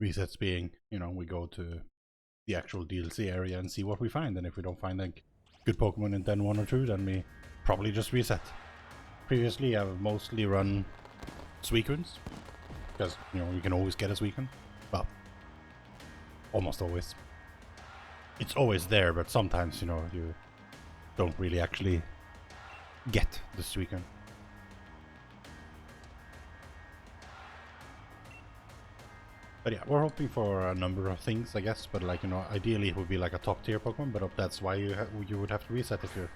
Resets being, you know, we go to the actual DLC area and see what we find, and if we don't find like good Pokemon in Den 1 or 2, then we probably just reset. Previously I've mostly run Suicunes, because, you know, you can always get a Suicune. Well, almost always. It's always there, but sometimes, you know, you don't really actually get the Suicune. But yeah, we're hoping for a number of things, I guess. But like, you know, ideally it would be like a top tier Pokemon. But that's why you would have to reset if you're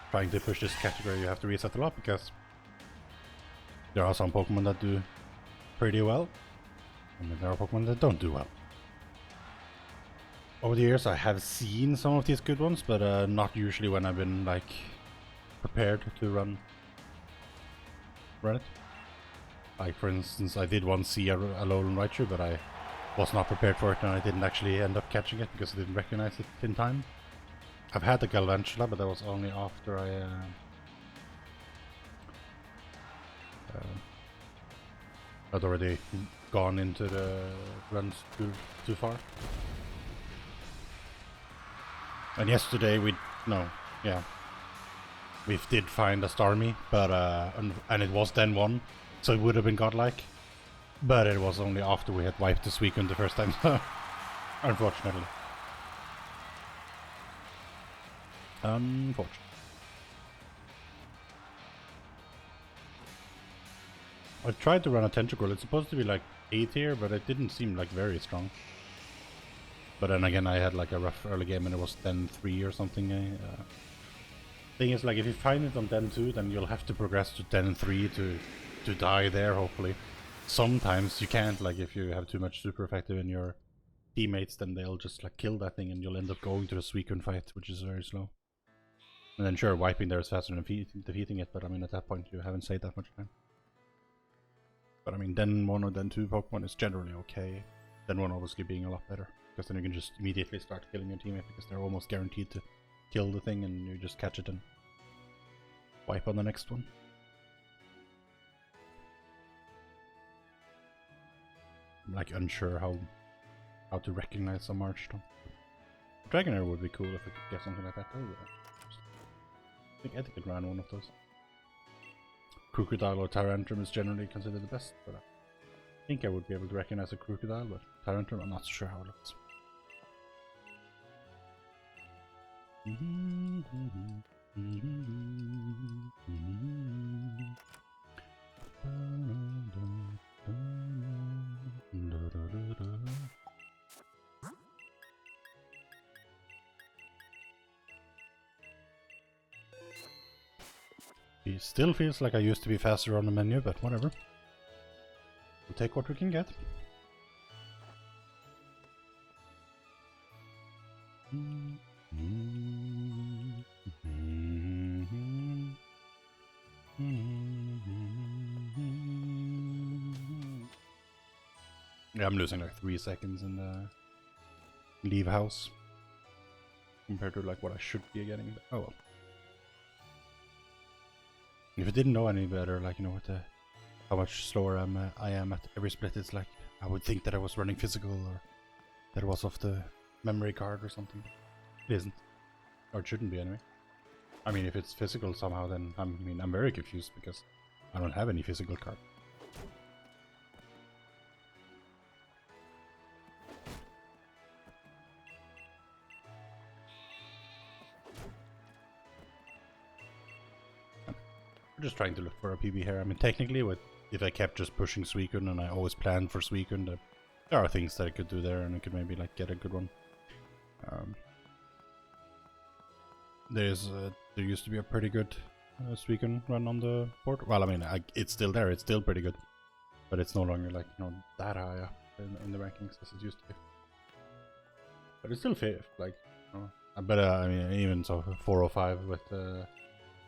trying to push this category. You have to reset a lot because there are some Pokemon that do pretty well, and then there are Pokemon that don't do well. Over the years, I have seen some of these good ones, but not usually when I've been like prepared to run it. Like, for instance, I did once see a Alolan Raichu, but I was not prepared for it, and I didn't actually end up catching it because I didn't recognize it in time. I've had the Galvantula, but that was only after I had already gone into the runs too far. And yesterday we did find a Starmie, but and it was Den 1. So it would have been godlike, but it was only after we had wiped the Suicune the first time, unfortunately. Unfortunately. I've tried to run a Tentacruel. It's supposed to be like A tier, but it didn't seem like very strong. But then again, I had like a rough early game and it was Den 3 or something. Thing is, like, if you find it on Den 2, then you'll have to progress to Den 3 to die there, hopefully. Sometimes you can't, like, if you have too much super effective in your teammates, then they'll just like kill that thing and you'll end up going to the Suicune fight, which is very slow. And then sure, wiping there is faster than defeating it, but I mean, at that point you haven't saved that much time. But I mean, Den 1 or Den 2 Pokemon is generally okay. Den 1 obviously being a lot better, because then you can just immediately start killing your teammate, because they're almost guaranteed to kill the thing and you just catch it and wipe on the next one. I'm like unsure how to recognize a Marshtomp. Dragonair would be cool if I could get something like that. Oh, I think Etiquette ran one of those. Crocodile or Tyrantrum is generally considered the best, but I think I would be able to recognize a Crocodile, but Tyrantrum, I'm not sure how it looks. It still feels like I used to be faster on the menu, but whatever. We'll take what we can get. Yeah, I'm losing like 3 seconds in the leave house compared to like what I should be getting. But oh well. If I didn't know any better, like, you know, with how much slower I am at every split, it's like I would think that I was running physical, or that it was off the memory card or something. It isn't, or it shouldn't be anyway. I mean, if it's physical somehow, then I'm very confused because I don't have any physical card. Just trying to look for a PB here. I mean, technically, if I kept just pushing Suicune and I always planned for Suicune, there are things that I could do there, and I could maybe like get a good one. There used to be a pretty good Suicune run on the board. Well, I mean, it's still there. It's still pretty good, but it's no longer like, you know, that high up in the rankings as it used to be. But it's still fifth, like, you know. But I mean, even so, 405 with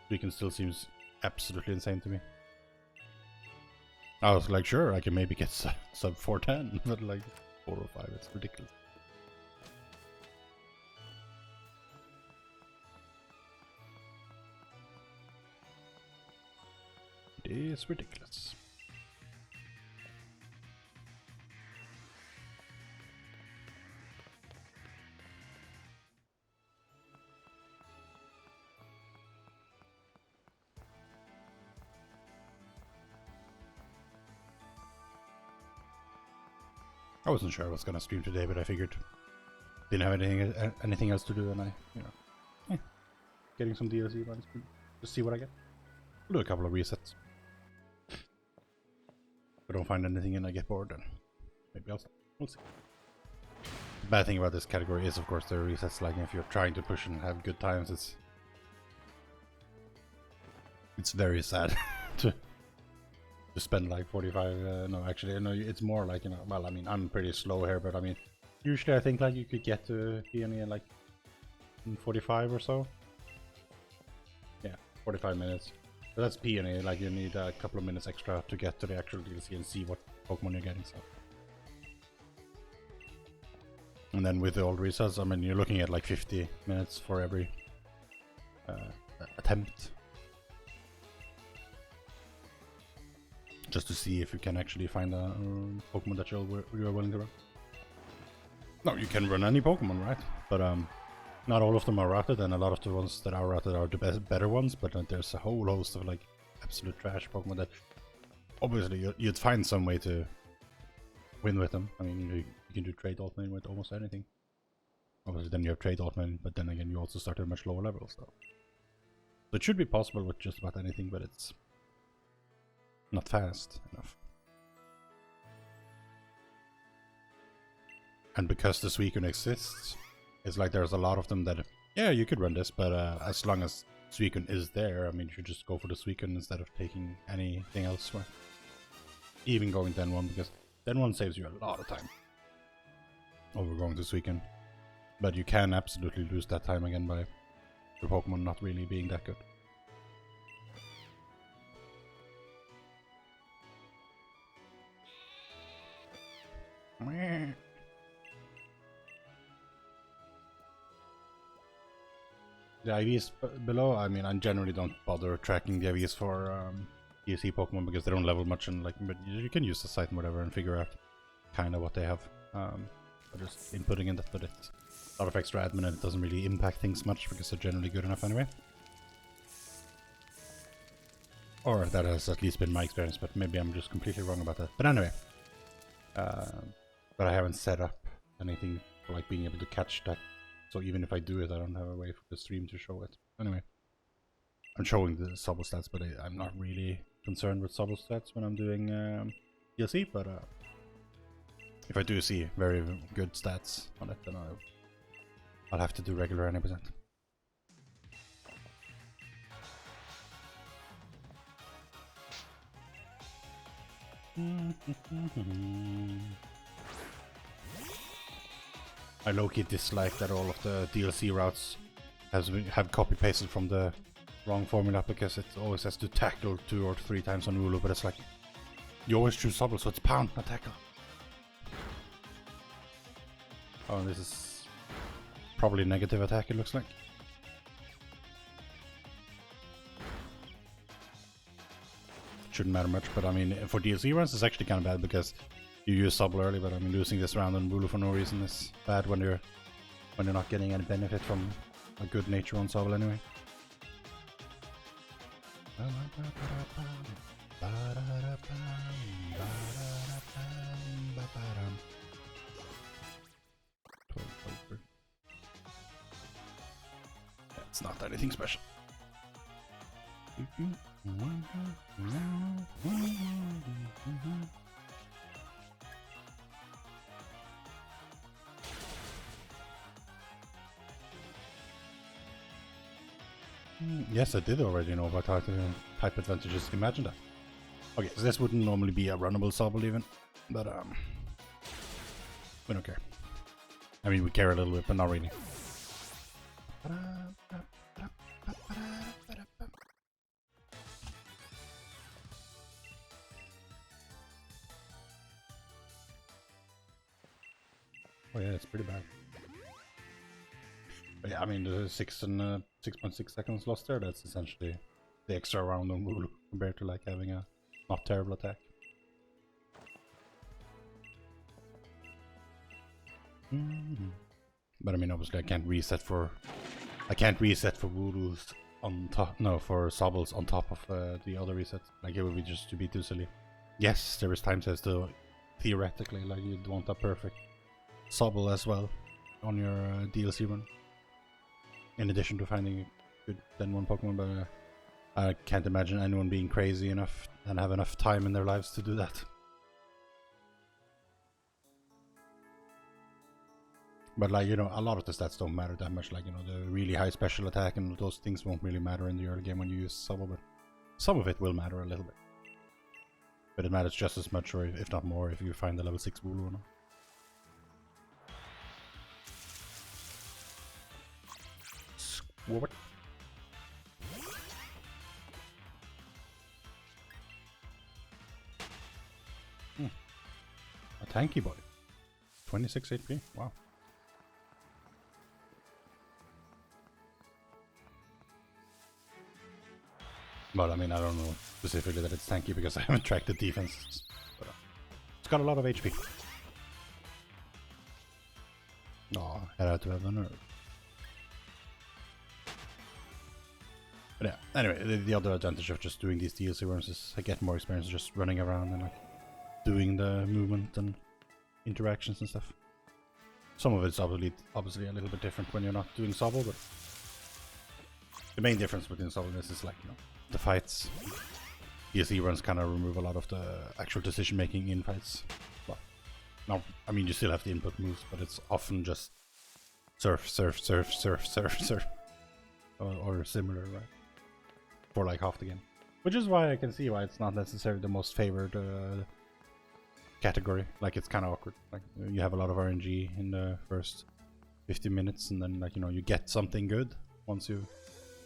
Suicune still seems absolutely insane to me. I was like, sure, I can maybe get sub 410, but like 405, it's ridiculous. It is ridiculous. I wasn't sure I was gonna stream today, but I figured didn't have anything else to do, and I, you know, getting some DLC runs, just see what I get. I'll do a couple of resets. If I don't find anything and I get bored, then maybe I'll stop. We'll see. The bad thing about this category is, of course, the resets. Like, if you're trying to push and have good times, it's very sad to spend like 45. No, actually, no. It's more like, you know. Well, I mean, I'm pretty slow here, but I mean, usually I think like you could get to peony in like 45 or so. Yeah, 45 minutes. But that's peony. Like, you need a couple of minutes extra to get to the actual DLC and see what Pokemon you're getting. So. And then with the old resets, I mean, you're looking at like 50 minutes for every attempt. Just to see if you can actually find a Pokemon that you're willing to run. No, you can run any Pokemon, right? But not all of them are routed, and a lot of the ones that are routed are the better ones, but there's a whole host of like absolute trash Pokemon that obviously you'd find some way to win with them. I mean, you can do trade alternate with almost anything. Obviously then you have trade alternate, but then again you also start at a much lower level, so it should be possible with just about anything, but it's not fast enough. And because the Suicune exists, it's like there's a lot of them that, yeah, you could run this, but as long as Suicune is there, I mean, you should just go for the Suicune instead of taking anything elsewhere. Even going Den 1, because Den 1 saves you a lot of time over going to Suicune. But you can absolutely lose that time again by your Pokemon not really being that good. The IVs below, I mean, I generally don't bother tracking the IVs for DLC Pokemon because they don't level much, and like, but you can use the site and whatever and figure out kind of what they have. Just inputting in that, but it's a lot of extra admin and it doesn't really impact things much because they're generally good enough anyway. Or that has at least been my experience, but maybe I'm just completely wrong about that. But anyway, but I haven't set up anything for like being able to catch that. So even if I do it, I don't have a way for the stream to show it. Anyway, I'm showing the Sobble stats, but I'm not really concerned with Sobble stats when I'm doing DLC. But if I do see very good stats on it, then I'll have to do regular 90%. I low-key dislike that all of the DLC routes have copy-pasted from the wrong formula, because it always has to tackle 2 or 3 times on Wooloo, but it's like, you always choose Sobble, so it's pound, not tackle. Oh, and this is probably negative attack, it looks like. Shouldn't matter much, but I mean, for DLC runs it's actually kind of bad because you use Sobble early, but I mean, losing this round on Wooloo for no reason is bad when you're not getting any benefit from a good nature on Sobble anyway. It's not anything special. Yes, I did already know about type advantages. Imagine that. Okay, so this wouldn't normally be a runnable Sobble even, but we don't care. I mean, we care a little bit, but not really. Oh yeah, it's pretty bad. But yeah, I mean, the 6.6 seconds lost there, that's essentially the extra round on Wooloo compared to like having a not terrible attack. But I mean, obviously I can't reset for Wooloo's on top, no, for Sobbles on top of the other resets. Like, it would be just to be too silly. Yes, there is time saves to theoretically, like you'd want a perfect Sobble as well on your DLC run. In addition to finding a good then one Pokemon, but I can't imagine anyone being crazy enough and have enough time in their lives to do that. But like, you know, a lot of the stats don't matter that much, like, you know, the really high special attack and those things won't really matter in the early game when you use Sobble, but some of it will matter a little bit. But it matters just as much, or if not more, if you find the level 6 Wooloo or not. What? A tanky boy. 26 HP, wow. But I mean, I don't know specifically that it's tanky because I haven't tracked the defense. But it's got a lot of HP. No, it had to have a nerve. But yeah, anyway, the other advantage of just doing these DLC runs is I get more experience just running around and like doing the movement and interactions and stuff. Some of it's obviously a little bit different when you're not doing Sobble, but the main difference between Sobble and this is like, you know, the fights. DLC runs kind of remove a lot of the actual decision making in fights. Well, no, I mean you still have the input moves, but it's often just surf, surf, surf, surf, surf, surf, or similar, right? For like half the game, which is why I can see why it's not necessarily the most favored category. Like it's kind of awkward. Like you have a lot of RNG in the first 50 minutes, and then like, you know, you get something good once you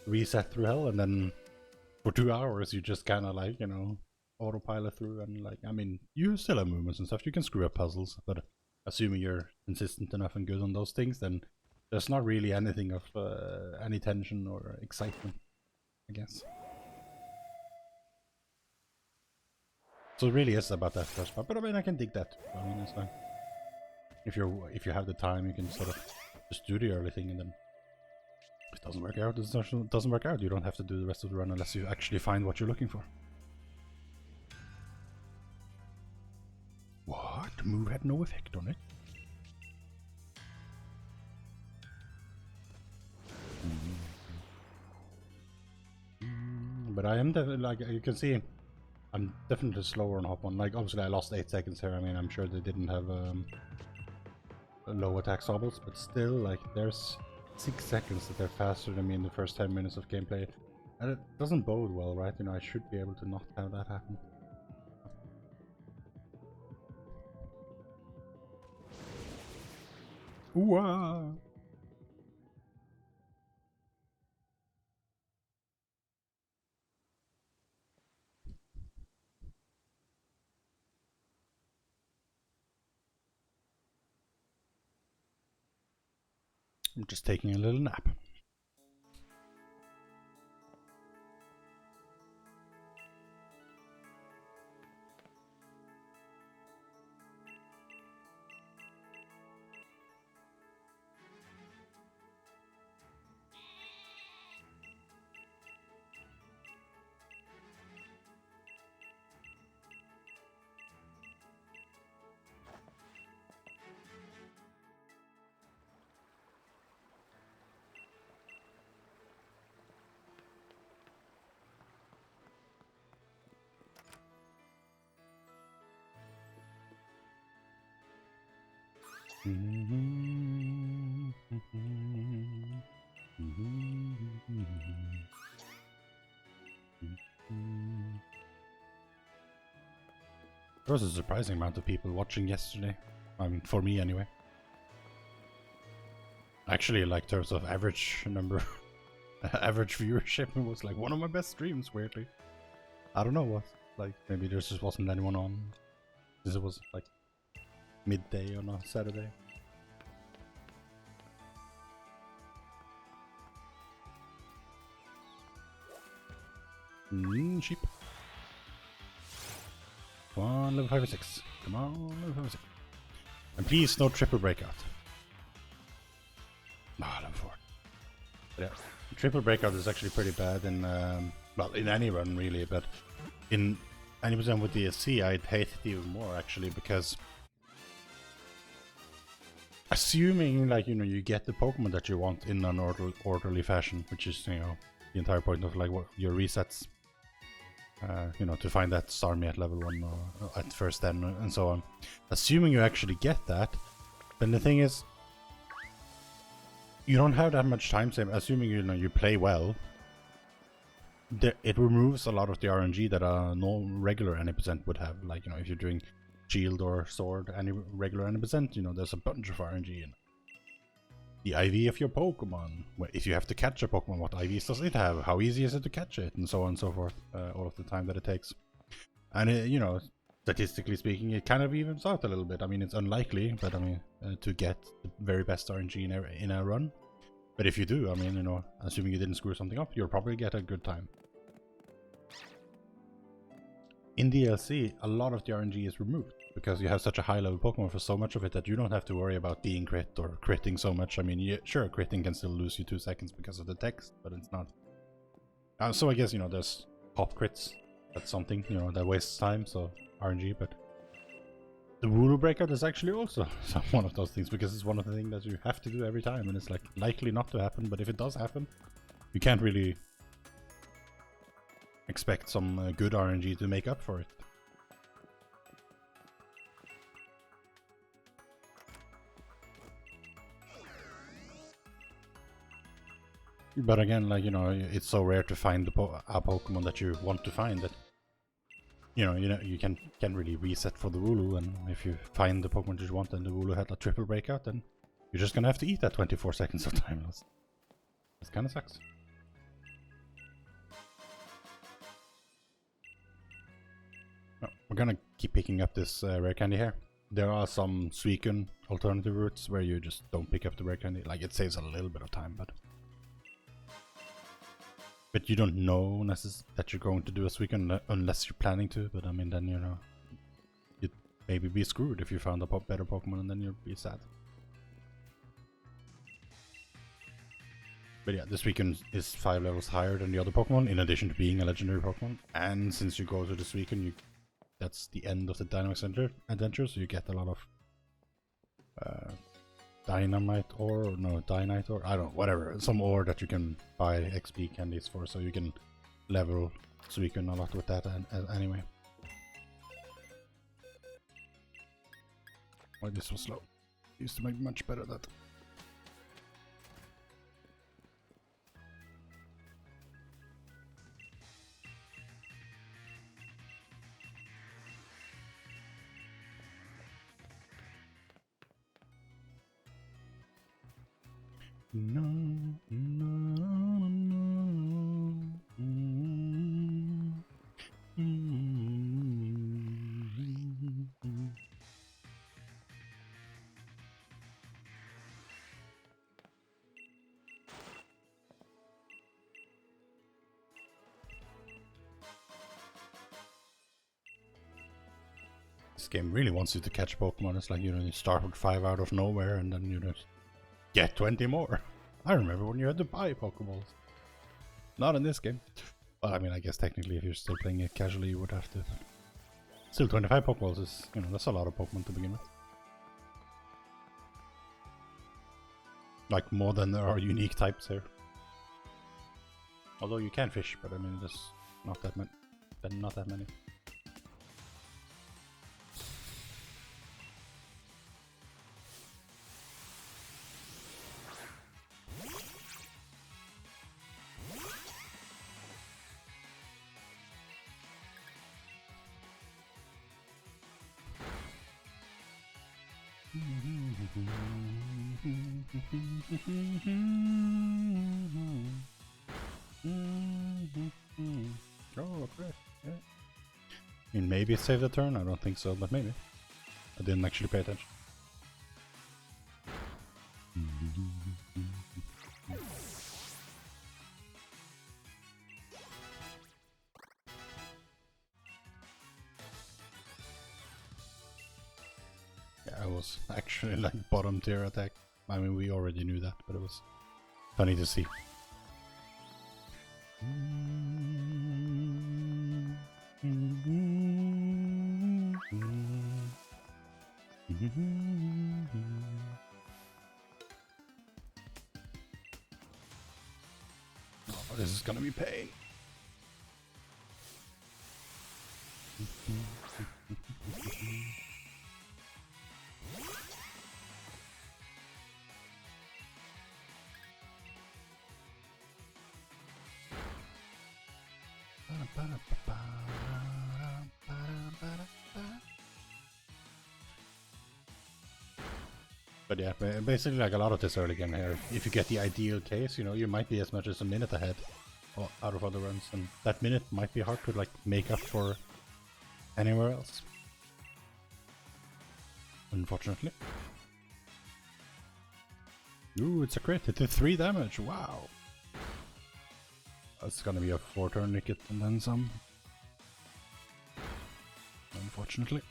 reset through hell, and then for 2 hours you just kind of like, you know, autopilot through, and like, I mean, you still have movements and stuff, you can screw up puzzles, but assuming you're consistent enough and good on those things, then there's not really anything of any tension or excitement, I guess. So it really is about that first part, but I mean, I can dig that too. I mean, it's like, if you have the time, you can sort of just do the early thing, and then if it doesn't work out, it doesn't work out. You don't have to do the rest of the run unless you actually find what you're looking for. What? The move had no effect on it? But I am definitely, like, you can see, I'm definitely slower on Hop 1. Like, obviously I lost 8 seconds here. I mean, I'm sure they didn't have low attack Sobbles, but still, like, there's 6 seconds that they're faster than me in the first 10 minutes of gameplay. And it doesn't bode well, right? You know, I should be able to not have that happen. Ooh-ah! I'm just taking a little nap. There was a surprising amount of people watching yesterday. I mean, for me anyway. Actually, like, in terms of average number, average viewership, it was like one of my best streams, weirdly. I don't know what. Like, maybe there just wasn't anyone on. This was like midday on a Saturday. Sheep. Come on, level 5 or 6. Come on, level 5 or 6. And please, no triple breakout. Ah, level 4. But yeah, triple breakout is actually pretty bad in, well, in any run really, but in 90% with DSC, I'd hate it even more actually, because assuming like you get the Pokemon that you want in an orderly fashion, which is the entire point of like what your resets, to find that Starmie at level 1 or at first 10 and so on. Assuming you actually get that, then the thing is, you don't have that much time save. Assuming you play well, it removes a lot of the RNG that a regular any percent would have. Like if you're doing Shield or Sword any regular any percent, there's a bunch of RNG in the IV of your Pokemon. If you have to catch a Pokemon, what IVs does it have? How easy is it to catch it? And so on and so forth. All of the time that it takes. And statistically speaking, it kind of evens out a little bit. I mean, it's unlikely, but I mean, to get the very best RNG in a run. But if you do, I mean, assuming you didn't screw something up, you'll probably get a good time. In DLC, a lot of the RNG is removed because you have such a high level Pokemon for so much of it that you don't have to worry about being crit or critting so much. I mean, sure, critting can still lose you 2 seconds because of the text, but it's not. So I guess, there's pop crits. That's something, that wastes time, so RNG, but the Rule Breakout is actually also one of those things, because it's one of the things that you have to do every time, and it's like likely not to happen, but if it does happen, you can't really expect some good RNG to make up for it. But again, like, it's so rare to find a Pokemon that you want to find that, you can really reset for the Wooloo, and if you find the Pokemon that you want and the Wooloo had a triple breakout, then you're just gonna have to eat that 24 seconds of time loss. This kinda sucks. No, we're gonna keep picking up this rare candy here. There are some Suicune alternative routes where you just don't pick up the rare candy. Like, it saves a little bit of time, but you don't know that you're going to do a Suicune unless you're planning to. But I mean, then you'd maybe be screwed if you found a better Pokemon, and then you'd be sad. But yeah, this Suicune is 5 levels higher than the other Pokemon, in addition to being a legendary Pokemon. And since you go to the Suicune, that's the end of the Dynamax adventure, so you get a lot of Dynamite ore, or no, Dynite ore, I don't know, whatever, some ore that you can buy XP candies for, so you can level Suicune a lot with that anyway. Oh, this was slow. Used to make much better that. No, no, no, This game really wants you to catch Pokemon. It's like, you start with 5 out of nowhere and then you just get 20 more. I remember when you had to buy Pokeballs. Not in this game. Well, I mean, I guess technically if you're still playing it casually, you would have to. Still, 25 Pokeballs is, that's a lot of Pokemon to begin with. Like, more than there are unique types here. Although you can fish, but I mean, there's not that many. Not that many. Oh, okay. Yeah. I mean, maybe it saved a turn, I don't think so, but maybe. I didn't actually pay attention. Yeah, it was actually like bottom tier attack. I mean, we already knew that, but it was funny to see. Oh, this is gonna be pain. But yeah, basically like a lot of this early game here, if you get the ideal case, you know, you might be as much as a minute ahead out of other runs, and that minute might be hard to like make up for anywhere else. Unfortunately. Ooh, it's a crit. It did 3 damage. Wow. That's gonna be a 4-turn Nicket and then some. Unfortunately.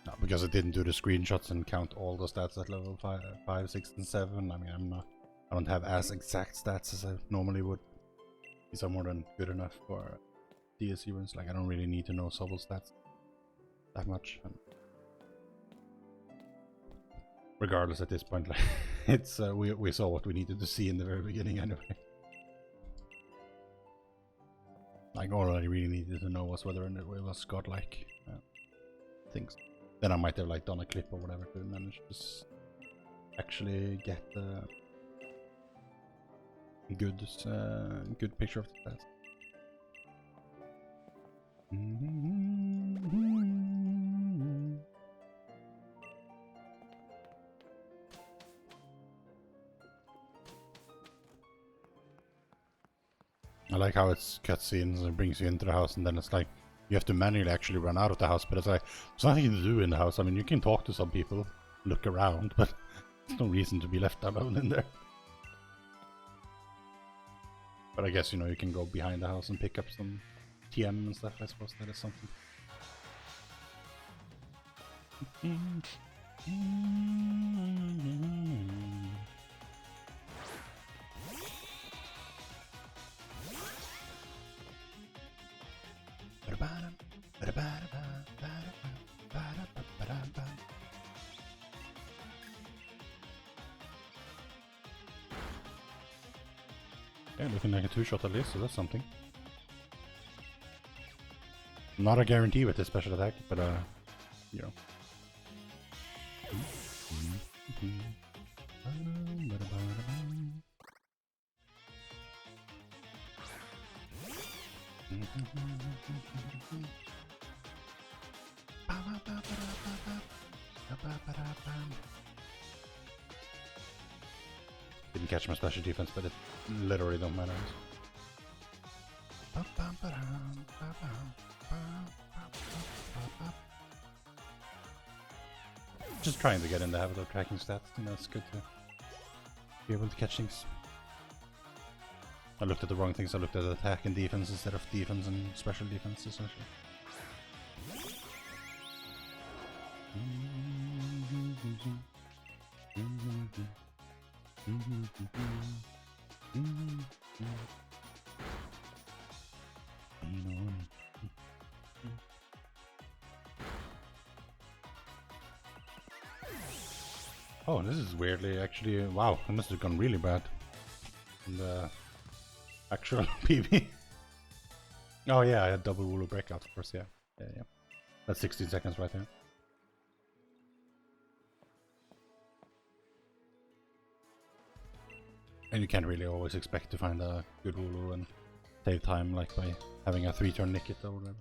No, because I didn't do the screenshots and count all the stats at level 5, 6, and 7. I mean, I don't have as exact stats as I normally would. These are more than good enough for DSC runs. Like, I don't really need to know Sobble stats that much. And regardless, at this point, like, it's we saw what we needed to see in the very beginning anyway. Like, all I really needed to know was whether it was godlike things. Then I might have like done a clip or whatever to manage to actually get a good picture of the stats. I like how it's cutscenes and brings you into the house, and then it's like you have to manually actually run out of the house, but it's like there's nothing to do in the house. I mean, you can talk to some people, look around, but there's no reason to be left alone in there. But I guess, you know, you can go behind the house and pick up some TM and stuff. I suppose that is something. Yeah, looking like a 2-shot at least, so that's something. Not a guarantee with this special attack, but you know. Didn't catch my special defense, but it literally don't matter. Just trying to get in the habit of tracking stats, you know, it's good to be able to catch things. I looked at the wrong things, I looked at attack and defense instead of defense and special defense, essentially. Oh, this is weirdly actually, wow, I must have gone really bad in the actual PB. Oh yeah, I had double Wooloo breakout, of course, yeah. Yeah. That's 16 seconds right there. And you can't really always expect to find a good Wooloo and save time like by having a 3-turn Nicket or whatever.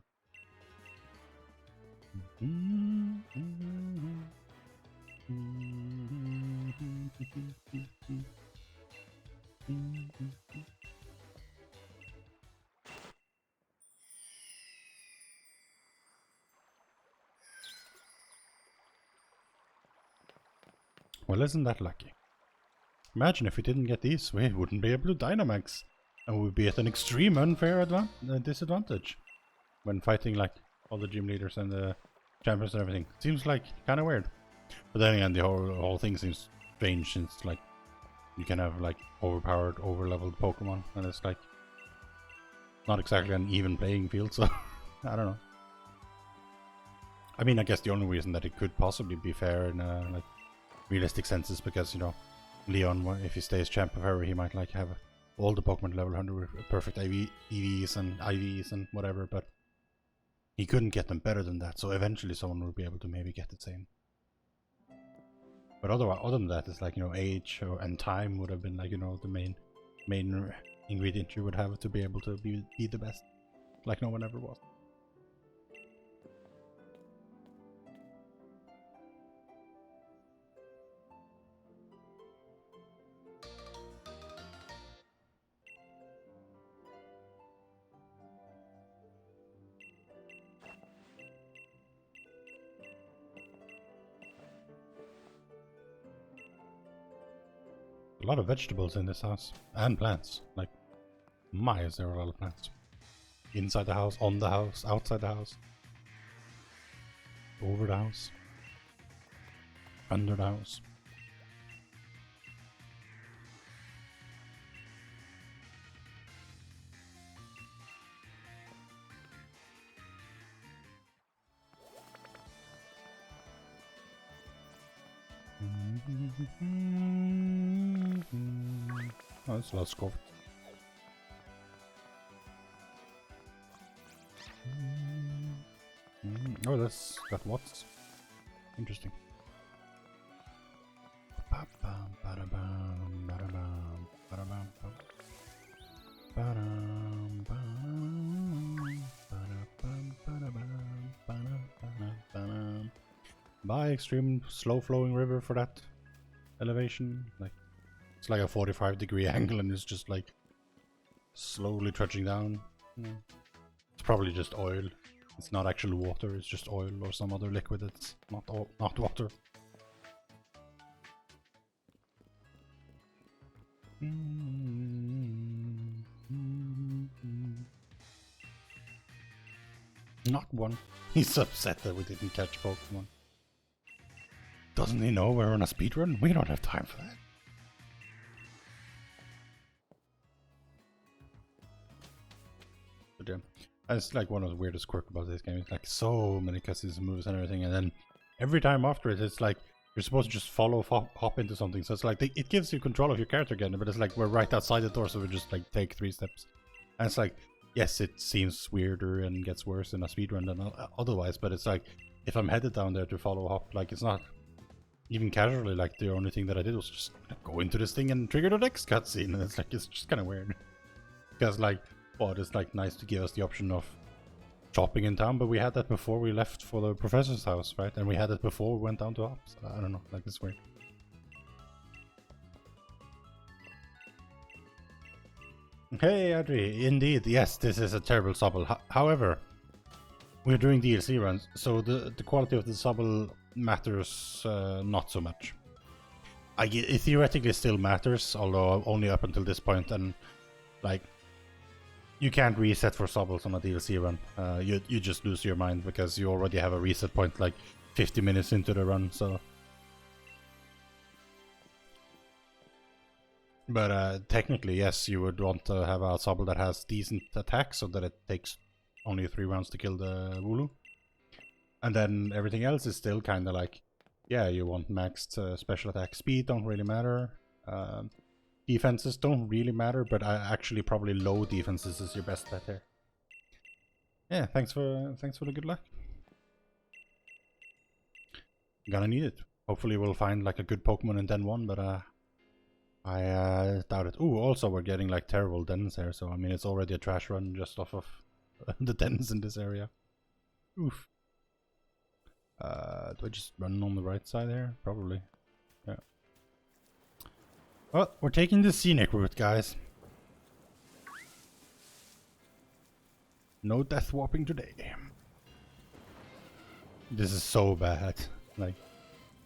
Well, isn't that lucky? Imagine if we didn't get these, we wouldn't be able to Dynamax. And we'd be at an extreme unfair disadvantage. When fighting like all the gym leaders and the champions and everything. Seems like kind of weird. But then again, the whole thing seems strange since like you can have like overpowered, overleveled Pokemon, and it's like not exactly an even playing field. So I don't know. I mean, I guess the only reason that it could possibly be fair in like realistic sense is because, you know, Leon, if he stays champ forever, he might like have all the Pokemon level 100 with perfect EVs and IVs and whatever, but he couldn't get them better than that, so eventually someone will be able to maybe get the same. But other than that, it's like, you know, age and time would have been like, you know, the main ingredient you would have to be able to be the best, like no one ever was. A lot of vegetables in this house. And plants. Like, my, is there a lot of plants. Inside the house, on the house, outside the house. Over the house. Under the house. Oh, that's a lot of scope. Oh, that's got what's interesting. By extreme slow flowing river for that elevation. Like, it's like a 45-degree angle and it's just like slowly trudging down. It's probably just oil. It's not actual water, it's just oil or some other liquid that's not water. Not one. He's upset that we didn't catch Pokemon. Doesn't he know we're on a speedrun? We don't have time for that. But yeah, that's like one of the weirdest quirks about this game. It's like so many cutscenes and moves and everything, and then every time after it, it's like you're supposed to just follow, hop into something. So it's like it gives you control of your character again, but it's like we're right outside the door, so we just like take 3 steps. And it's like, yes, it seems weirder and gets worse in a speedrun than otherwise, but it's like if I'm headed down there to follow hop, like it's not even casually, like the only thing that I did was just go into this thing and trigger the next cutscene, and it's like it's just kind of weird. Because like, well, it's like nice to give us the option of shopping in town, but we had that before we left for the professor's house, right? And we had it before we went down to Hops. I don't know, like it's weird. Hey Adri, indeed, yes, this is a terrible Sobble. However, we're doing DLC runs, so the quality of the Sobble matters not so much. It theoretically still matters, although only up until this point, and like you can't reset for Sobbles on a DLC run. You just lose your mind because you already have a reset point like 50 minutes into the run. So, but technically, yes, you would want to have a Sobble that has decent attack, so that it takes only 3 rounds to kill the Wooloo. And then everything else is still kind of like, yeah, you want maxed special attack. Speed don't really matter. Defenses don't really matter, but actually probably low defenses is your best bet here. Yeah, thanks for the good luck. Gonna need it. Hopefully we'll find like a good Pokemon in Den 1, but I doubt it. Ooh, also we're getting like terrible dens here, so I mean it's already a trash run just off of the dens in this area. Oof. Do I just run on the right side here? Probably. Yeah. Well, we're taking the scenic route, guys. No death warping today. This is so bad. Like,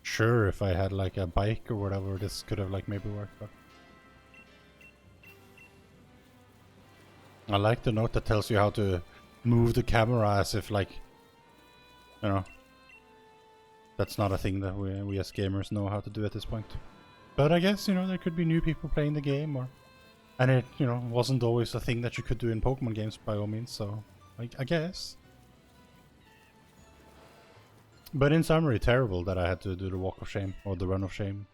Sure, if I had like a bike or whatever, this could have like maybe worked, but I like the note that tells you how to move the camera as if like, you know, that's not a thing that we as gamers know how to do at this point. But I guess, you know, there could be new people playing the game, or and it, you know, wasn't always a thing that you could do in Pokemon games by all means, so I guess. But in summary, terrible that I had to do the walk of shame, or the run of shame.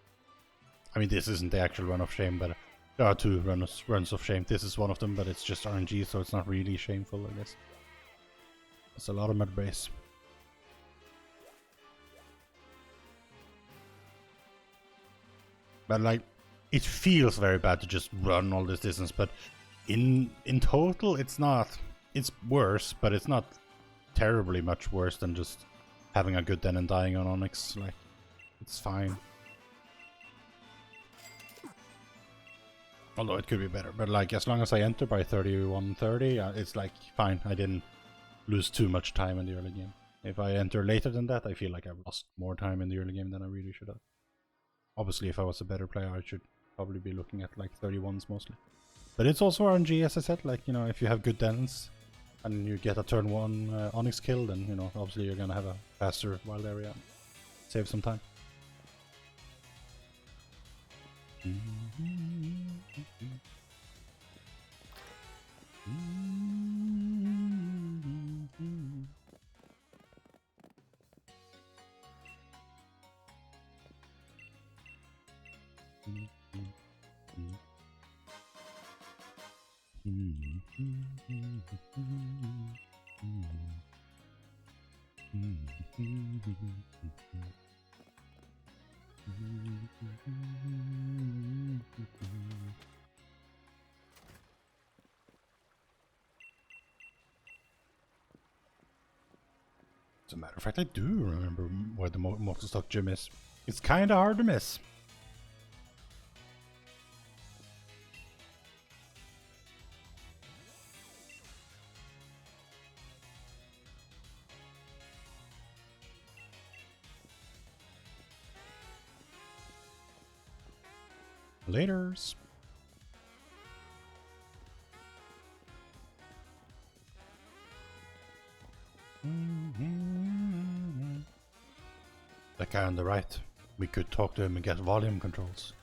I mean, this isn't the actual run of shame, but there are two runs of shame. This is one of them, but it's just RNG, so it's not really shameful, I guess. It's a lot of mud base. But like, it feels very bad to just run all this distance, but in total, it's not. It's worse, but it's not terribly much worse than just having a good den and dying on Onyx. Like, it's fine. Although it could be better, but like, as long as I enter by 31:30, it's like fine. I didn't lose too much time in the early game. If I enter later than that, I feel like I've lost more time in the early game than I really should have. Obviously, if I was a better player, I should probably be looking at like 31s mostly. But it's also RNG, as I said. Like, you know, if you have good dens and you get a turn 1 Onyx kill, then, you know, obviously you're gonna have a faster wild area. Save some time. As a matter of fact, I do remember where the multi-stock gym is. It's kinda hard to miss. Laters. That guy on the right, we could talk to him and get volume controls.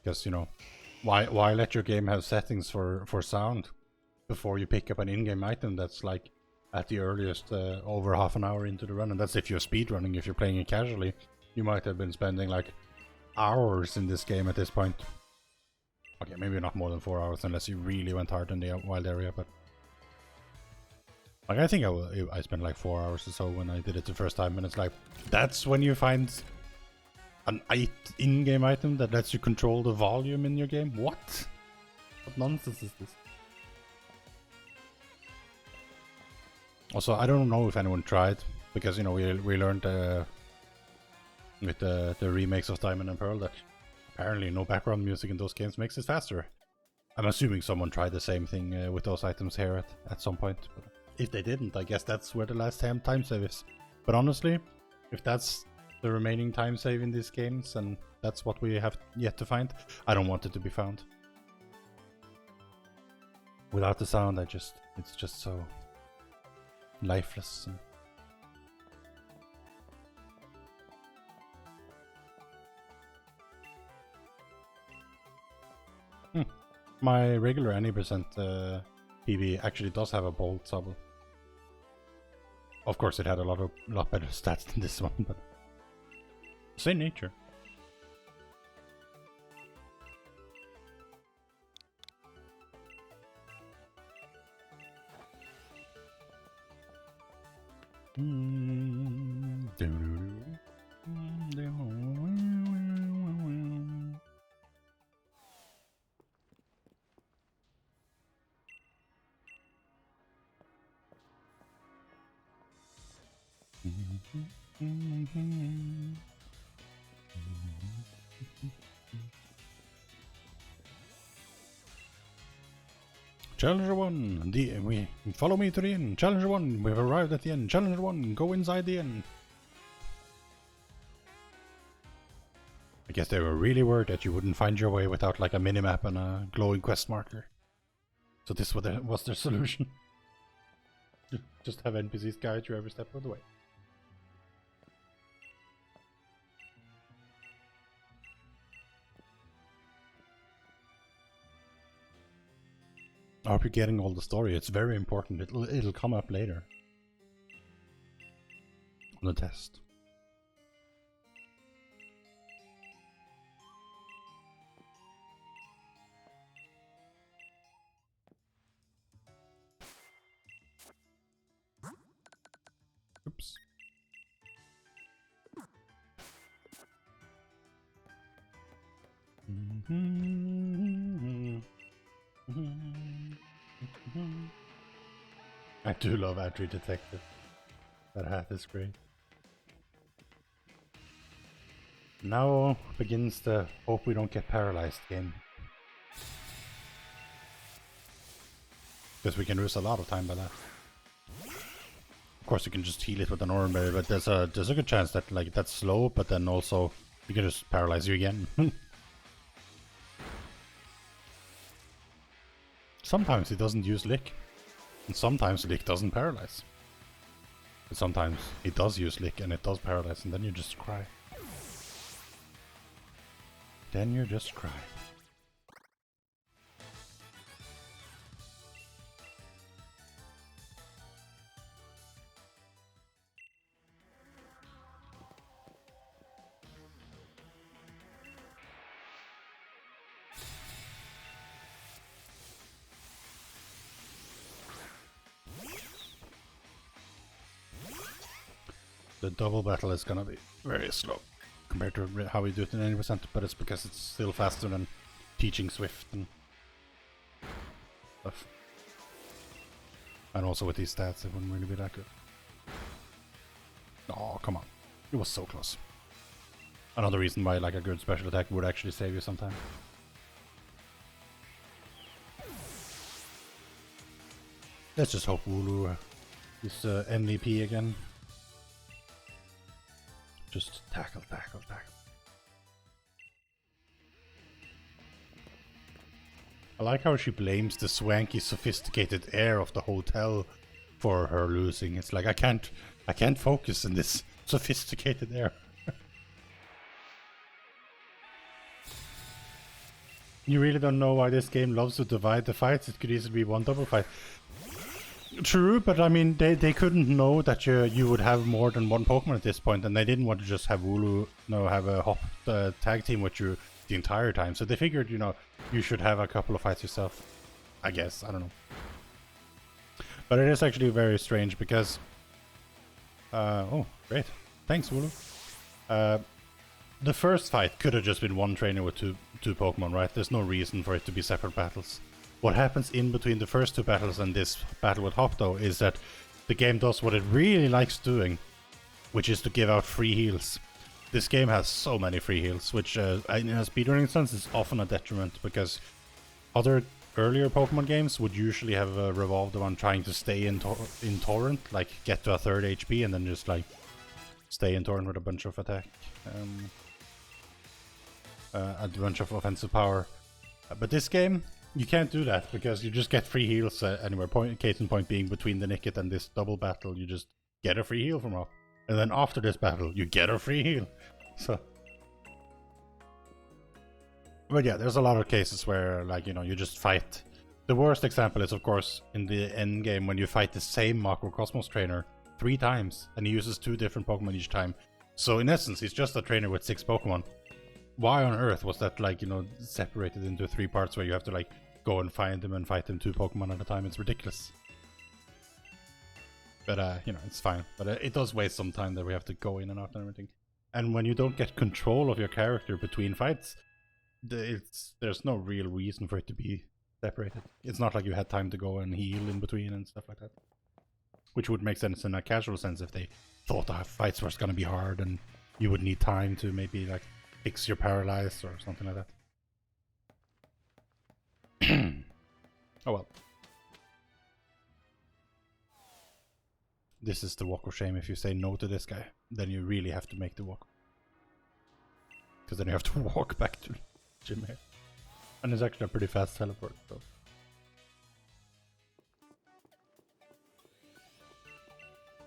Because, you know, why let your game have settings for sound before you pick up an in-game item that's like at the earliest over half an hour into the run? And that's if you're speedrunning. If you're playing it casually, you might have been spending like hours in this game at this point. Okay, maybe not more than 4 hours unless you really went hard in the wild area, but like, I think I spent like 4 hours or so when I did it the first time, and it's like, that's when you find an in-game item that lets you control the volume in your game? What? What nonsense is this? Also, I don't know if anyone tried, because, you know, we learned with the remakes of Diamond and Pearl that apparently no background music in those games makes it faster. I'm assuming someone tried the same thing with those items here at some point. But if they didn't, I guess that's where the last time save is. But honestly, if that's the remaining time save in these games and that's what we have yet to find, I don't want it to be found. Without the sound, it's just so lifeless. My regular any percent PB actually does have a bolt subble. Of course, it had a lot better stats than this one, but same nature. Challenger 1, follow me to the inn. Challenger 1, we've arrived at the inn. Challenger 1, go inside the inn. guess they were really worried that you wouldn't find your way without like a minimap and a glowing quest marker. So this was their solution. Just have NPCs guide you every step of the way. I hope you're getting all the story. It's very important. It'll come up later on the test. Oops. I do love Entry Detective. That hat is great. Now begins the hope we don't get paralyzed game. Because we can lose a lot of time by that. Of course you can just heal it with an Oran Berry, but there's a good chance that like that's slow, but then also you can just paralyze you again. Sometimes it doesn't use Lick, and sometimes Lick doesn't paralyze. But sometimes it does use Lick and it does paralyze, and then you just cry. Then you just cry. The double battle is gonna be very slow compared to how we do it in 80%, but it's because it's still faster than teaching Swift and stuff. And also with these stats, it wouldn't really be that good. Oh, come on. It was so close. Another reason why like a good special attack would actually save you sometime. Let's just hope Wooloo is MVP again. Just tackle, tackle, tackle. I like how she blames the swanky, sophisticated air of the hotel for her losing. It's like I can't focus in this sophisticated air. You really don't know why this game loves to divide the fights. It could easily be one double fight. True, but I mean, they couldn't know that you would have more than one Pokemon at this point, and they didn't want to just have Wooloo, have a hop tag team with you the entire time. So they figured, you should have a couple of fights yourself. I guess, I don't know. But it is actually very strange because, oh, great, thanks Wooloo. The first fight could have just been one trainer with two Pokemon, right? There's no reason for it to be separate battles. What happens in between the first two battles and this battle with Hop, though, is that the game does what it really likes doing, which is to give out free heals. This game has so many free heals, which in a speedrunning sense is often a detriment, because other earlier Pokemon games would usually have revolved around trying to stay in Torrent, like get to a third HP and then just like stay in Torrent with a bunch of attack, a bunch of offensive power. But this game, you can't do that because you just get free heals anywhere. Case in point being between the Nickit and this double battle, you just get a free heal from Hop. And then after this battle, you get a free heal. So, but yeah, there's a lot of cases where, like, you just fight. The worst example is, of course, in the end game when you fight the same Macrocosmos trainer 3 times and he uses 2 different Pokemon each time. So in essence, he's just a trainer with 6 Pokemon. Why on earth was that, like, separated into 3 parts where you have to, like, go and find them and fight them 2 Pokemon at a time? It's ridiculous. But, it's fine. But it does waste some time that we have to go in and out and everything. And when you don't get control of your character between fights, there's no real reason for it to be separated. It's not like you had time to go and heal in between and stuff like that. Which would make sense in a casual sense if they thought the fights were going to be hard and you would need time to maybe, like, fix your paralyze or something like that. Oh well. This is the walk of shame. If you say no to this guy, then you really have to make the walk. Because then you have to walk back to the gym here. And it's actually a pretty fast teleport, so.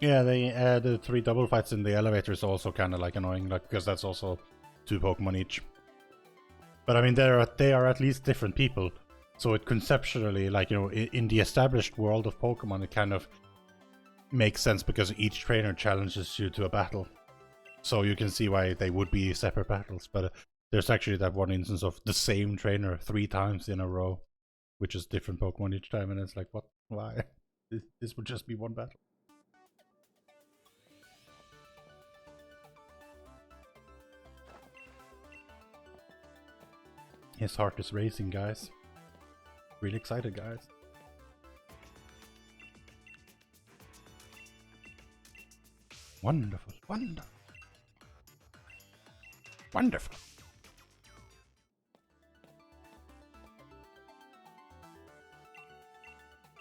Yeah, the 3 double fights in the elevator is also kind of like annoying, like because that's also 2 Pokemon each. But I mean, they are at least different people, so it conceptually, like, you know, in the established world of Pokemon, it kind of makes sense because each trainer challenges you to a battle. So you can see why they would be separate battles. But there's actually that one instance of the same trainer 3 times in a row, which is different Pokemon each time, and it's like, what? Why? This would just be one battle. His heart is racing, guys. Really excited, guys. Wonderful, wonderful. Wonderful.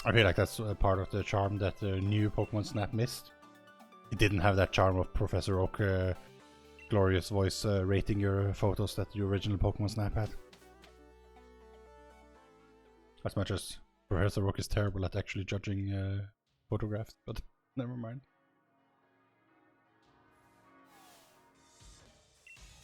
I feel like that's part of the charm that the new Pokemon Snap missed. It didn't have that charm of Professor Oak glorious voice rating your photos that the original Pokemon Snap had. As much as Professor Oak is terrible at actually judging photographs, but never mind.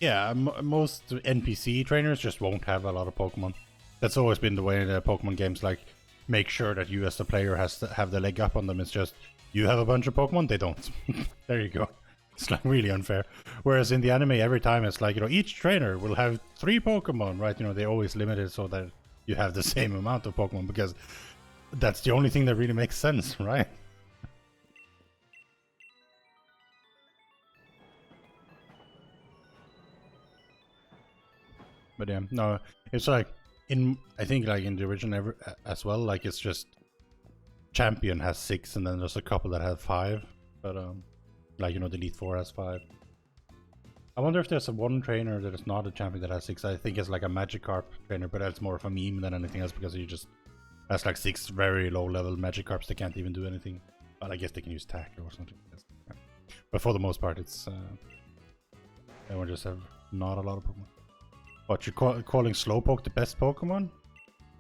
Yeah, most NPC trainers just won't have a lot of Pokemon. That's always been the way in the Pokemon games, like, make sure that you as the player has to have the leg up on them. It's just, you have a bunch of Pokemon, they don't. There you go. It's like really unfair. Whereas in the anime, every time it's like, you know, each trainer will have 3 Pokemon, right? You know, they always limit it so that you have the same amount of Pokemon, because that's the only thing that really makes sense, right? But yeah, no, it's like, I think like in the original as well, like it's just Champion has 6 and then there's a couple that have 5, but like, you know, the Elite 4 has 5. I wonder if there's one trainer that is not a Champion that has 6. I think it's like a Magikarp trainer, but that's more of a meme than anything else, because he just has like 6 very low level Magikarps that can't even do anything. But I guess they can use Tackle or something. But for the most part, it's everyone just have not a lot of Pokemon. What, you're calling Slowpoke the best Pokemon?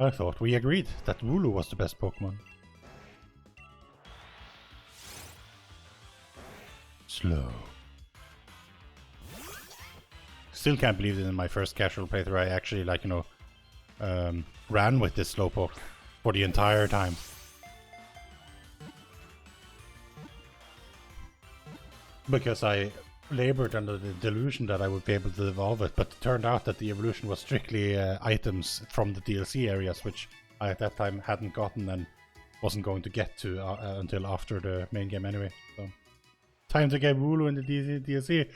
I thought we agreed that Wooloo was the best Pokemon. Slow. Still can't believe that in my first casual playthrough I actually, like, you know, ran with this Slowpoke for the entire time. Because I labored under the delusion that I would be able to evolve it, but it turned out that the evolution was strictly items from the DLC areas, which I at that time hadn't gotten and wasn't going to get to until after the main game anyway. So, time to get Wooloo in the DLC.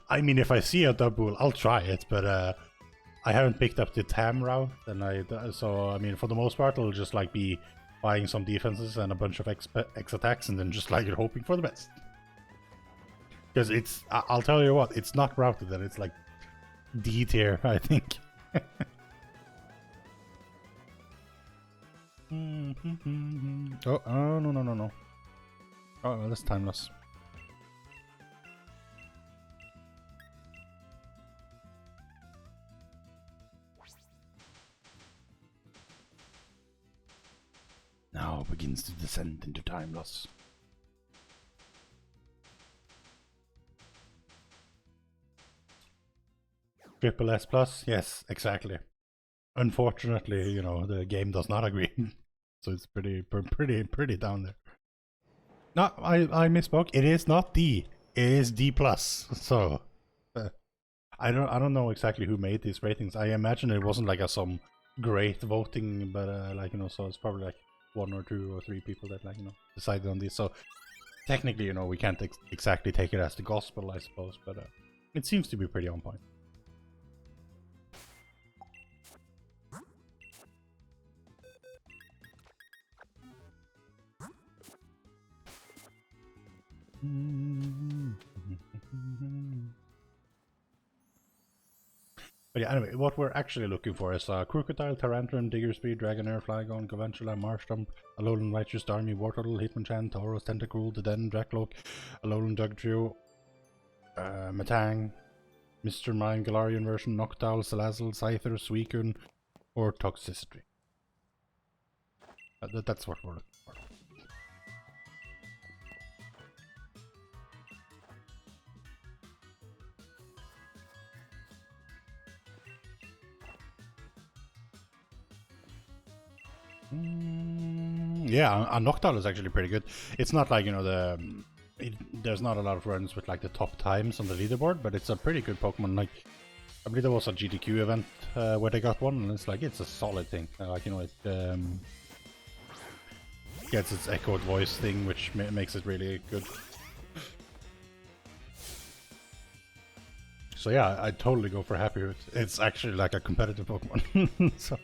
I mean, if I see a Dubwool, I'll try it, but I haven't picked up the TAM route, and so I mean, for the most part, I'll just like be buying some defenses and a bunch of X attacks, and then just like hoping for the best. Because it's, I'll tell you what, it's not routed, and it's like D tier, I think. Oh, no. Oh, well, that's timeless. Now begins the descent into time loss. Triple S plus? Yes, exactly. Unfortunately, you know, the game does not agree. So it's pretty down there. No, I misspoke. It is not D. It is D plus. So I don't know exactly who made these ratings. I imagine it wasn't like some great voting, but like, you know, so it's probably like 1 or 2 or 3 people that, like, you know, decided on this. So technically, you know, we can't exactly take it as the gospel, I suppose, but it seems to be pretty on point. But yeah, anyway, what we're actually looking for is Crocodile, Tyrantrum, Diggersby, Dragonair, Flygon, Galvantula, Marshtomp, Alolan Righteous, Darmy, Wartortle, Hitmonchan, Tauros, Tentacruel, Dedenne, Drakloak, Alolan Dugtrio, Metang, Mr. Mime, Galarian version, Noctowl, Salazzle, Scyther, Suicune, or Toxicity. That's what we're looking for. Yeah, a Noctowl is actually pretty good. It's not like, you know, there's not a lot of runs with like the top times on the leaderboard, but it's a pretty good Pokemon. Like, I believe there was a GTQ event where they got one, and it's like, it's a solid thing. Like, you know, it gets its echoed voice thing, which makes it really good. So yeah, I'd totally go for Happy Root. It's actually like a competitive Pokemon. So,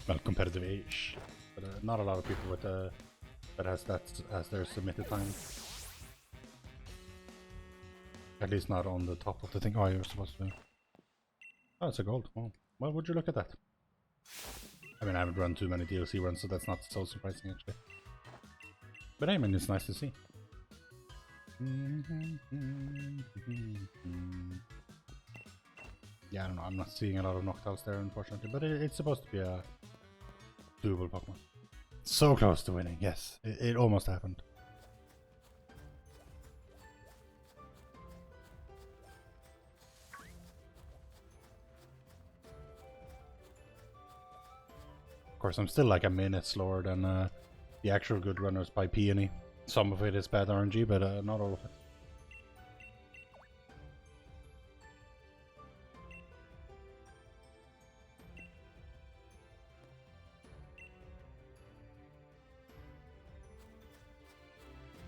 well, competitive-ish. But not a lot of people with that has that as their submitted time. At least not on the top of the thing. Oh, you're supposed to. Oh, it's a gold. Oh, well, would you look at that? I mean, I haven't run too many DLC runs, so that's not so surprising, actually. But I mean, it's nice to see. Yeah, I don't know. I'm not seeing a lot of Noctowls there, unfortunately, but it's supposed to be a doable Pokemon. So close to winning, yes. It almost happened. Of course, I'm still like a minute slower than the actual good runners by Peony. Some of it is bad RNG, but not all of it.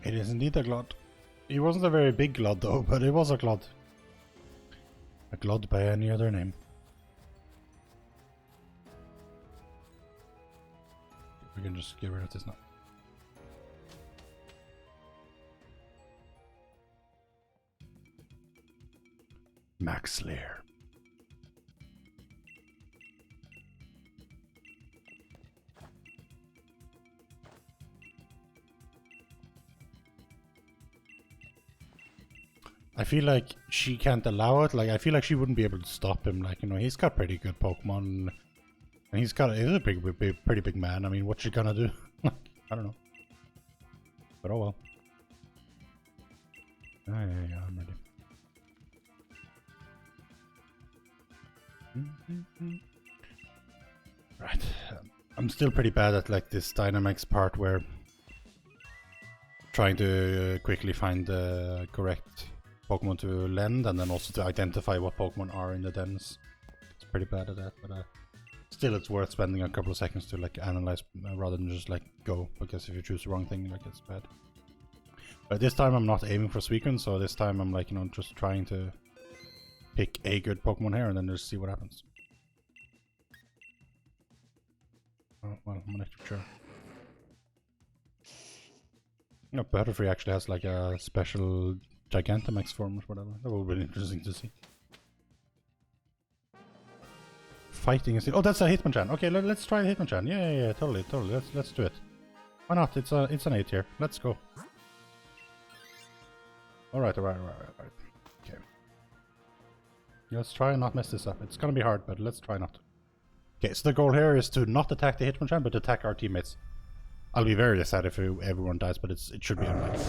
It is indeed a Glod. He wasn't a very big Glod though, but it was a Glod. A Glod by any other name. We can just get rid of this now. Max Slayer. I feel like she can't allow it. Like, I feel like she wouldn't be able to stop him. Like, you know, he's got pretty good Pokemon. And he's a pretty big man. I mean, what's she gonna do? I don't know. But oh well. Yeah, I'm ready. Right. I'm still pretty bad at like this Dynamax part where trying to quickly find the correct Pokemon to lend and then also to identify what Pokemon are in the dens. It's pretty bad at that, but still it's worth spending a couple of seconds to like analyze rather than just like go, because if you choose the wrong thing, like it's bad. But this time I'm not aiming for Suicune, so this time I'm like, you know, just trying to pick a good Pokemon here and then just see what happens. Oh, well, I'm not sure. You know, Butterfree actually has like a special Gigantamax form or whatever. That would be interesting to see. Fighting is... Oh, that's a Hitmonchan. Okay, let's try Hitmonchan. Yeah, totally. Let's do it. Why not? It's an 8 here. Let's go. Alright. Okay. Let's try and not mess this up. It's gonna be hard, but let's try not to. Okay, so the goal here is to not attack the Hitmonchan, but attack our teammates. I'll be very sad if everyone dies, but it should be unlikely.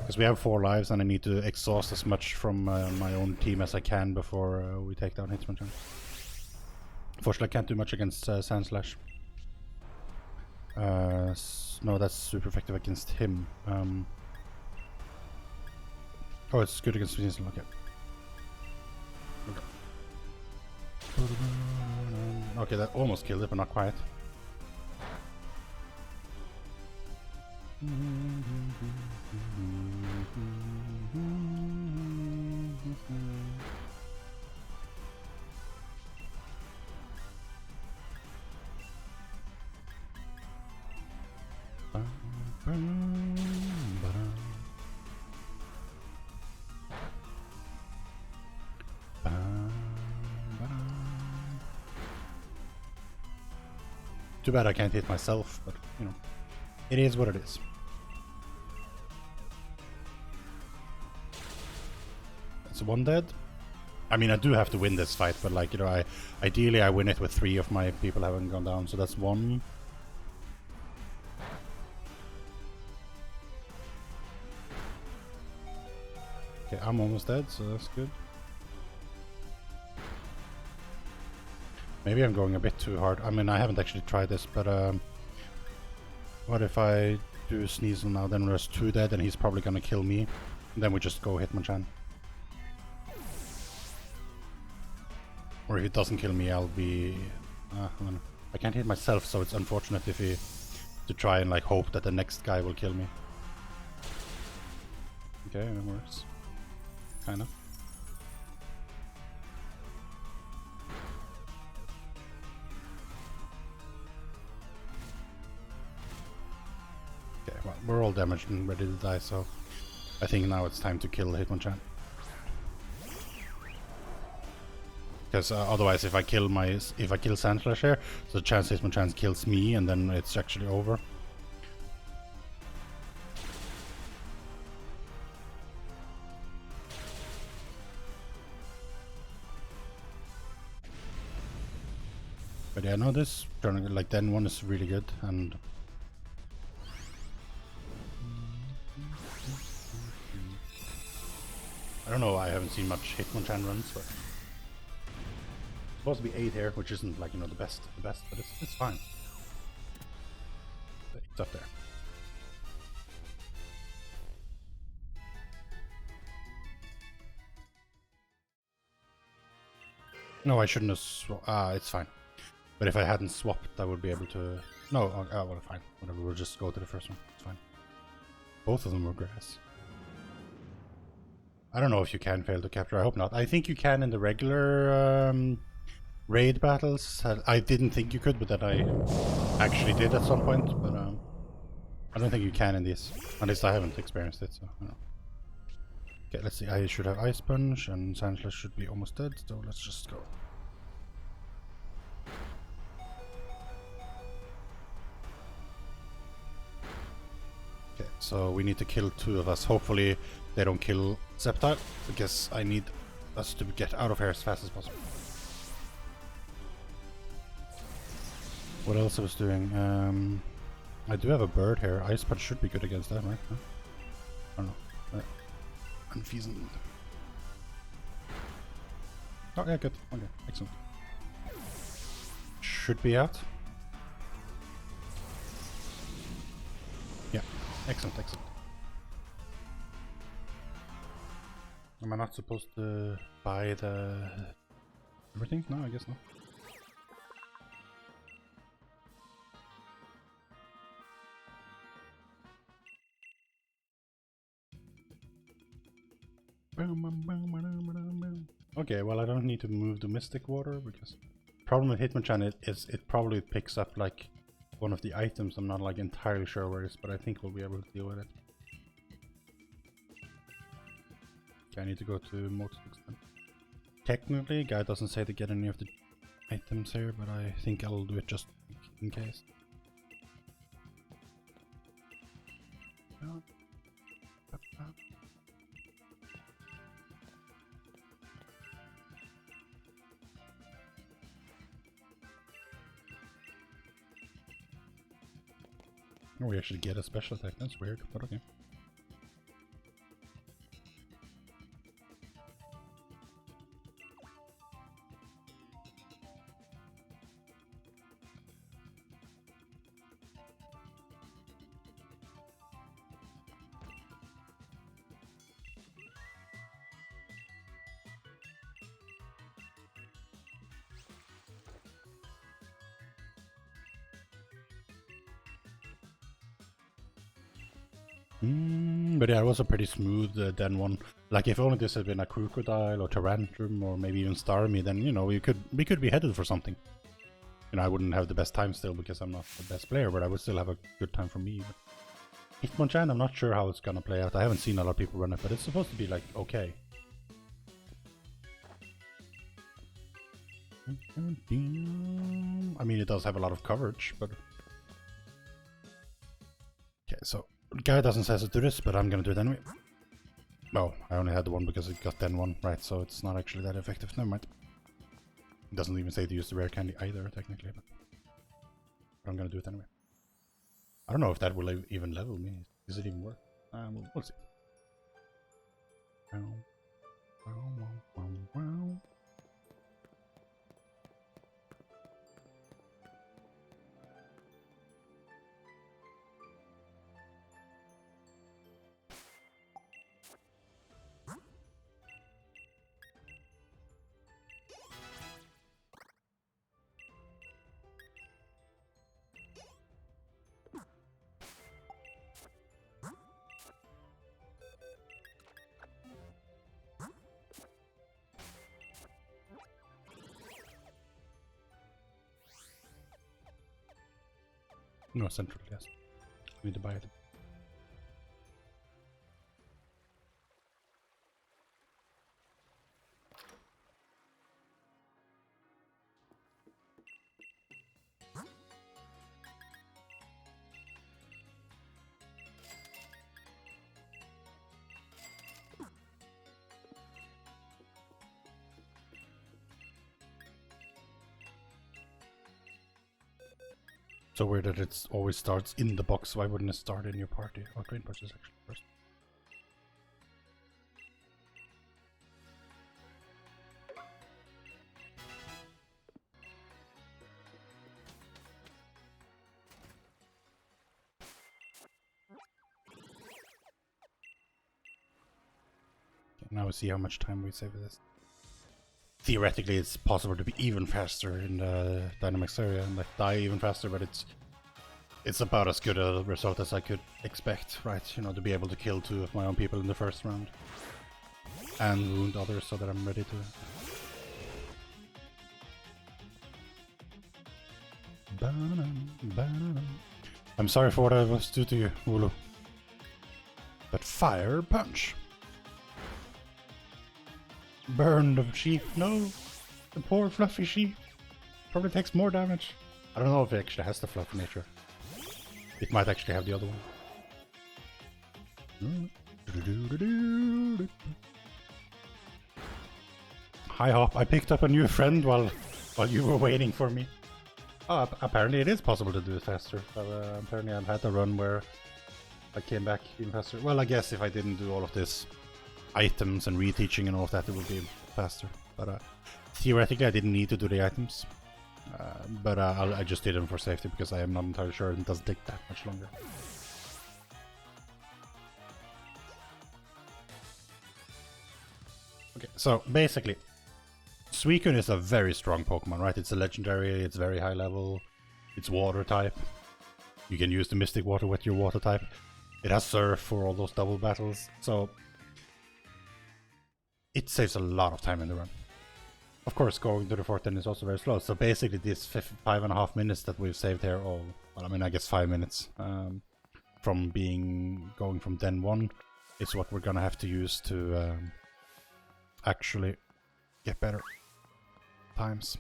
Because we have 4 lives, and I need to exhaust as much from my own team as I can before we take down Hitmonchan. Unfortunately, I can't do much against Sandslash. No, that's super effective against him. Oh, it's good against Weasel, okay. Okay, that almost killed it, but not quite. Too bad I can't hit myself, but you know, it is what it is. That's one dead. I mean, I do have to win this fight, but like, you know, ideally I win it with 3 of my people having gone down, so that's 1. Okay, I'm almost dead, so that's good. Maybe I'm going a bit too hard. I mean, I haven't actually tried this, but what if I do Sneasel now, then there's 2 dead and he's probably gonna kill me. And then we just go Hitmonchan. Or if he doesn't kill me, I'll be... I can't hit myself, so it's unfortunate if he... to try and like hope that the next guy will kill me. Okay, that works. Kinda. Okay, well, we're all damaged and ready to die, so I think now it's time to kill Hitmonchan. Because otherwise, if I kill Sandslash here, so the chance Hitmonchan kills me, and then it's actually over. But yeah, no, this turn, like then one is really good, and I don't know. I haven't seen much Hitmonchan runs, but it's supposed to be 8 here, which isn't like, you know, the best, but it's fine. It's up there. No, I shouldn't have it's fine. But if I hadn't swapped, I would be able to... No, well, fine. Whatever, we'll just go to the first one. It's fine. Both of them were grass. I don't know if you can fail to capture. I hope not. I think you can in the regular raid battles. I didn't think you could, but that I actually did at some point. But I don't think you can in these. At least I haven't experienced it, so I don't know. Okay, let's see. I should have Ice Punch, and Sandslash should be almost dead, so let's just go. Okay, so we need to kill 2 of us. Hopefully they don't kill Sceptile, because I need us to get out of here as fast as possible. What else I was doing? I do have a bird here. Ice Punch should be good against that, right? Huh? I don't know. Unfeasant. Oh yeah, good. Okay, excellent. Should be out. Yeah, excellent, excellent. Am I not supposed to buy the everything? No, I guess not. Okay, well, I don't need to move the Mystic Water, because the problem with Hitmonchan is it probably picks up like one of the items. I'm not like entirely sure where it is, but I think we'll be able to deal with it. Okay, I need to go to Motorfix then. Technically, guy doesn't say to get any of the items here, but I think I'll do it just in case. Oh, we actually get a special attack. That's weird, but okay. But yeah, it was a pretty smooth Den one. Like if only this had been a Crocodile or Tyrantrum or maybe even Starmie, then you know we could be headed for something. You know, I wouldn't have the best time still because I'm not the best player, but I would still have a good time for me. But Hitmonchan, I'm not sure how it's gonna play out. I haven't seen a lot of people run it, but it's supposed to be like okay. I mean, it does have a lot of coverage, but okay. So guy doesn't say to do this, but I'm gonna do it anyway. Oh, I only had the one because it got then one, right, so it's not actually that effective. Never mind. It doesn't even say to use the rare candy either, technically, but I'm gonna do it anyway. I don't know if that will even level me. Does it even work? We'll see. No, central, yes. We need to buy it. So weird that it always starts in the box. Why wouldn't it start in your party? Oh, train purchase actually first. Okay, now we see how much time we save with this. Theoretically, it's possible to be even faster in the Dynamax area and like die even faster, but it's about as good a result as I could expect, right? You know, to be able to kill 2 of my own people in the first round and wound others so that I'm ready to. I'm sorry for what I was due to you, Wooloo. But fire punch. Burn the sheep. No, the poor fluffy sheep probably takes more damage. I don't know if it actually has the fluffy nature. It might actually have the other one. Hi Hop, I picked up a new friend while you were waiting for me. Oh, apparently it is possible to do it faster. Apparently I've had a run where I came back even faster. Well, I guess if I didn't do all of this items and reteaching and all of that, it would be faster. But theoretically I didn't need to do the items. But I just did them for safety because I am not entirely sure it doesn't take that much longer. Okay, so basically, Suicune is a very strong Pokemon, right? It's a legendary, it's very high level, it's water type. You can use the Mystic Water with your water type. It has Surf for all those double battles, so it saves a lot of time in the run. Of course, going to the 4th end is also very slow, so basically these 5.5 minutes that we've saved here, well, I mean, I guess 5 minutes, from going from Den 1 is what we're gonna have to use to actually get better times.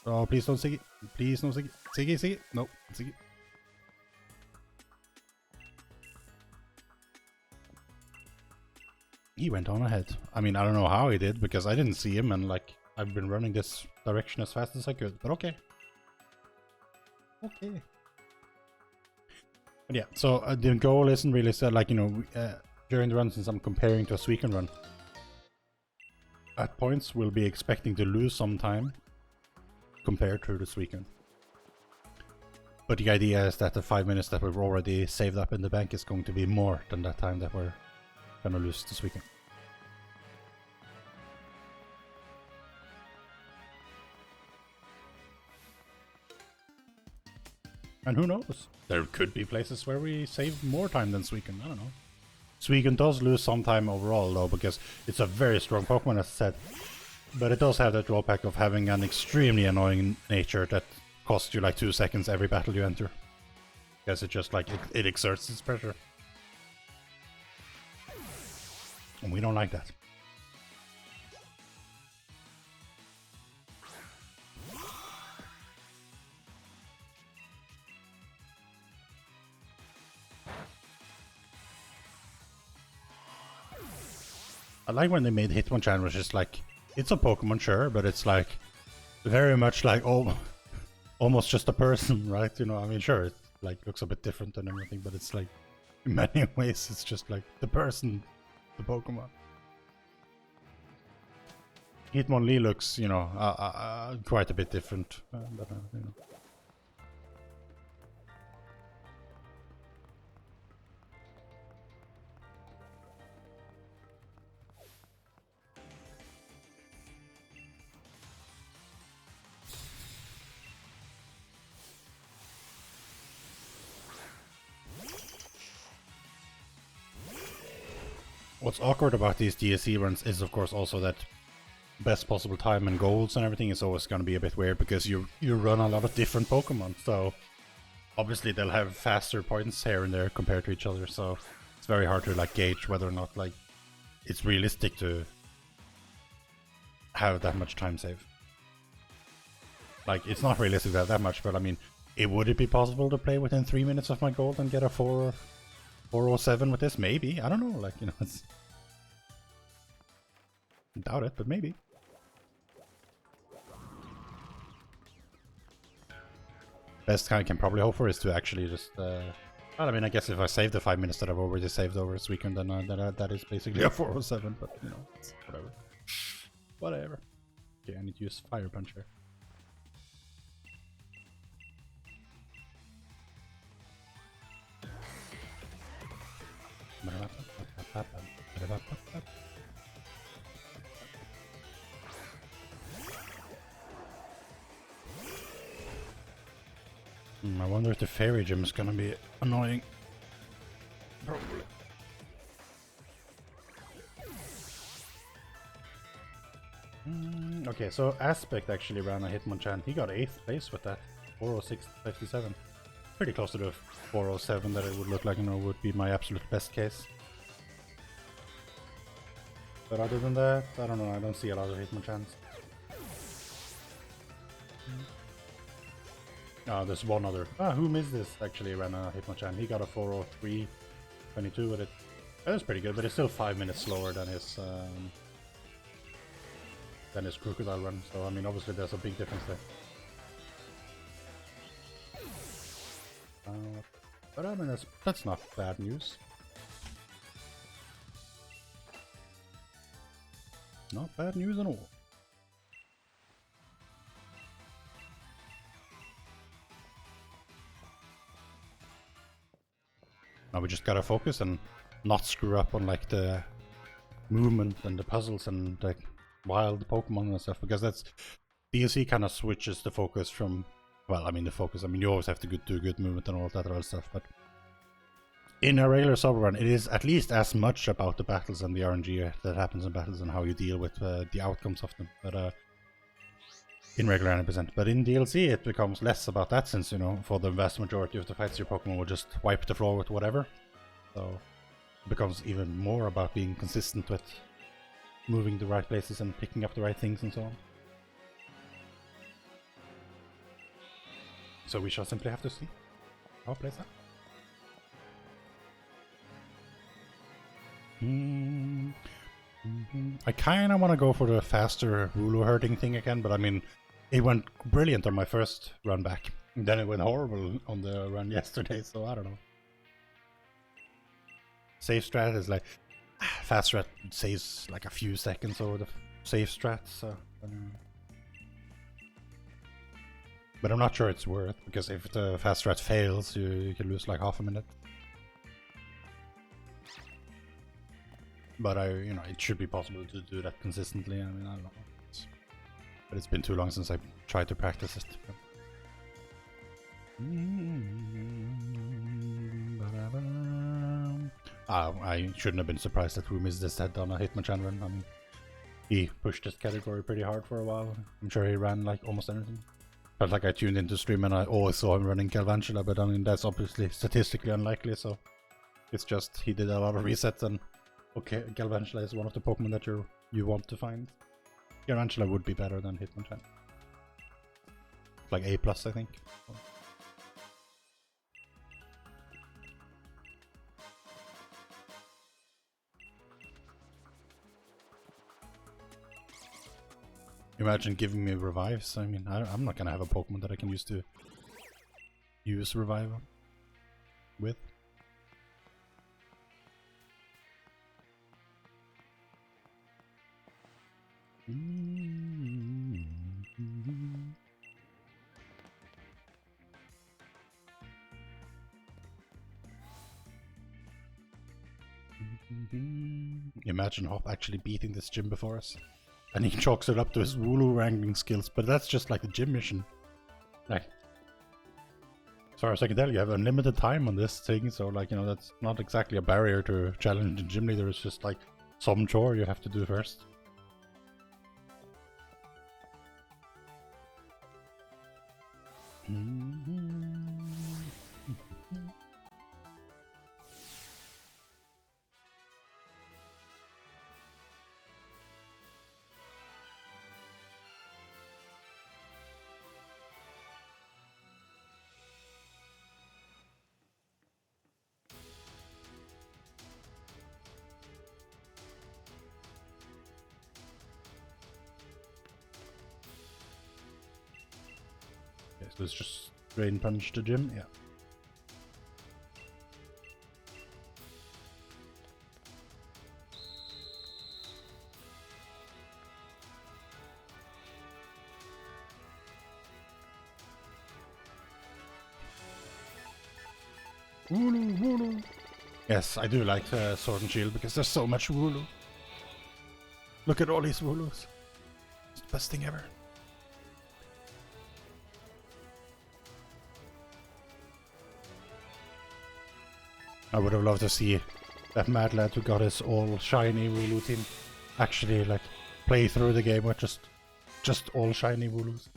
Oh, please don't Siggy. Please no Siggy. Siggy. No, Siggy. He went on ahead. I mean, I don't know how he did, because I didn't see him, and like, I've been running this direction as fast as I could, but okay. Okay. But yeah, so the goal isn't really set, like, you know, during the run, since I'm comparing to a Suicune run, at points we'll be expecting to lose some time compared to the Suicune. But the idea is that the 5 minutes that we've already saved up in the bank is going to be more than that time that we're gonna lose this weekend. And who knows? There could be places where we save more time than Suicune, I don't know. Suicune does lose some time overall though, because it's a very strong Pokemon as I said. But it does have that drawback of having an extremely annoying nature that costs you like 2 seconds every battle you enter. Because it just like, it exerts its pressure. And we don't like that. I like when they made Hitmonchan, which is like, it's a Pokemon, sure, but it's like very much like almost just a person, right? You know, I mean, sure, it like looks a bit different and everything, but it's like in many ways it's just like the person, the Pokemon. Hitmonlee looks, you know, quite a bit different, but you know. What's awkward about these DSC runs is, of course, also that best possible time and goals and everything is always going to be a bit weird because you run a lot of different Pokemon. So obviously they'll have faster points here and there compared to each other. So it's very hard to like gauge whether or not like it's realistic to have that much time save. Like it's not realistic that much, but I mean, would it be possible to play within 3 minutes of my goal and get a 407 with this? Maybe. I don't know, like, you know, it's... I doubt it, but maybe. Best I can probably hope for is to actually just... well, I mean, I guess if I save the 5 minutes that I've already saved over this weekend, then that is basically a 407, but, you know, it's whatever. Whatever. Okay, I need to use Fire Punch here. I wonder if the fairy gym is gonna be annoying. Probably. Okay, so Aspect actually ran a Hitmonchan. He got 8th place with that. 406.57. Pretty close to the 407 that it would look like, you know, would be my absolute best case. But other than that, I don't know, I don't see a lot of Hitmonchans. There's one other. Who missed this? Actually ran a Hitmonchan. He got a 403.22 with it. That was pretty good, but it's still 5 minutes slower than his Crocodile run. So I mean, obviously there's a big difference there. But I mean, that's not bad news. Not bad news at all. Now we just gotta focus and not screw up on like the movement and the puzzles and like wild Pokemon and stuff, because that's DLC kind of switches the focus from, well, I mean the focus, I mean you always have to do good movement and all of that other stuff, but in a regular sub run it is at least as much about the battles and the RNG that happens in battles and how you deal with the outcomes of them, but in regular 90%. But in DLC it becomes less about that, since, you know, for the vast majority of the fights your Pokemon will just wipe the floor with whatever. So it becomes even more about being consistent with moving the right places and picking up the right things and so on. So we shall simply have to see how it plays out. I kinda wanna go for the faster Wooloo herding thing again, but I mean, it went brilliant on my first run back. And then it went horrible on the run yesterday, so I don't know. Save strat is like, fast strat saves like a few seconds over the save strat, so... But I'm not sure it's worth, because if the fast strat fails, you can lose like half a minute. But you know, it should be possible to do that consistently. I mean, I don't know. But it's been too long since I tried to practice it. I shouldn't have been surprised that Rumi missed this head on a Hitmonchan run. I mean, he pushed this category pretty hard for a while. I'm sure he ran like almost anything. Felt like I tuned into stream and I always saw him running Galvantula, but I mean, that's obviously statistically unlikely, so it's just he did a lot of resets, and okay, Galvantula is one of the Pokemon that you want to find. Galvantula would be better than Hitmonchan. Like A+, I think. Imagine giving me revives. I mean, I'm not gonna have a Pokemon that I can use to use revive with. Imagine Hop actually beating this gym before us. And he chalks it up to his Wooloo wrangling skills, but that's just like the gym mission. Like, as far as I can tell, you have unlimited time on this thing, so like, you know, that's not exactly a barrier to challenge the gym leader. It's just like some chore you have to do first. Okay, so let's just drain punch the gym, yeah. Wooloo, Wooloo. Yes, I do like Sword and Shield because there's so much Wooloo. Look at all these Wooloos. It's the best thing ever. I would have loved to see that mad lad who got his all shiny Wooloo team actually like play through the game with just all shiny Wooloos.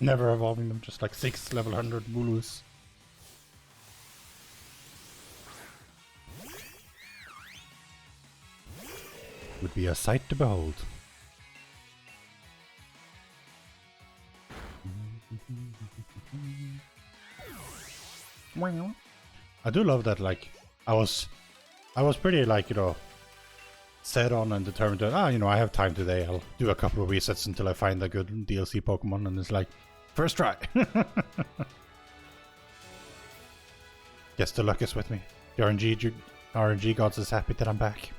Never evolving them, just like 6 level 100 Wooloos. Would be a sight to behold. I do love that, like, I was pretty, like, you know, set on and determined that, you know, I have time today, I'll do a couple of resets until I find a good DLC Pokemon, and it's like, first try. Guess the luck is with me. The RNG gods is happy that I'm back.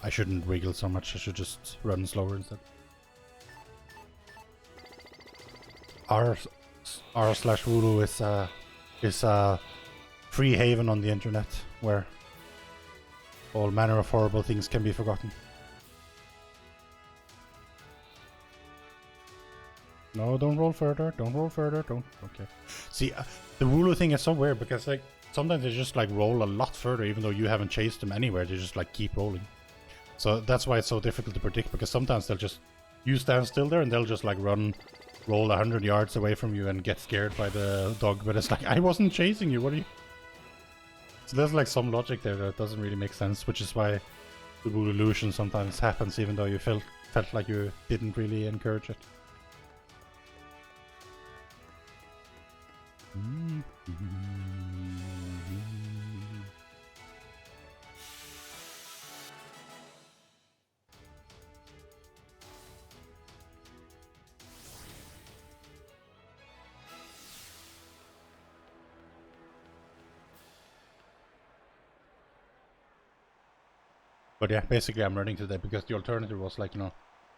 I shouldn't wiggle so much, I should just run slower instead. r/Wooloo is a free haven on the internet where all manner of horrible things can be forgotten. No, don't roll further, don't roll further, don't. Okay. See, the Wooloo thing is so weird because like sometimes they just like roll a lot further even though you haven't chased them anywhere, they just like keep rolling. So that's why it's so difficult to predict, because sometimes you stand still there and they'll just like roll 100 yards away from you and get scared by the dog, but it's like, I wasn't chasing you, what are you? So there's like some logic there that doesn't really make sense, which is why the Wooloo illusion sometimes happens even though you felt like you didn't really encourage it. But yeah, basically I'm learning today because the alternative was like, you know,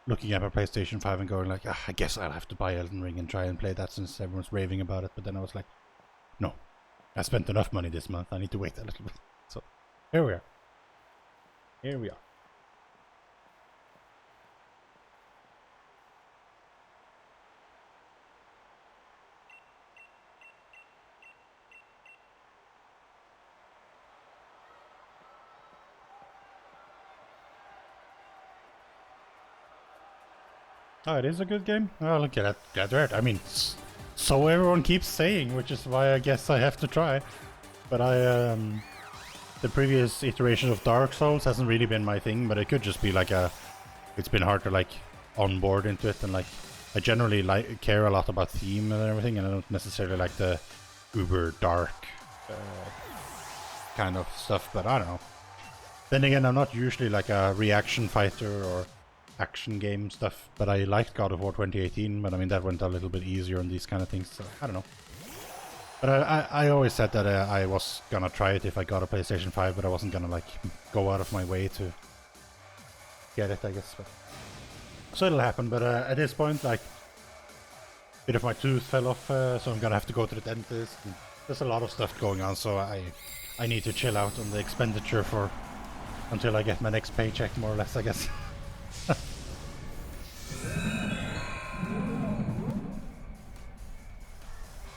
looking at my PlayStation 5 and going like, I guess I'll have to buy Elden Ring and try and play that since everyone's raving about it. But then I was like, no, I spent enough money this month, I need to wait a little bit. So here we are. Here we are. Oh, it is a good game? Oh, look at that. I mean, so everyone keeps saying, which is why I guess I have to try. But the previous iteration of Dark Souls hasn't really been my thing, but it could just be like it's been hard to like onboard into it, and like I generally care a lot about theme and everything, and I don't necessarily like the uber dark kind of stuff, but I don't know. Then again, I'm not usually like a reaction fighter or action game stuff, but I liked God of War 2018, but I mean that went a little bit easier on these kind of things, so I don't know. But I always said that I was gonna try it if I got a PlayStation 5, but I wasn't gonna like go out of my way to get it, I guess. But so it'll happen, but at this point, like, a bit of my tooth fell off, so I'm gonna have to go to the dentist. And there's a lot of stuff going on, so I need to chill out on the expenditure for until I get my next paycheck, more or less, I guess.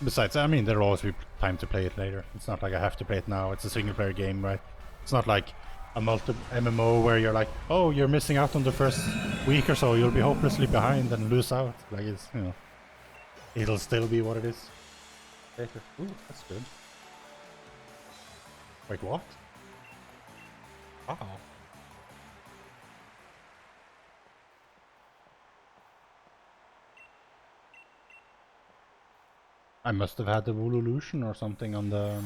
Besides, I mean, there'll always be time to play it later. It's not like I have to play it now. It's a single-player game, right? It's not like a MMO where you're like, oh, you're missing out on the first week or so. You'll be hopelessly behind and lose out. Like, it's, you know, it'll still be what it is. Later. Ooh, that's good. Wait, what? Wow. I must have had the Woololution or something on the...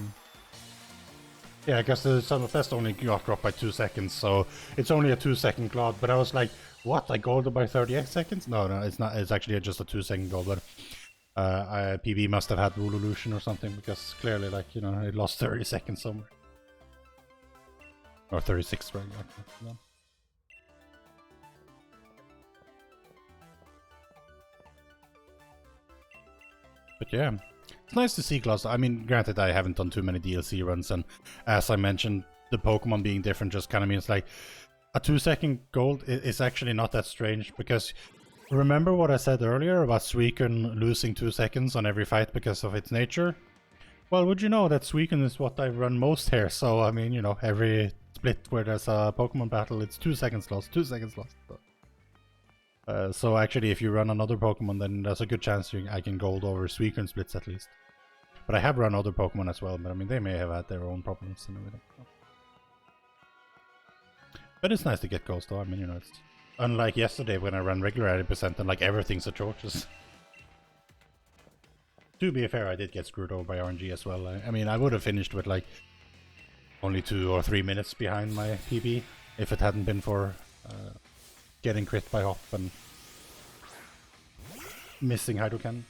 Yeah, I guess the Son of Fest only got dropped by 2 seconds, so it's only a 2-second cloud. But I was like, what? I golded by 38 seconds? No, it's not. It's actually just a 2-second gold. But PB must have had Woololution or something, because clearly, like, you know, it lost 30 seconds somewhere. Or 36, right? Yeah. But yeah, it's nice to see Gloss. I mean, granted, I haven't done too many DLC runs, and as I mentioned, the Pokemon being different just kind of means like a 2-second gold is actually not that strange, because remember what I said earlier about Suicune losing 2 seconds on every fight because of its nature? Well, would you know that Suicune is what I run most here, so I mean, you know, every split where there's a Pokemon battle, it's 2 seconds lost, 2 seconds lost. So actually, if you run another Pokemon, then there's a good chance I can gold over Suicune splits at least. But I have run other Pokemon as well, but I mean, they may have had their own problems and everything. But it's nice to get golds though, I mean, you know, it's unlike yesterday when I ran regular 80% and like everything's atrocious. To be fair, I did get screwed over by RNG as well. I mean, I would have finished with like only 2 or 3 minutes behind my PB if it hadn't been for getting crit by Hop and missing Hydro Cannon.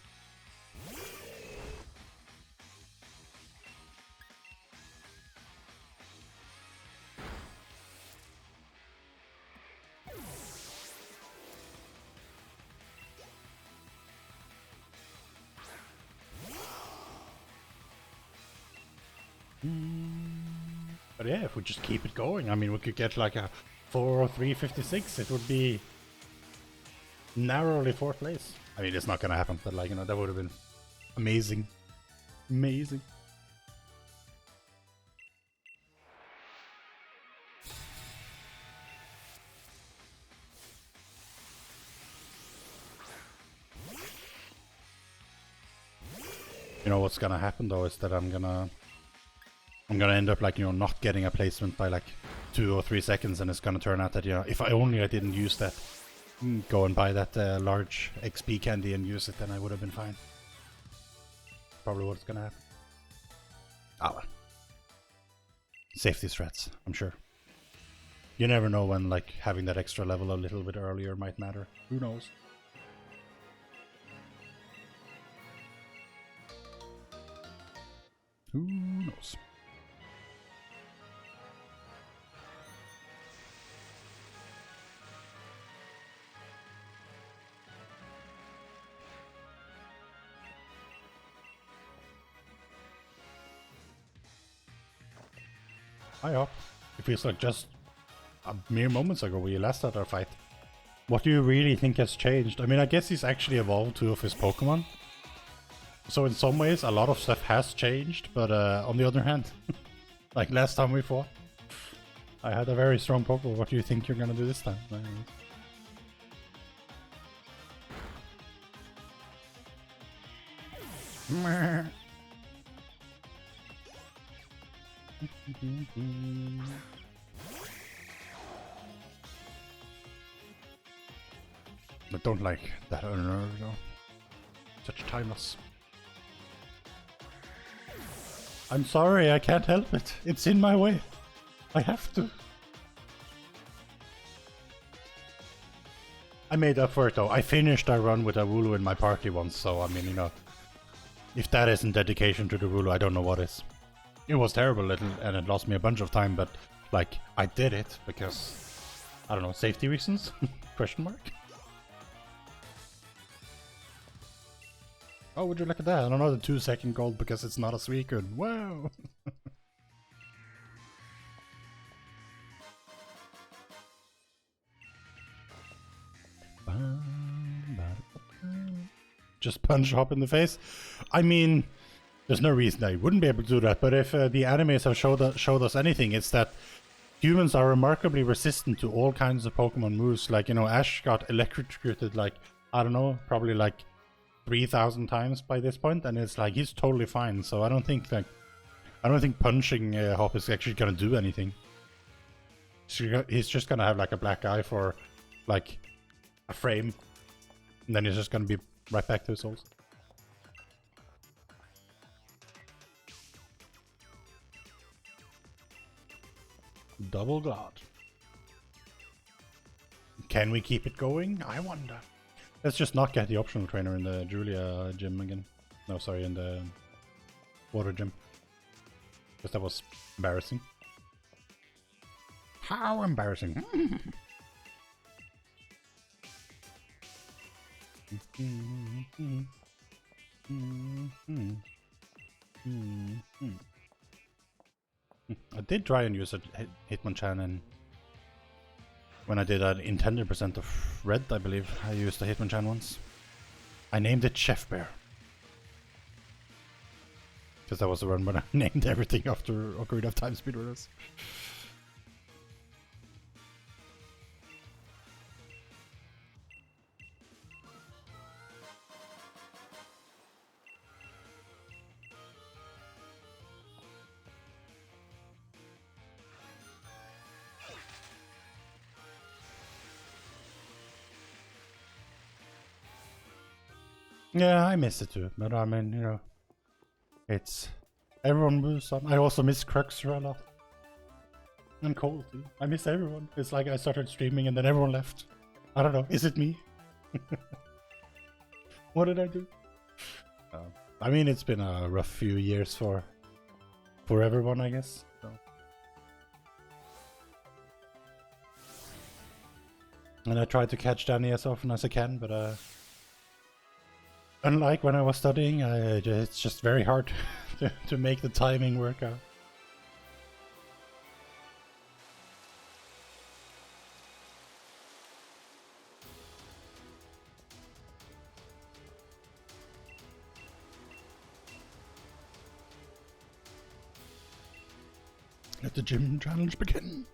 But yeah, if we just keep it going, I mean, we could get like a 4 or 356. It would be narrowly 4th place. I mean, it's not gonna happen, but like, you know, that would have been amazing. Amazing. You know what's gonna happen though is that I'm gonna end up like, you know, not getting a placement by like 2 or 3 seconds, and it's gonna turn out that, you know, if I didn't use that, go and buy that large XP candy and use it, then I would have been fine. Probably what's gonna happen. Ah well. Safety strats, I'm sure. You never know when like having that extra level a little bit earlier might matter. Who knows? Who knows? Hi up. It feels like just a mere moments ago we last had our fight. What do you really think has changed? I mean, I guess he's actually evolved 2 of his Pokemon. So in some ways a lot of stuff has changed, but on the other hand, like last time we fought, I had a very strong Pokemon. What do you think you're gonna do this time? I don't like that unnerve though. Such timeless. I'm sorry, I can't help it. It's in my way. I have to. I made up for it though. I finished a run with a Wooloo in my party once, so I mean, you know, if that isn't dedication to the Wooloo, I don't know what is. It was terrible and it lost me a bunch of time, but like, I did it because, I don't know, safety reasons? Question mark? Oh, would you look at that? I don't know, the 2-second gold because it's not a Suicune. Wow! Just punch Hop in the face? I mean, there's no reason I wouldn't be able to do that, but if the animes have showed us anything, it's that humans are remarkably resistant to all kinds of Pokemon moves. Like, you know, Ash got electrocuted like, I don't know, probably like 3,000 times by this point, and it's like, he's totally fine, so I don't think punching Hop is actually gonna do anything. He's just gonna have like a black eye for like a frame, and then he's just gonna be right back to his souls. Double God. Can we keep it going? I wonder. Let's just not get the optional trainer in the Julia gym again. No, sorry, in the water gym. Because that was embarrassing. How embarrassing. I did try and use a Hitmonchan in when I did in 10% of Red, I believe. I used a Hitmonchan once. I named it Chef Bear. Because that was the run when I named everything after Ocarina of Time speedrunners. Yeah, I miss it too, but I mean, you know, it's everyone moves on. I also miss Cruxer a lot. And Cole too. I miss everyone. It's like I started streaming and then everyone left. I don't know, is it me? What did I do? I mean, it's been a rough few years for everyone, I guess. So. And I try to catch Danny as often as I can, but unlike when I was studying, it's just very hard to make the timing work out. Let the gym challenge begin.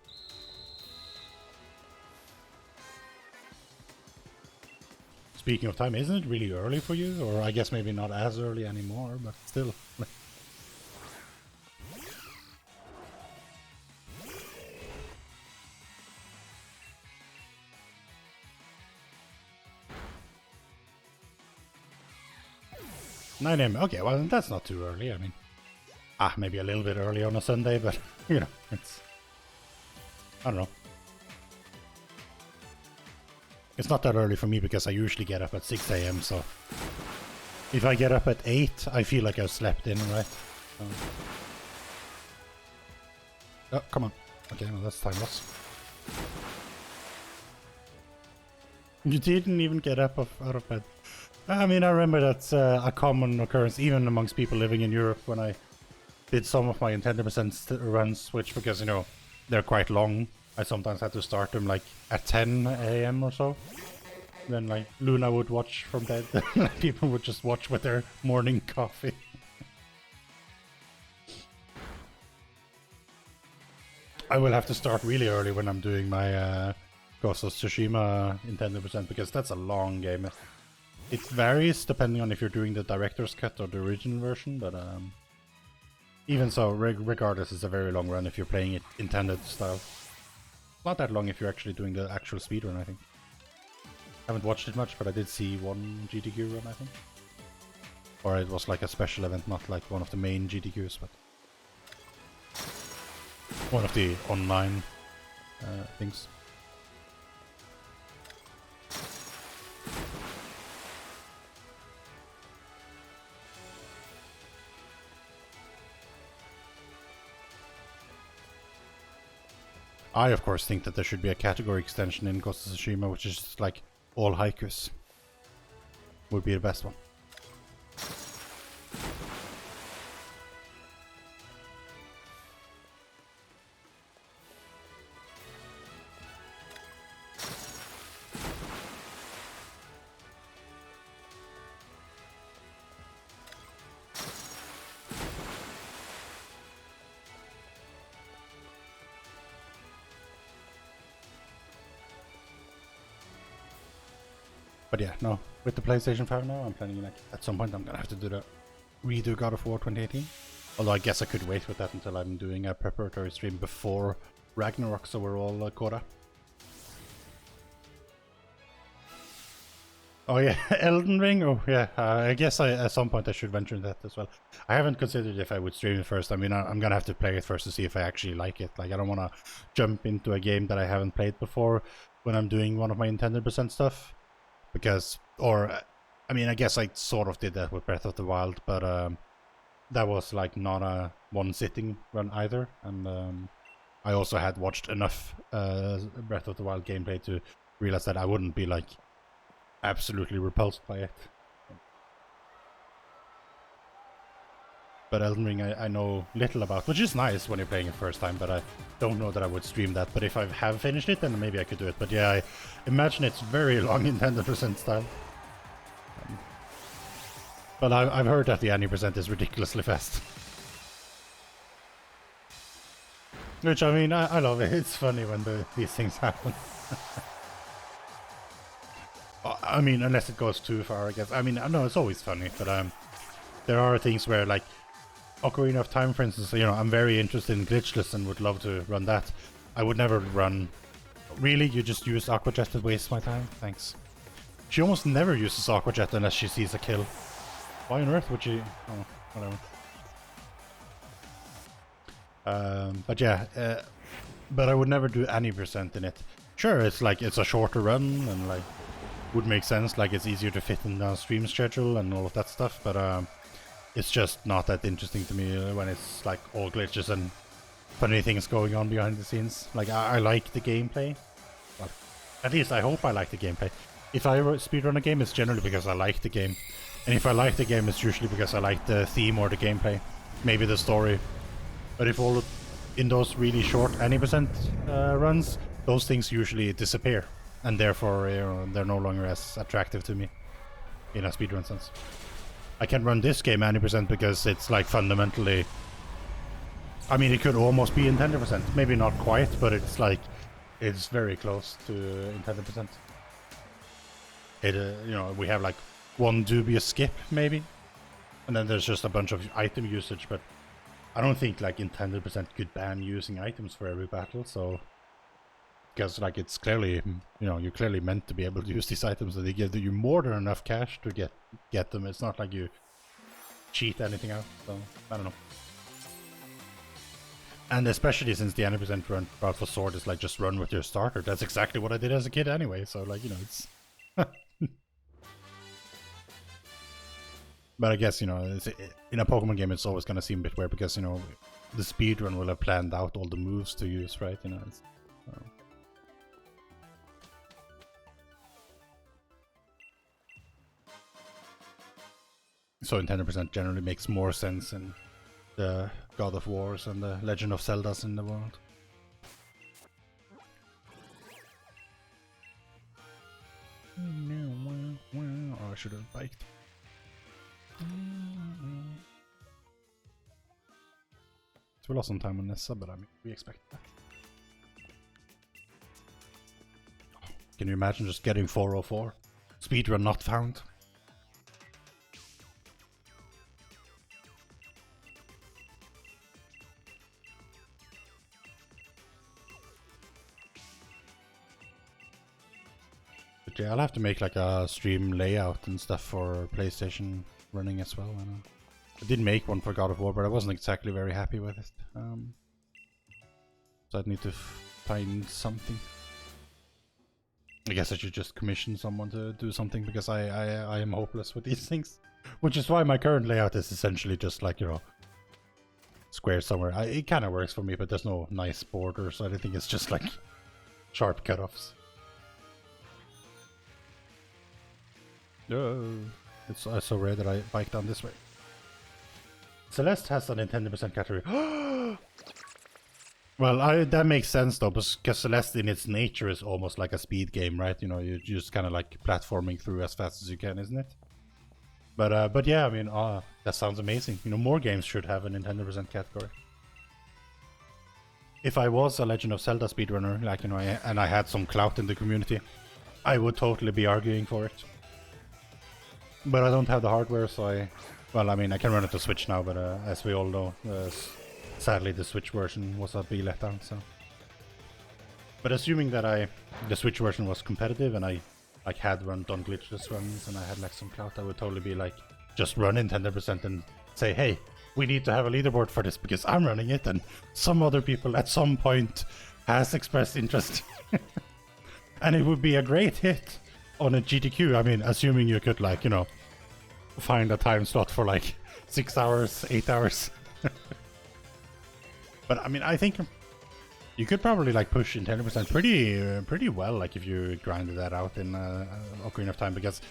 Speaking of time, isn't it really early for you? Or I guess maybe not as early anymore, but still. 9 AM. Okay, well, that's not too early. I mean, maybe a little bit early on a Sunday, but, you know, it's... I don't know. It's not that early for me because I usually get up at 6 AM, so... If I get up at 8, I feel like I've slept in, right? Oh, come on. Okay, well, that's time loss. You didn't even get up out of bed. I mean, I remember that's a common occurrence even amongst people living in Europe when I did some of my 10% runs, which, because, you know, they're quite long, I sometimes had to start them like at 10 AM or so. Then like Luna would watch from bed, people would just watch with their morning coffee. I will have to start really early when I'm doing my Ghost of Tsushima in 10% because that's a long game. It varies depending on if you're doing the director's cut or the original version, but even so, regardless, it's a very long run if you're playing it intended style. Not that long if you're actually doing the actual speedrun, I think. Haven't watched it much, but I did see one GTQ run, I think. Or it was like a special event, not like one of the main GTQs, but one of the online things. I, of course, think that there should be a category extension in Ghost of Tsushima, which is just like all haikus. Would be the best one. But yeah, no, with the PlayStation 5 now, I'm planning like at some point I'm gonna have to do the redo God of War 2018. Although I guess I could wait with that until I'm doing a preparatory stream before Ragnarok, so we're all caught up. Oh yeah, Elden Ring. Oh yeah, I guess at some point I should venture into that as well. I haven't considered if I would stream it first. I mean, I'm gonna have to play it first to see if I actually like it. Like, I don't want to jump into a game that I haven't played before when I'm doing one of my Nintendo % stuff. Because, or, I mean, I guess I sort of did that with Breath of the Wild, but that was like not a one sitting run either. And I also had watched enough Breath of the Wild gameplay to realize that I wouldn't be like absolutely repulsed by it. But Elden Ring I know little about, which is nice when you're playing it first time, but I don't know that I would stream that. But if I have finished it, then maybe I could do it. But yeah, I imagine it's very long in 100% style. But I've heard that the Any % is ridiculously fast. Which, I mean, I love it. It's funny when these things happen. I mean, unless it goes too far, I guess. I mean, no, it's always funny, but there are things where, like, Ocarina of Time, for instance, you know, I'm very interested in glitchless and would love to run that. I would never run... Really? You just use Aqua Jet to waste my time? Thanks. She almost never uses Aqua Jet unless she sees a kill. Why on earth would she... Oh, whatever. But yeah, but I would never do any % in it. Sure, it's like, it's a shorter run and like, would make sense, like it's easier to fit in the stream schedule and all of that stuff, but it's just not that interesting to me when it's like all glitches and funny things going on behind the scenes. Like, I like the gameplay. Well, at least I hope I like the gameplay. If I speedrun a game, it's generally because I like the game. And if I like the game, it's usually because I like the theme or the gameplay. Maybe the story. But if all in those really short any % runs, those things usually disappear. And therefore, you know, they're no longer as attractive to me in a speedrun sense. I can run this game any % because it's like fundamentally... I mean, it could almost be in 100%. Maybe not quite, but it's like... It's very close to in 100%. It, you know, we have like one dubious skip, maybe. And then there's just a bunch of item usage, but I don't think like in 100% could ban using items for every battle, so... Because like it's clearly, you know, you're clearly meant to be able to use these items, and they give you more than enough cash to get them. It's not like you cheat anything out, so I don't know. And especially since the 90% run for Sword is like just run with your starter. That's exactly what I did as a kid anyway, so like, you know, it's... But I guess, you know, in a Pokemon game it's always going to seem a bit weird because, you know, the speedrun will have planned out all the moves to use, right? You know, it's... So in 10% generally makes more sense in the God of Wars and the Legend of Zeldas in the world. Oh, I should have biked. So we lost some time on Nessa, but I mean, we expect that. Can you imagine just getting 404? Speedrun not found. Yeah, I'll have to make like a stream layout and stuff for PlayStation running as well. I did make one for God of War, but I wasn't exactly very happy with it. So I'd need to find something. I guess I should just commission someone to do something because I am hopeless with these things. Which is why my current layout is essentially just like, you know, square somewhere. It kind of works for me, but there's no nice border, so I think it's just like sharp cutoffs. It's so rare that I bike down this way. Celeste has an 10% category. Well, that makes sense though, because Celeste in its nature is almost like a speed game, right? You know, you're just kind of like platforming through as fast as you can, isn't it? But yeah, I mean, that sounds amazing. You know, more games should have a Nintendo % category. If I was a Legend of Zelda speedrunner, like, you know, and I had some clout in the community, I would totally be arguing for it. But I don't have the hardware, so well, I mean, I can run it to Switch now, but as we all know, sadly the Switch version was a big letdown, so. But assuming that the Switch version was competitive and I like had done glitchless runs and I had like some clout, I would totally be like, just run in 10% and say, hey, we need to have a leaderboard for this because I'm running it and some other people at some point has expressed interest. And it would be a great hit on a GTQ. I mean, assuming you could, like, you know, find a time slot for like 6 hours, 8 hours. But I mean, I think you could probably like push in 10% pretty well, like if you grinded that out in Ocarina of Time, because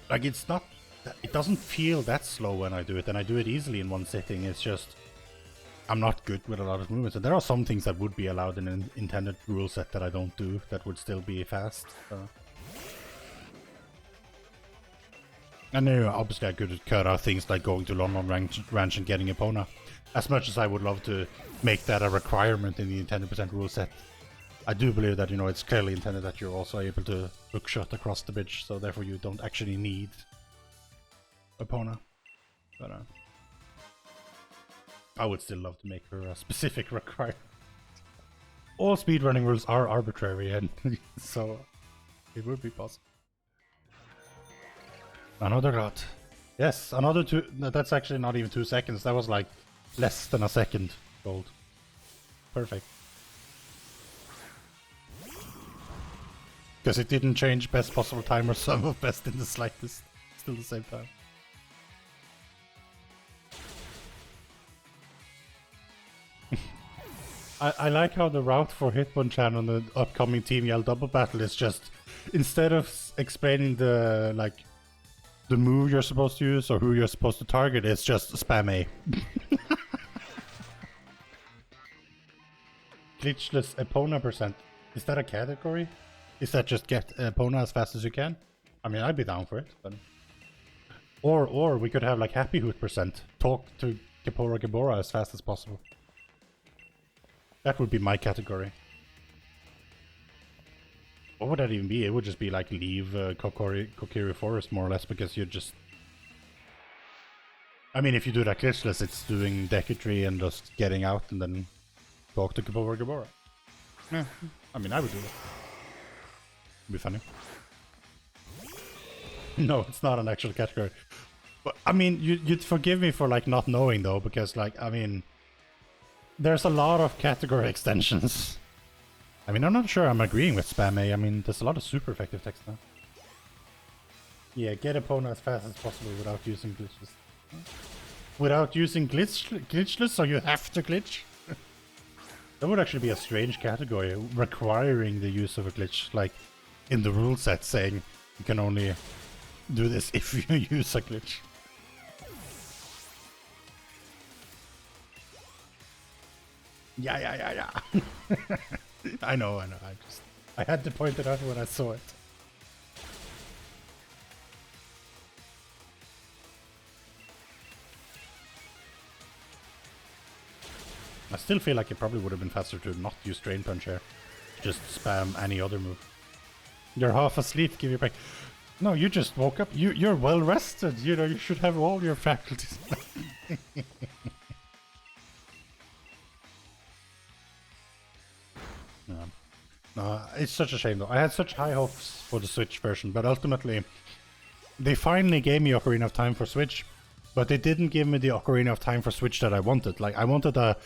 like it doesn't feel that slow when I do it, and I do it easily in one sitting. It's just I'm not good with a lot of movements, and there are some things that would be allowed in an intended rule set that I don't do that would still be fast. And then obviously I could cut out things like going to London Ranch and getting Epona. As much as I would love to make that a requirement in the 10% rule set, I do believe that, you know, it's clearly intended that you're also able to look shot across the bridge, so therefore you don't actually need Epona. But I would still love to make her a specific requirement. All speedrunning rules are arbitrary, and so it would be possible. Another got. Yes, another 2. That's actually not even 2 seconds. That was like less than a second gold. Perfect. Because it didn't change best possible time or sum of best in the slightest. Still the same time. I like how the route for Hitmonchan on the upcoming Team Yell double battle is just, instead of explaining the the move you're supposed to use or who you're supposed to target, it's just spam A. Glitchless Epona %. Is that a category? Is that just get Epona as fast as you can? I mean, I'd be down for it. But or we could have like Happy Hoot %. Talk to Gabora as fast as possible. That would be my category. What would that even be? It would just be like leave Kokiri Forest more or less, because you're just... I mean, if you do that glitchless, it's doing Decatry and just getting out and then talk to Gabora. Yeah, I mean, I would do it. It'd be funny. No, it's not an actual category. But, I mean, you'd forgive me for like not knowing though, because like, I mean... There's a lot of category extensions. I mean, I'm not sure I'm agreeing with spam A. I mean, there's a lot of super effective text now. Yeah, get Epona as fast as possible without using glitchless. Without using glitchless, so you have to glitch? That would actually be a strange category, requiring the use of a glitch, like in the rule set saying you can only do this if you use a glitch. Yeah. I know. I had to point it out when I saw it. I still feel like it probably would have been faster to not use Drain Punch here. Just spam any other move. You're half asleep, give you a break. No, you just woke up. You're well rested. You know, you should have all your faculties. It's such a shame though. I had such high hopes for the Switch version, but ultimately they finally gave me Ocarina of Time for Switch, but they didn't give me the Ocarina of Time for Switch that I wanted. Like, I wanted a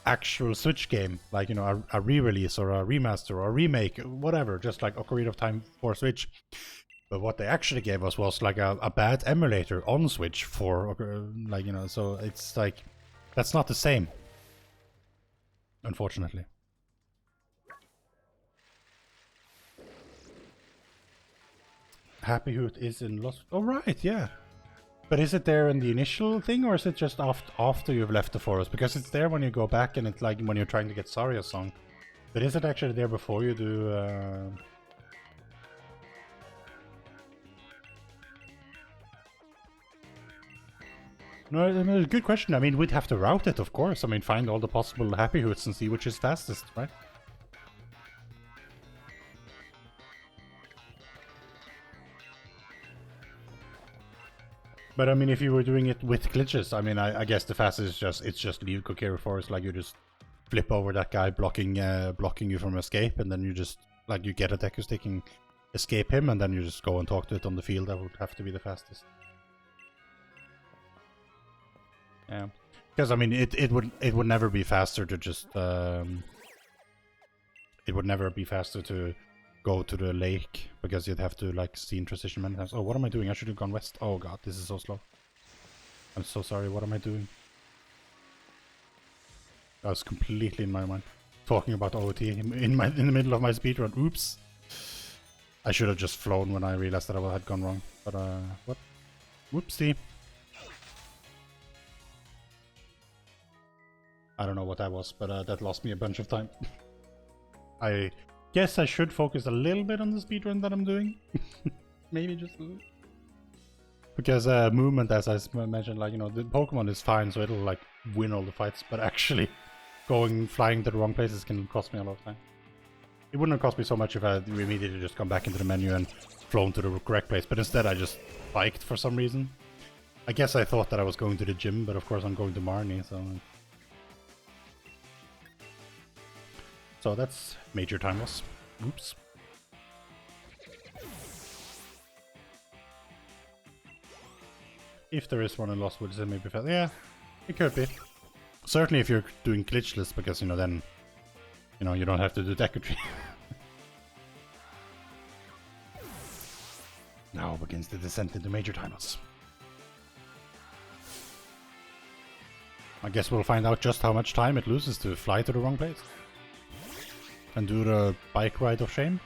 actual Switch game, like, you know, a re-release or a remaster or a remake, whatever, just like Ocarina of Time for Switch. But what they actually gave us was like a bad emulator on Switch for, like, you know, so it's like, that's not the same. Unfortunately. Happy Hoot is in Lost... Oh, right, yeah. But is it there in the initial thing, or is it just after you've left the forest? Because it's there when you go back, and it's like when you're trying to get Saria's song. But is it actually there before you do... No, it's a good question. I mean, we'd have to route it, of course. I mean, find all the possible Happy Hoots and see which is fastest, right? But I mean, if you were doing it with glitches, I mean, I guess the fastest is just leave Kokiri Forest, like you just flip over that guy blocking you from escape, and then you just, like, you get a Deku Stick and escape him, and then you just go and talk to it on the field. That would have to be the fastest. Yeah, because I mean, it would never be faster to just it would never be faster to go to the lake, because you'd have to like see in transition many times. Oh, what am I doing? I should have gone west. Oh god, this is so slow. I'm so sorry. What am I doing? I was completely in my mind talking about OOT in the middle of my speedrun. Oops. I should have just flown when I realized that I had gone wrong. But what? Whoopsie. I don't know what that was, but that lost me a bunch of time. I guess I should focus a little bit on the speedrun that I'm doing. Maybe just a little. Because movement, as I mentioned, like, you know, the Pokemon is fine, so it'll like win all the fights, but actually flying to the wrong places can cost me a lot of time. It wouldn't have cost me so much if I had immediately just come back into the menu and flown to the correct place, but instead I just biked for some reason. I guess I thought that I was going to the gym, but of course I'm going to Marnie, so... So that's major time loss. Oops. If there is one in Lost Woods, it may be fast. Yeah, it could be. Certainly if you're doing glitchless, because, you know, then, you know, you don't have to do Deku Tree. Now begins the descent into major time loss. I guess we'll find out just how much time it loses to fly to the wrong place. And do the bike ride of shame.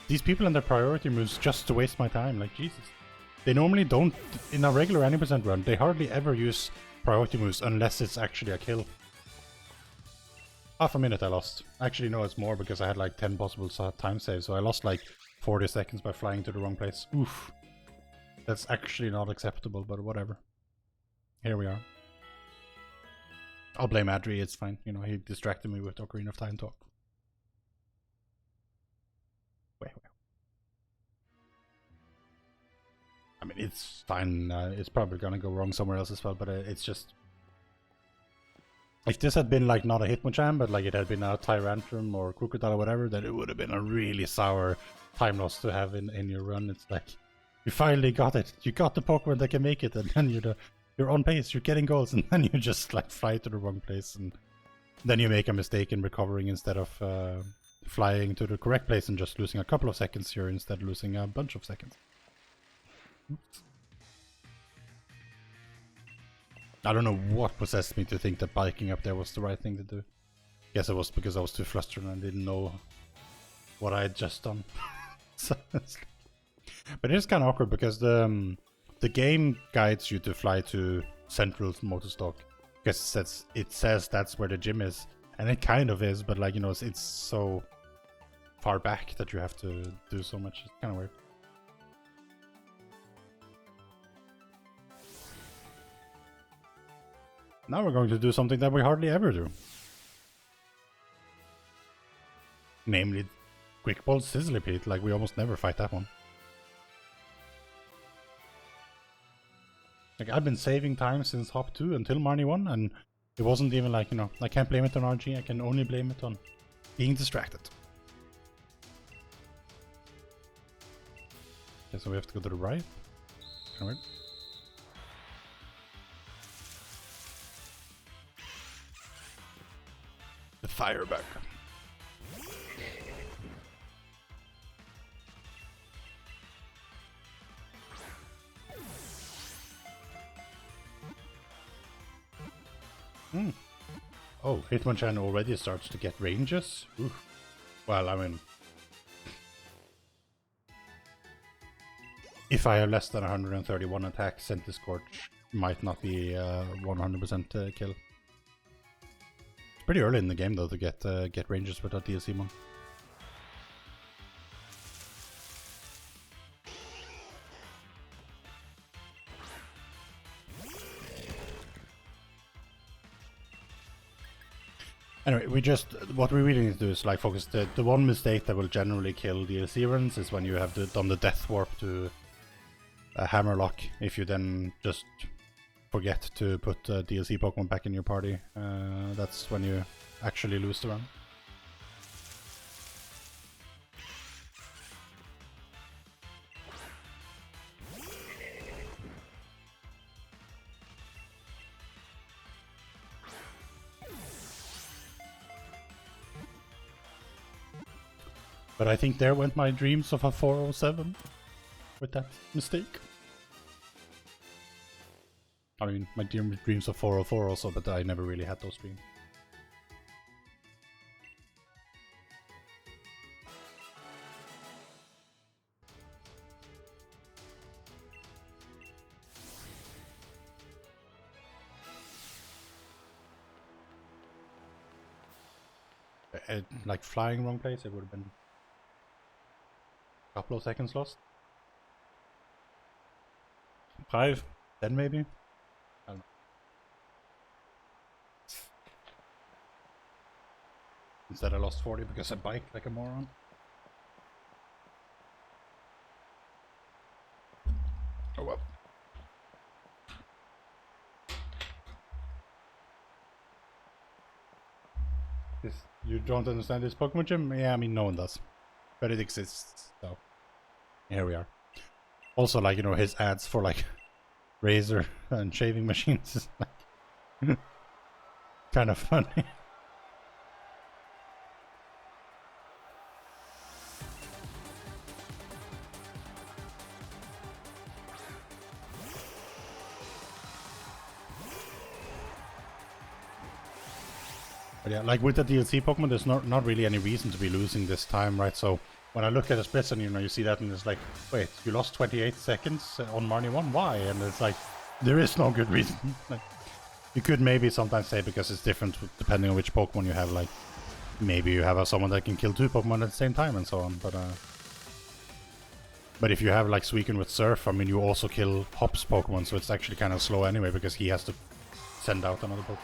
These people and their priority moves just to waste my time, like Jesus. They normally don't, in a regular any percent run, they hardly ever use priority moves unless it's actually a kill. Half a minute I lost. Actually no, it's more because I had like 10 possible time saves, so I lost like 40 seconds by flying to the wrong place. Oof. That's actually not acceptable, but whatever. Here we are. I'll blame Adri, it's fine. You know, he distracted me with Ocarina of Time talk. Wait. I mean, it's fine. It's probably gonna go wrong somewhere else as well, but it's just... If this had been like not a Hitmonchan, but like it had been a Tyrantrum or Crocodile or whatever, then it would have been a really sour time loss to have in your run. It's like, you finally got it. You got the Pokemon that can make it, and then you're on pace, you're getting goals, and then you just like fly to the wrong place, and then you make a mistake in recovering instead of flying to the correct place and just losing a couple of seconds. You're instead losing a bunch of seconds. Oops. I don't know what possessed me to think that biking up there was the right thing to do. Guess it was because I was too flustered and I didn't know what I had just done. But it's kind of awkward because the game guides you to fly to Central Motostock because it says that's where the gym is, and it kind of is, but like, you know, it's so far back that you have to do so much. It's kind of weird. Now we're going to do something that we hardly ever do. Namely, Quick Ball Sizzlipede. Like, we almost never fight that one. Like, I've been saving time since Hop 2 until Marnie 1, and it wasn't even like, you know, I can't blame it on RG, I can only blame it on being distracted. Okay, so we have to go to the right. Kind of weird. The Firebug. Hmm. Oh, Hitmonchan already starts to get ranges? Oof. Well, I mean... If I have less than 131 attack, Sentinel Scorch might not be 100% kill. It's pretty early in the game though to get ranges with that DLC mon. Anyway, what we really need to do is like focus. The one mistake that will generally kill DLC runs is when you have done the death warp to a Hammerlock. If you then just forget to put DLC Pokemon back in your party, that's when you actually lose the run. But I think there went my dreams of a 407 with that mistake. I mean, my dreams of 404 also, but I never really had those dreams. Like flying wrong place, it would have been a couple of seconds lost. 5, 10 maybe? I don't know. Instead I lost 40 because I biked like a moron. Oh well. You don't understand this Pokemon gym? Yeah, I mean no one does. But it exists, so here we are. Also, like, you know, his ads for like razor and shaving machines is like kind of funny. But yeah, like with the DLC Pokemon, there's not really any reason to be losing this time, right? So when I look at the splits and, you know, you see that and it's like, wait, you lost 28 seconds on Marnie 1? Why? And it's like, there is no good reason. Like, you could maybe sometimes say because it's different depending on which Pokemon you have, like, maybe you have someone that can kill 2 Pokemon at the same time and so on, but if you have like Suicune with Surf, I mean, you also kill Hop's Pokemon, so it's actually kind of slow anyway because he has to send out another Pokemon.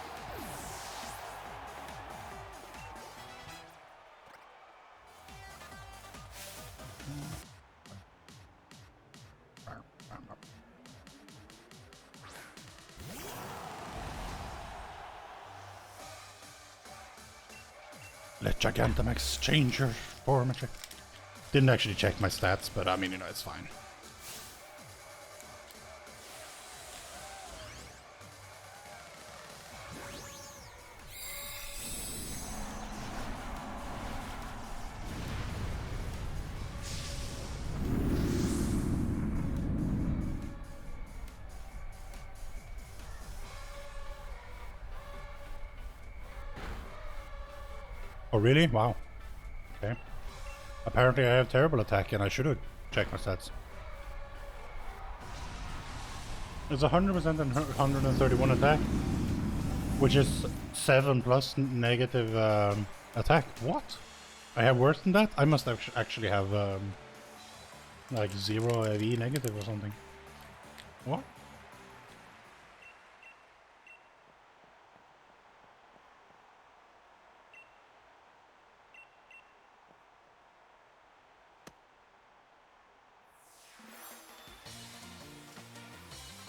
Let Gigantamax change your form. Didn't actually check my stats, but I mean, you know, it's fine. Oh really? Wow. Okay. Apparently I have terrible attack and I should have checked my stats. It's 100% and 131 attack, which is 7 plus negative attack. What? I have worse than that? I must actually have like 0 AV negative or something. What?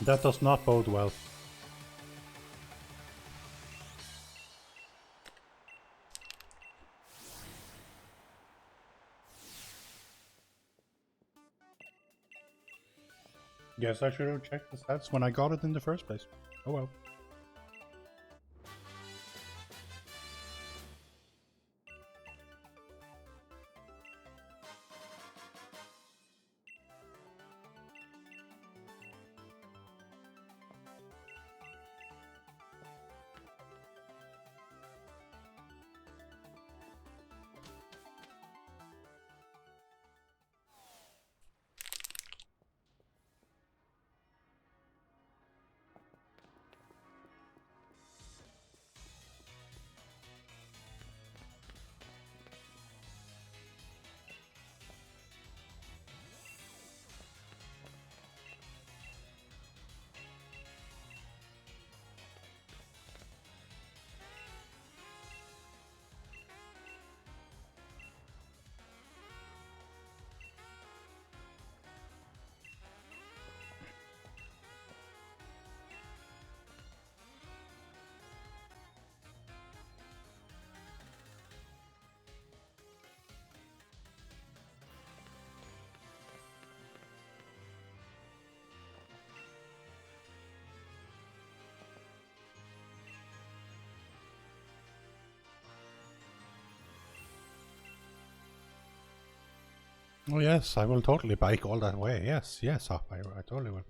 That does not bode well. Guess I should have checked the stats when I got it in the first place. Oh well. Oh yes, I will totally bike all that way. Yes, yes, I totally will.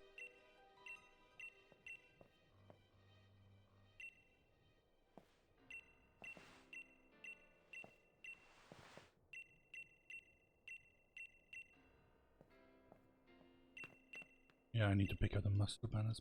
Yeah, I need to pick up the mustard banners.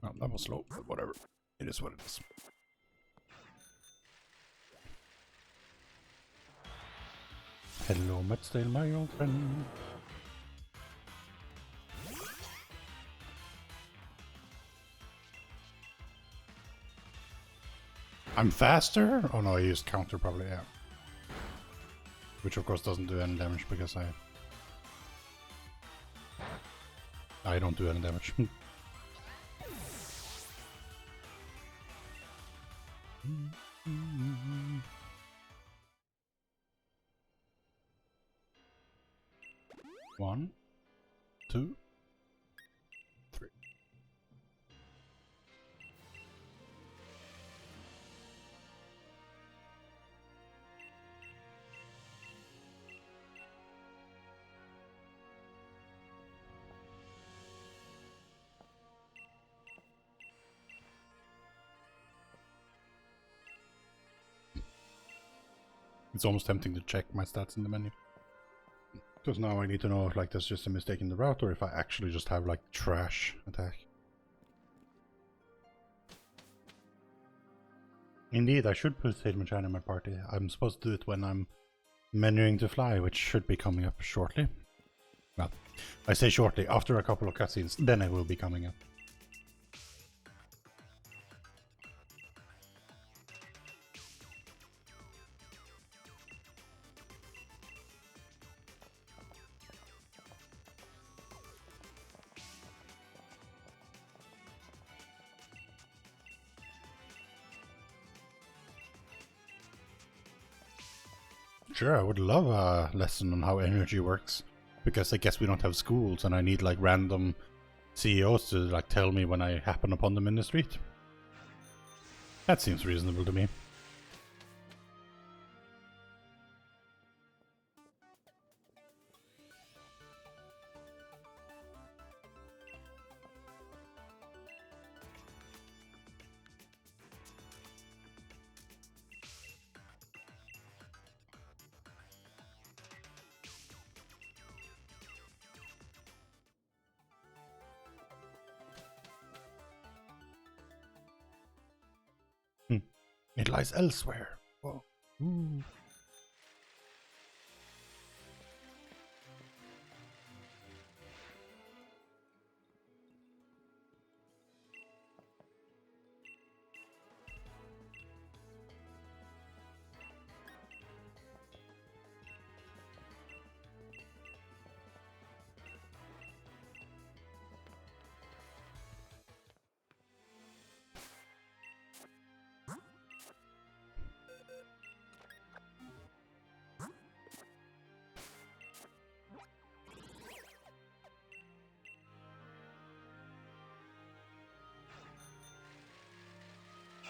Oh, that was slow, but whatever. It is what it is. Hello, Mudsdale, my old friend. I'm faster? Oh no, I used counter probably, yeah. Which of course doesn't do any damage because I don't do any damage. One, two, three. It's almost tempting to check my stats in the menu. Because now I need to know if like there's just a mistake in the route or if I actually just have like trash attack. Indeed, I should put Hitmonchan in my party. I'm supposed to do it when I'm menuing to fly, which should be coming up shortly. Well, I say shortly, after a couple of cutscenes, then it will be coming up. Sure, I would love a lesson on how energy works, because I guess we don't have schools and I need like random CEOs to like tell me when I happen upon them in the street. That seems reasonable to me. It lies elsewhere. Whoa. Ooh.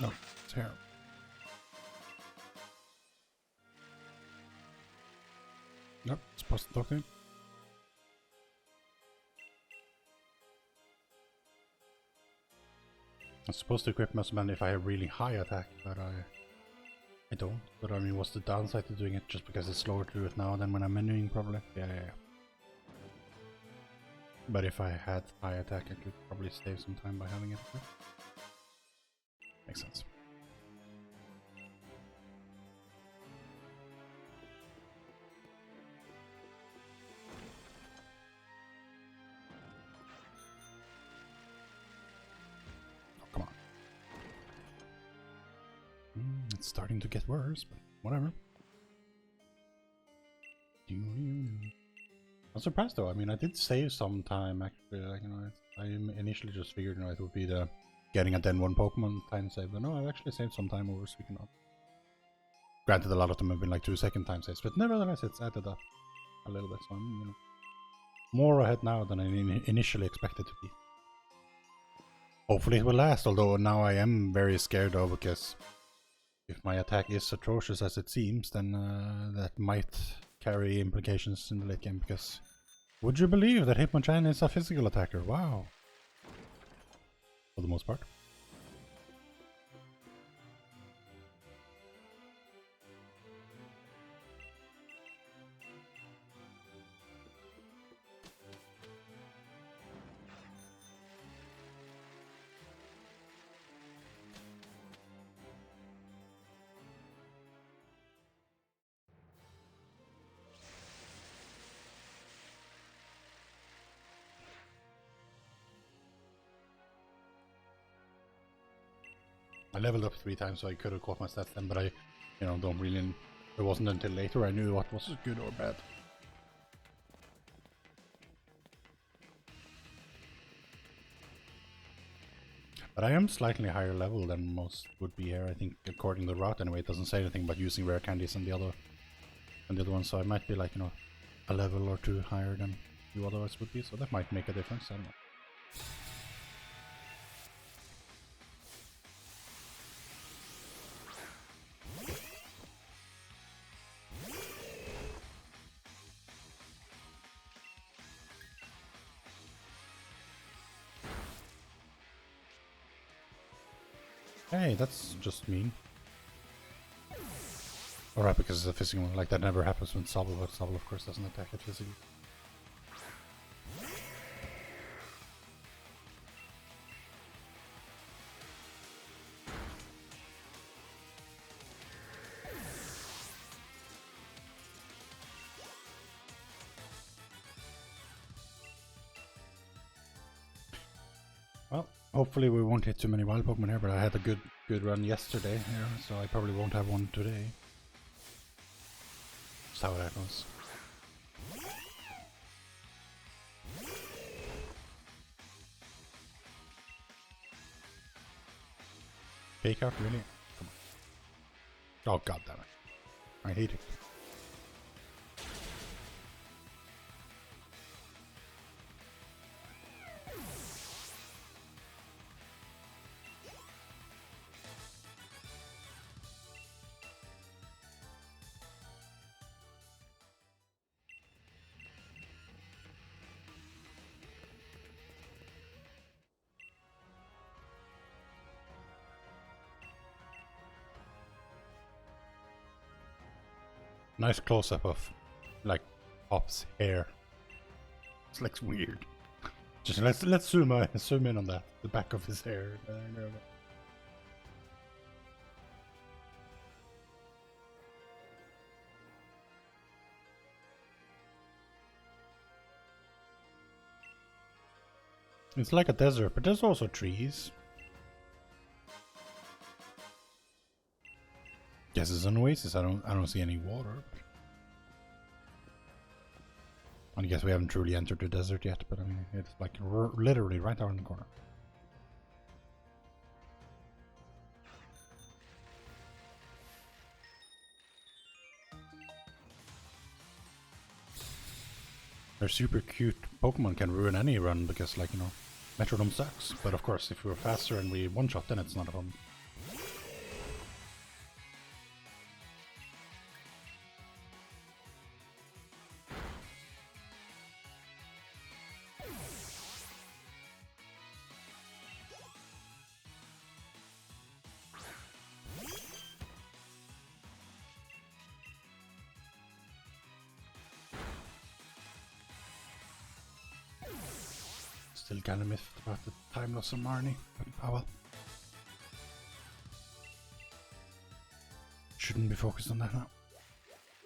No, it's here. Nope, it's supposed to talk to him. I'm supposed to equip Muscle Man if I have really high attack, but I don't. But I mean, what's the downside to doing it just because it's slower to do it now than when I'm menuing, probably? Yeah. But if I had high attack, I could probably save some time by having it. Makes sense. Oh, come on. It's starting to get worse, but whatever. I'm surprised though. I mean, I did save some time actually. Like, you know, I initially just figured, you know, it would be the getting a Den 1 Pokemon time save, but no, I've actually saved some time over Speaking of. Granted, a lot of them have been like 2-second time saves, but nevertheless, it's added up a little bit. So I'm, you know, more ahead now than I initially expected to be. Hopefully it will last, although now I am very scared though, because if my attack is atrocious as it seems, then that might carry implications in the late game, because would you believe that Hitmonchan is a physical attacker? Wow. For the most part. I leveled up 3 times, so I could have caught my stats then, but I, don't really... It wasn't until later I knew what was good or bad. But I am slightly higher level than most would be here, I think, according to the route anyway. It doesn't say anything about using rare candies and the other ones, so I might be like, a level or 2 higher than you otherwise would be, so that might make a difference, I don't know. Hey, that's just mean. Alright, because it's a physical one. Like, that never happens when Sobble, but Sobble, of course, doesn't attack it physically. Well, hopefully we won't hit too many wild Pokemon here, but I had a good run yesterday here, so I probably won't have one today. That's how that goes. Fake out, really? Come on. Oh, god damn it. I hate it. Nice close-up of, like, Pop's hair. It looks weird. Just let's zoom in on that. The back of his hair. It's like a desert, but there's also trees. Guess it's an oasis. I don't see any water. I guess we haven't truly entered the desert yet, but I mean, it's like literally right around the corner. They're super cute. Pokemon can ruin any run because, like, Metrodome sucks. But of course, if we're faster and we one-shot, then it's not a problem. Still kind of miffed about the time loss on Marnie, but oh well. Shouldn't be focused on that now.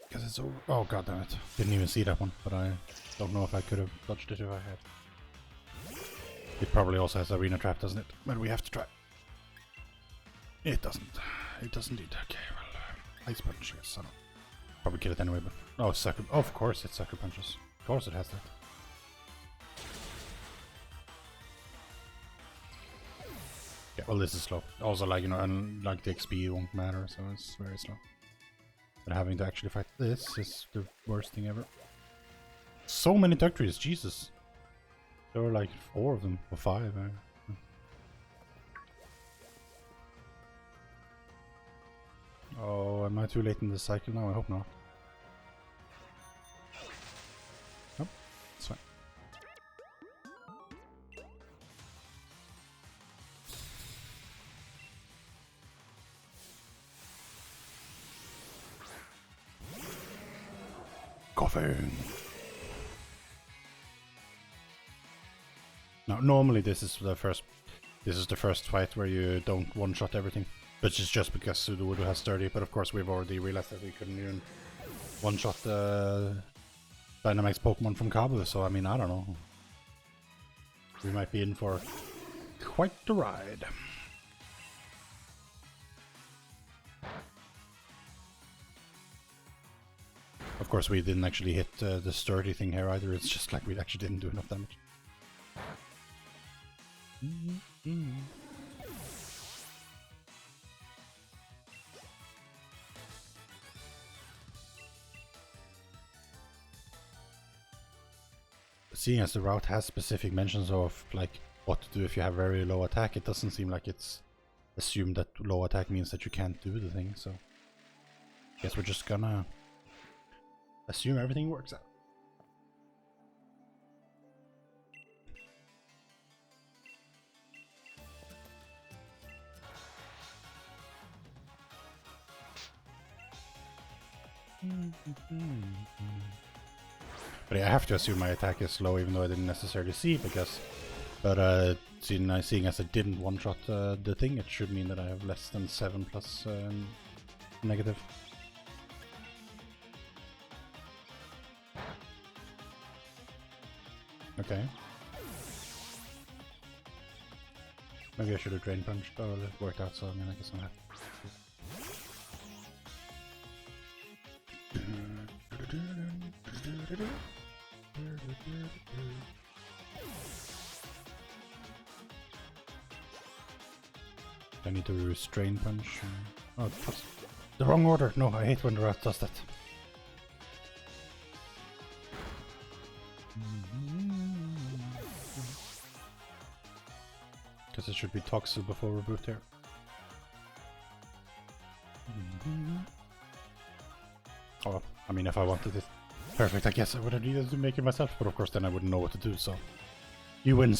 Because it's over. Oh god damn it. Didn't even see that one, but I don't know if I could have dodged it if I had. It probably also has arena trap, doesn't it? But we have to try. It doesn't. It does indeed. Okay, well, ice punch, yes, I don't. Probably kill it anyway, but... Oh, sucker. Of course it sucker punches. Of course it has that. Yeah, well, this is slow. Also, like, and like the XP won't matter, so it's very slow. But having to actually fight this is the worst thing ever. So many duck trees, Jesus. There were like 4 of them, or 5. Oh, am I too late in the cycle now? I hope not. Nope, it's fine. Coughing. Now, normally this is the first fight where you don't one-shot everything, which is just because Sudowoodo has 30. But of course, we've already realized that we couldn't even one-shot the Dynamax Pokemon from Kabu. So I mean, I don't know. We might be in for quite the ride. Of course, we didn't actually hit the sturdy thing here either. It's just like we actually didn't do enough damage. Seeing as the route has specific mentions of like what to do if you have very low attack, it doesn't seem like it's assumed that low attack means that you can't do the thing, so I guess we're just gonna assume everything works out. But yeah, I have to assume my attack is low, even though I didn't necessarily see, because... But seeing as I didn't one-shot the thing, it should mean that I have less than 7 plus negative. Okay. Maybe I should have Drain Punched, but it worked out, so I mean, I guess I'm happy. I need to Restrain Punch. Oh, that's the wrong order! No, I hate when the rat does that. Because it should be Toxel before reboot here. Oh, I mean, if I wanted it perfect, I guess I would have needed to make it myself, but of course then I wouldn't know what to do, so... You win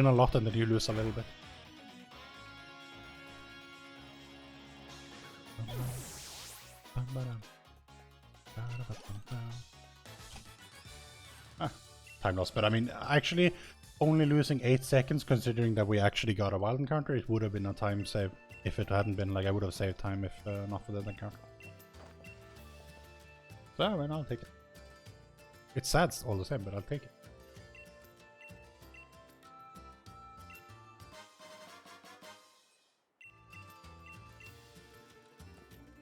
a lot and then you lose a little bit. Time loss, but I mean, actually, only losing 8 seconds, considering that we actually got a wild encounter, it would have been a time save if it hadn't been, like, I would have saved time if not for that encounter. So, I mean, I'll take it. It's sad all the same, but I'll take it.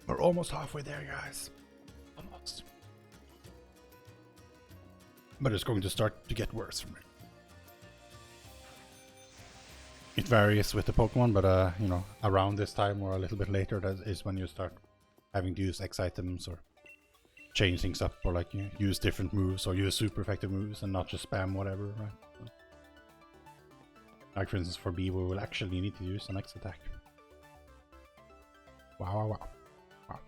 We're almost halfway there, guys. Almost. But it's going to start to get worse for me. It varies with the Pokemon, but you know, around this time or a little bit later, that is when you start having to use X items or change things up, or like use different moves or use super effective moves and not just spam whatever, right? So, like for instance, for B, we will actually need to use an X attack. Wow, wow, wow.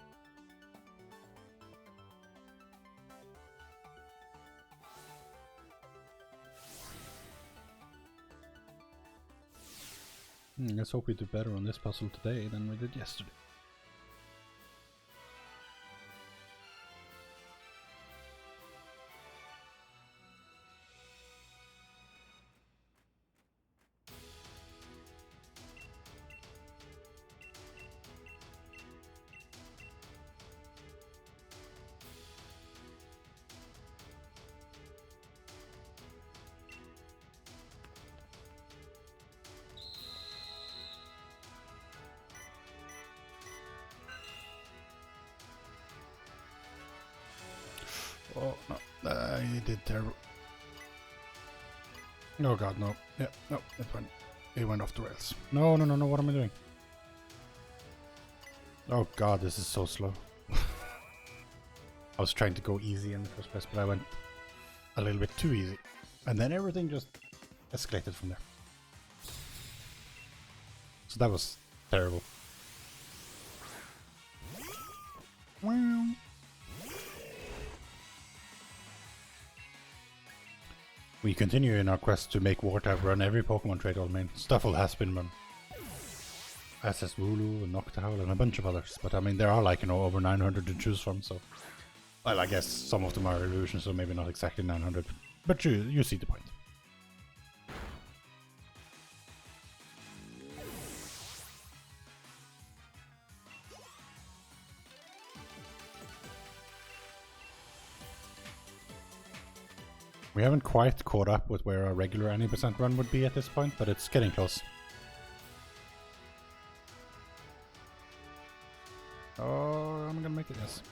Let's hope we do better on this puzzle today than we did yesterday. Oh, no, he did terrible. Oh god, no. Yeah, no, it went off the rails. No, no, no, no, what am I doing? Oh god, this is so slow. I was trying to go easy in the first place, but a little bit too easy. And then everything just escalated from there. So that was terrible. We continue in our quest to make Wartype run every Pokemon trait all main. Stuffle has been run. As has Wooloo and Noctowl and a bunch of others. But I mean, there are like, you know, over 900 to choose from, so... Well, I guess some of them are illusions, so maybe not exactly 900. But you see the point. We haven't quite caught up with where our regular any % run would be at this point, but it's getting close. Oh, I'm gonna make it, yes.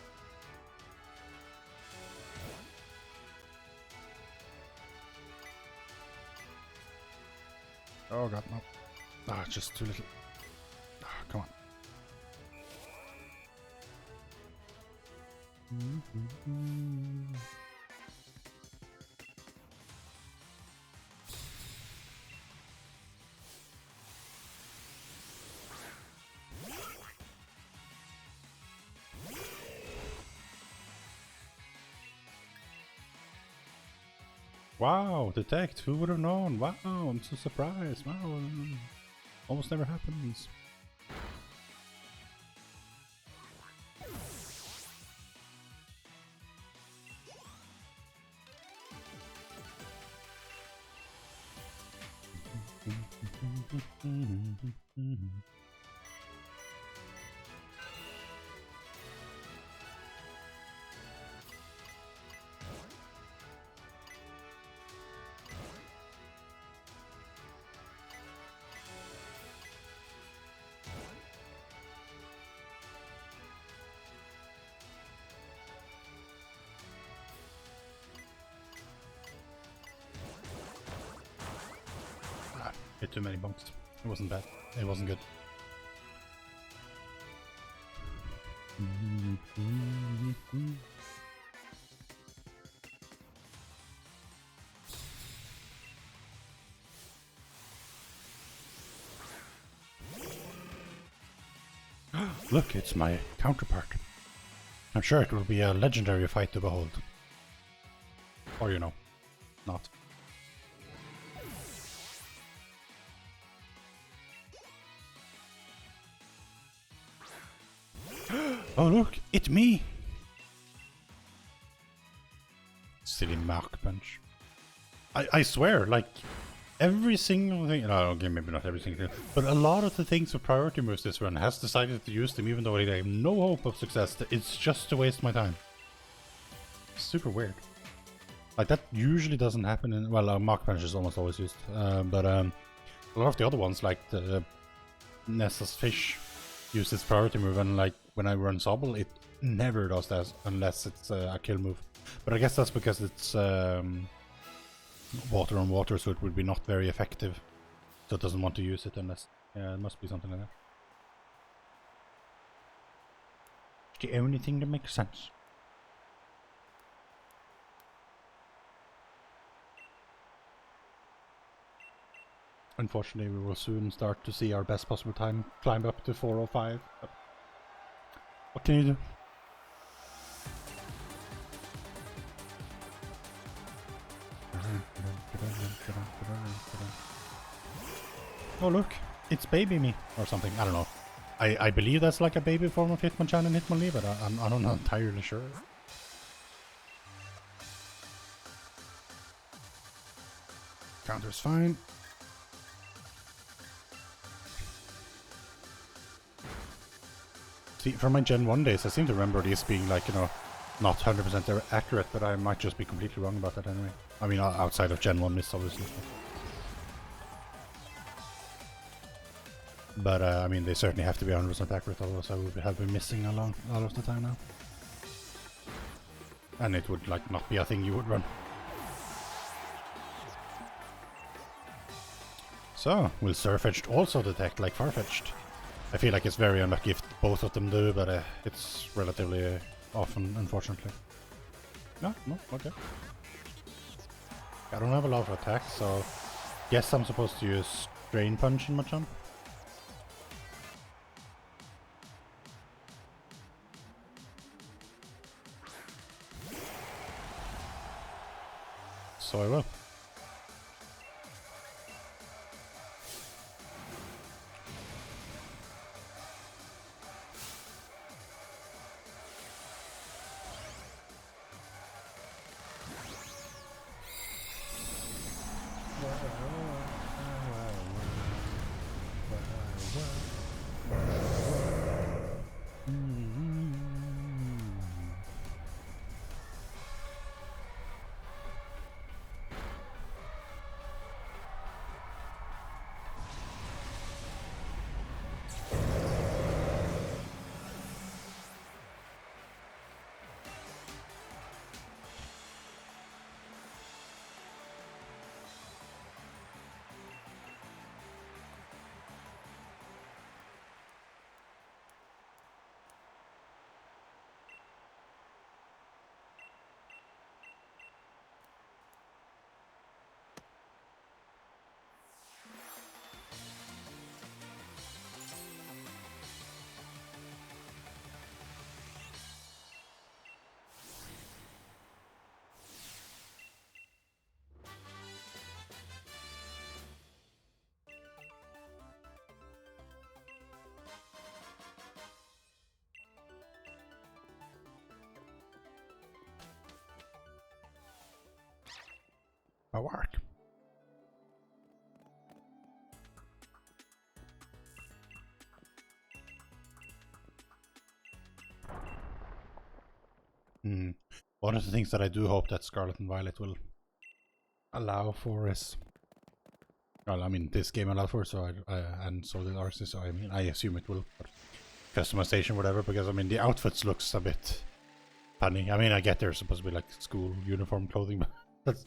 Oh god, no. Ah, it's just too little. Ah, come on. Wow, detect, who would have known? Wow, I'm so surprised. Wow, almost never happens. Hit too many bumps. It wasn't bad. It wasn't good. Look, it's my counterpart. I'm sure it will be a legendary fight to behold. Or, you know, not. Oh look, it's me! Silly Mark Punch. I swear, like, every single thing, no, okay, maybe not every single thing, but a lot of the things with priority moves this run has decided to use them even though I have no hope of success. It's just to waste my time. Super weird. Like, that usually doesn't happen in, well, Mark Punch is almost always used, but a lot of the other ones, like the Nessa's Fish, use its priority move, and like, when I run Sobble, it never does that unless it's a kill move. But I guess that's because it's water on water, so it would be not very effective. So it doesn't want to use it unless... Yeah, it must be something like that. It's the only thing that makes sense. Unfortunately, we will soon start to see our best possible time climb up to 405. What can you do? Oh look, it's baby me or something. I don't know. I believe that's like a baby form of Hitmonchan and Hitmonlee, but I'm not entirely sure. Counter's fine. See, from my Gen 1 days, I seem to remember these being like, you know, not 100% accurate, but I might just be completely wrong about that anyway. I mean, outside of Gen 1 miss, obviously. But, I mean, they certainly have to be 100% accurate, otherwise I would have been missing a lot of the time now. And it would, like, not be a thing you would run. So, will Surfetched also detect like Farfetch'd? I feel like it's very unlucky if both of them do, but it's relatively often, unfortunately. No, okay. I don't have a lot of attacks, so guess I'm supposed to use Drain Punch in Machamp. So I will. Work. One of the things that I do hope that Scarlet and Violet will allow for is, well, I mean, this game allowed for, so and so did ours. So I mean, I assume it will, but customization, whatever. Because I mean, the outfits looks a bit funny. I mean, I get they're supposed to be like school uniform clothing, but that's,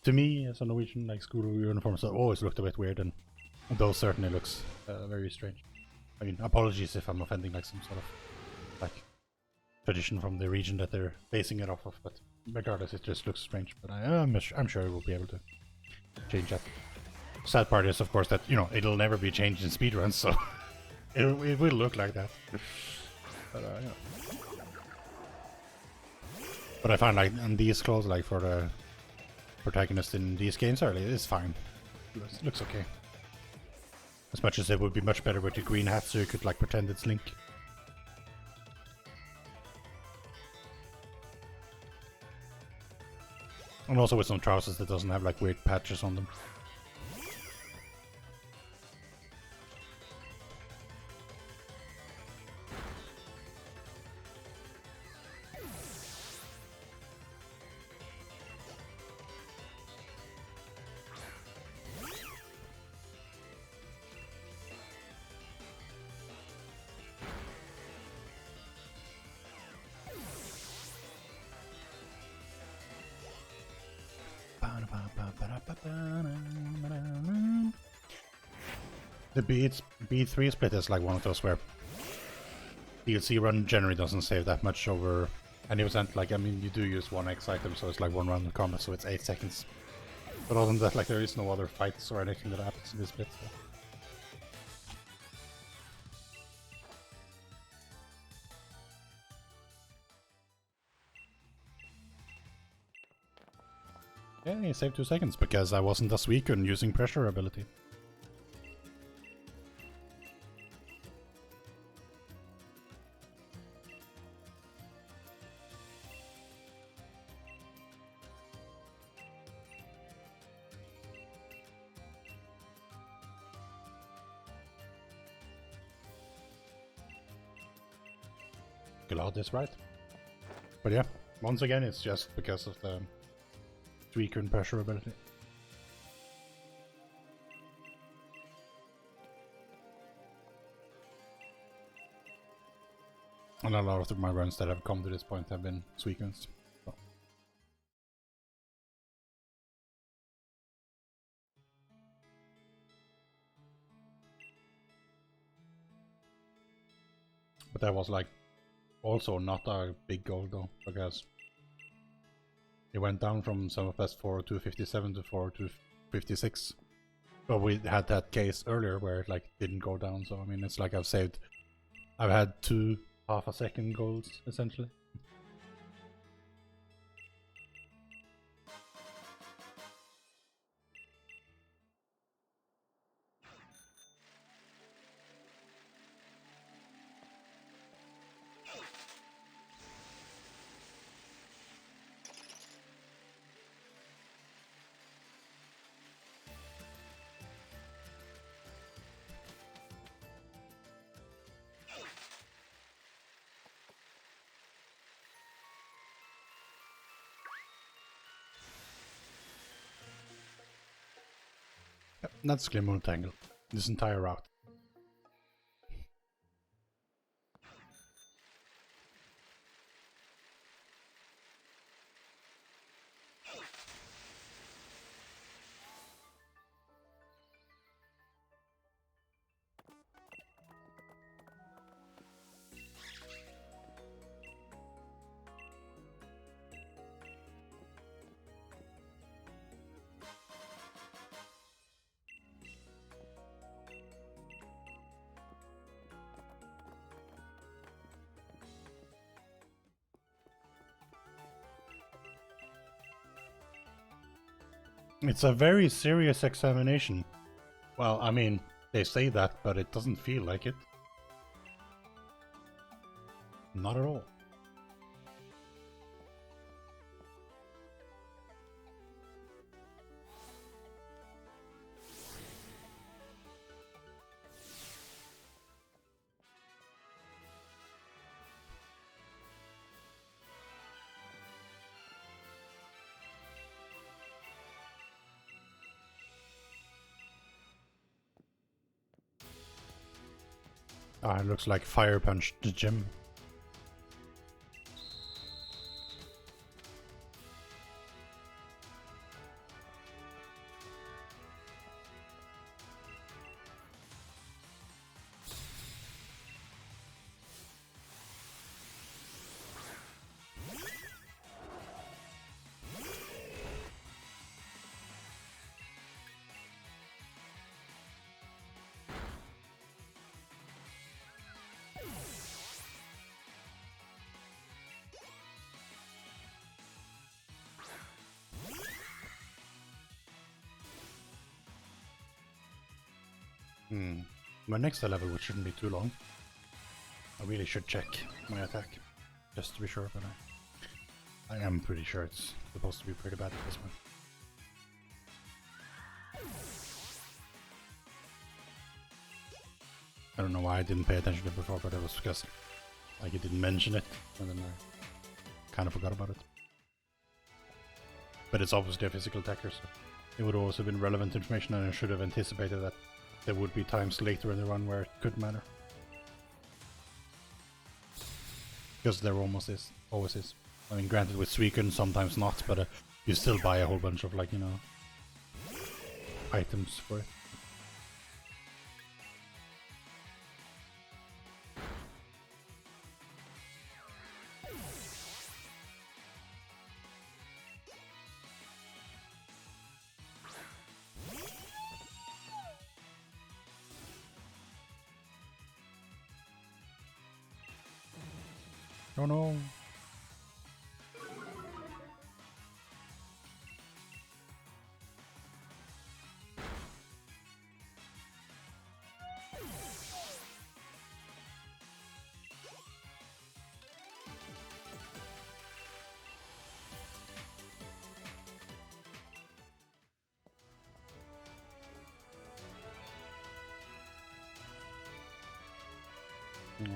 to me, as a Norwegian, like school uniforms have always looked a bit weird, and those certainly looks very strange. I mean, apologies if I'm offending like some sort of like tradition from the region that they're basing it off of, but regardless, it just looks strange. But I'm sure we'll be able to change that. Sad part is, of course, that it'll never be changed in speedruns, so it will look like that. But but I find like in these clothes, like for the protagonist in these games early, it's fine. It looks okay. As much as it would be much better with the green hat, so you could like pretend it's Link. And also with some trousers that doesn't have like weird patches on them. The B3 split is like one of those where DLC run generally doesn't save that much over any event. Like, I mean, you do use 1x item, so it's like one round of combat, so it's 8 seconds. But other than that, like, there is no other fights or anything that happens in this split. So. Yeah, he saved 2 seconds because I wasn't as weak on using pressure ability. Glad is right. But yeah, once again, it's just because of the weaker and pressure ability. And a lot of my runs that have come to this point have been Suicuns. So. But that was like also not a big goal though, because It went down from Summerfest 4257 to 4256. But we had that case earlier where it like didn't go down, so I mean it's like I've had 2 half-a-second goals essentially. Yep, that's Glimmer Tangle. This entire route. It's a very serious examination. Well, I mean, they say that, but it doesn't feel like it. Not at all. Ah, it looks like Fire Punch the gym. My next level, which shouldn't be too long. I really should check my attack, just to be sure, but I am pretty sure it's supposed to be pretty bad at this one. I don't know why I didn't pay attention to it before, but it was because like it didn't mention it, and then I kind of forgot about it. But it's obviously a physical attacker, so it would have also been relevant information, and I should have anticipated that there would be times later in the run where it could matter. Because there almost is, always is. I mean, granted with Suicune sometimes not, but you still buy a whole bunch of like, you know, items for it. Oh no.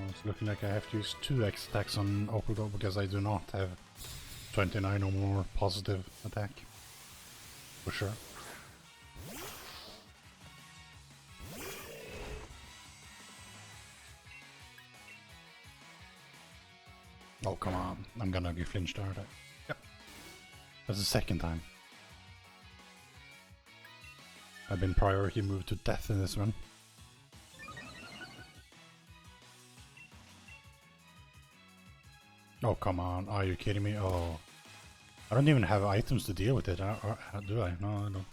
It's looking like I have to use 2 X attacks on Okudo because I do not have 29 or more positive attack. For sure. Oh, come on. I'm gonna get flinched, aren't I? Yep. That's the second time. I've been priority moved to death in this one. Oh, come on. Are you kidding me? Oh. I don't even have items to deal with it, or do I? No, I don't.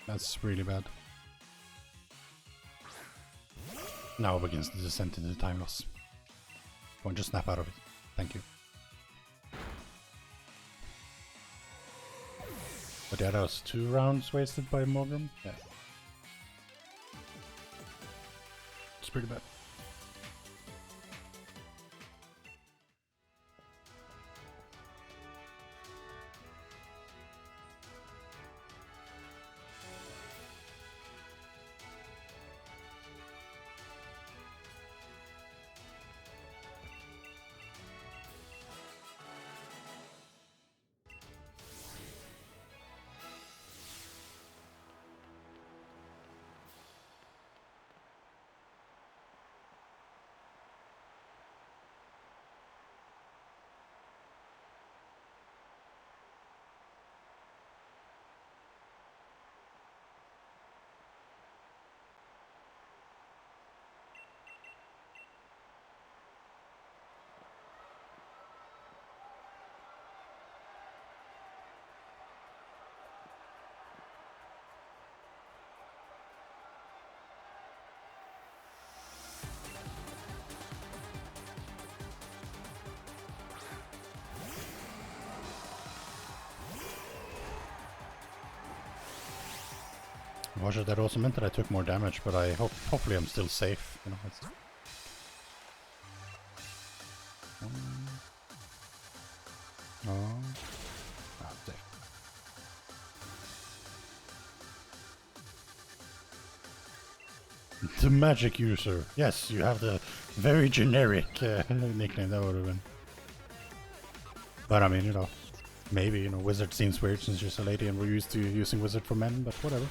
That's really bad. Now begins the descent into time loss. Go on, just snap out of it. Thank you. But yeah, that was 2 rounds wasted by Morgan. Yeah. It's pretty bad. Roger, that also meant that I took more damage, but I hopefully I'm still safe. You know, it's... safe. The magic user. Yes, you have the very generic nickname. That would have been. But I mean, you know, maybe, you know, wizard seems weird since she's a lady and we're used to using wizard for men, but whatever.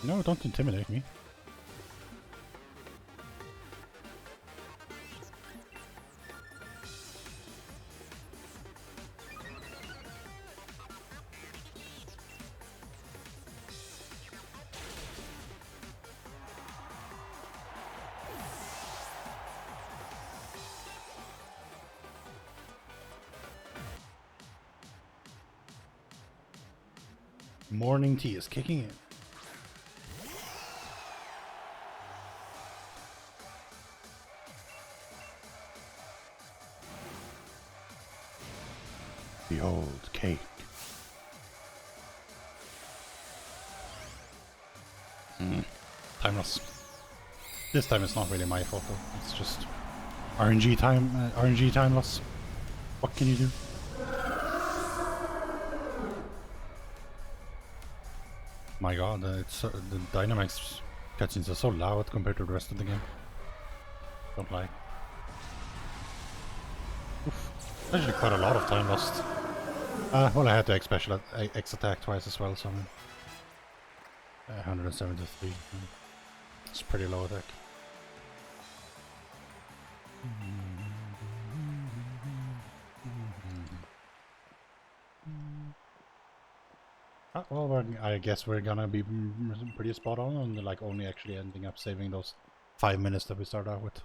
No, don't intimidate me. Morning tea is kicking in. Behold, cake. Time loss. This time it's not really my fault though. It's just RNG time loss. What can you do? My god, it's the Dynamax cutscenes are so loud compared to the rest of the game. Don't lie. Oof. Actually quite a lot of time lost. Well, I had to X attack twice as well, so 173. It's pretty low attack. Well, I guess we're gonna be pretty spot on and like only actually ending up saving those 5 minutes that we started out with.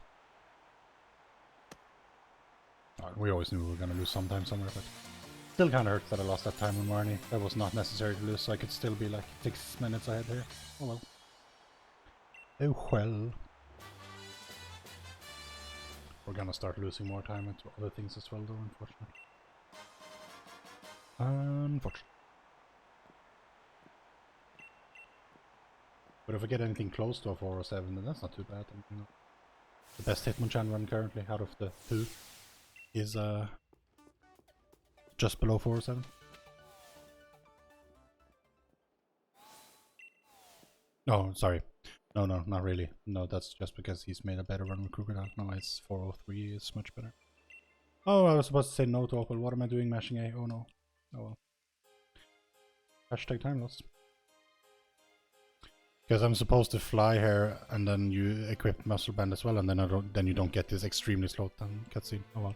We always knew we were gonna lose sometime somewhere, but still kinda hurts that I lost that time with Marnie. That was not necessary to lose, so I could still be like 6 minutes ahead there. Oh well. Oh well. We're gonna start losing more time into other things as well though, unfortunately. Unfortunately. But if I get anything close to a 407, then that's not too bad. You know, the best Hitmonchan run currently out of the 2 is just below 407. Oh, sorry. No, no, not really. No, that's just because he's made a better run with Crocodile. No, it's 403 is much better. Oh, I was supposed to say no to Opal. What am I doing mashing A? Oh no. Oh well. Hashtag time loss. Because I'm supposed to fly here and then you equip muscle band as well, and then you don't get this extremely slowed down cutscene. Oh well.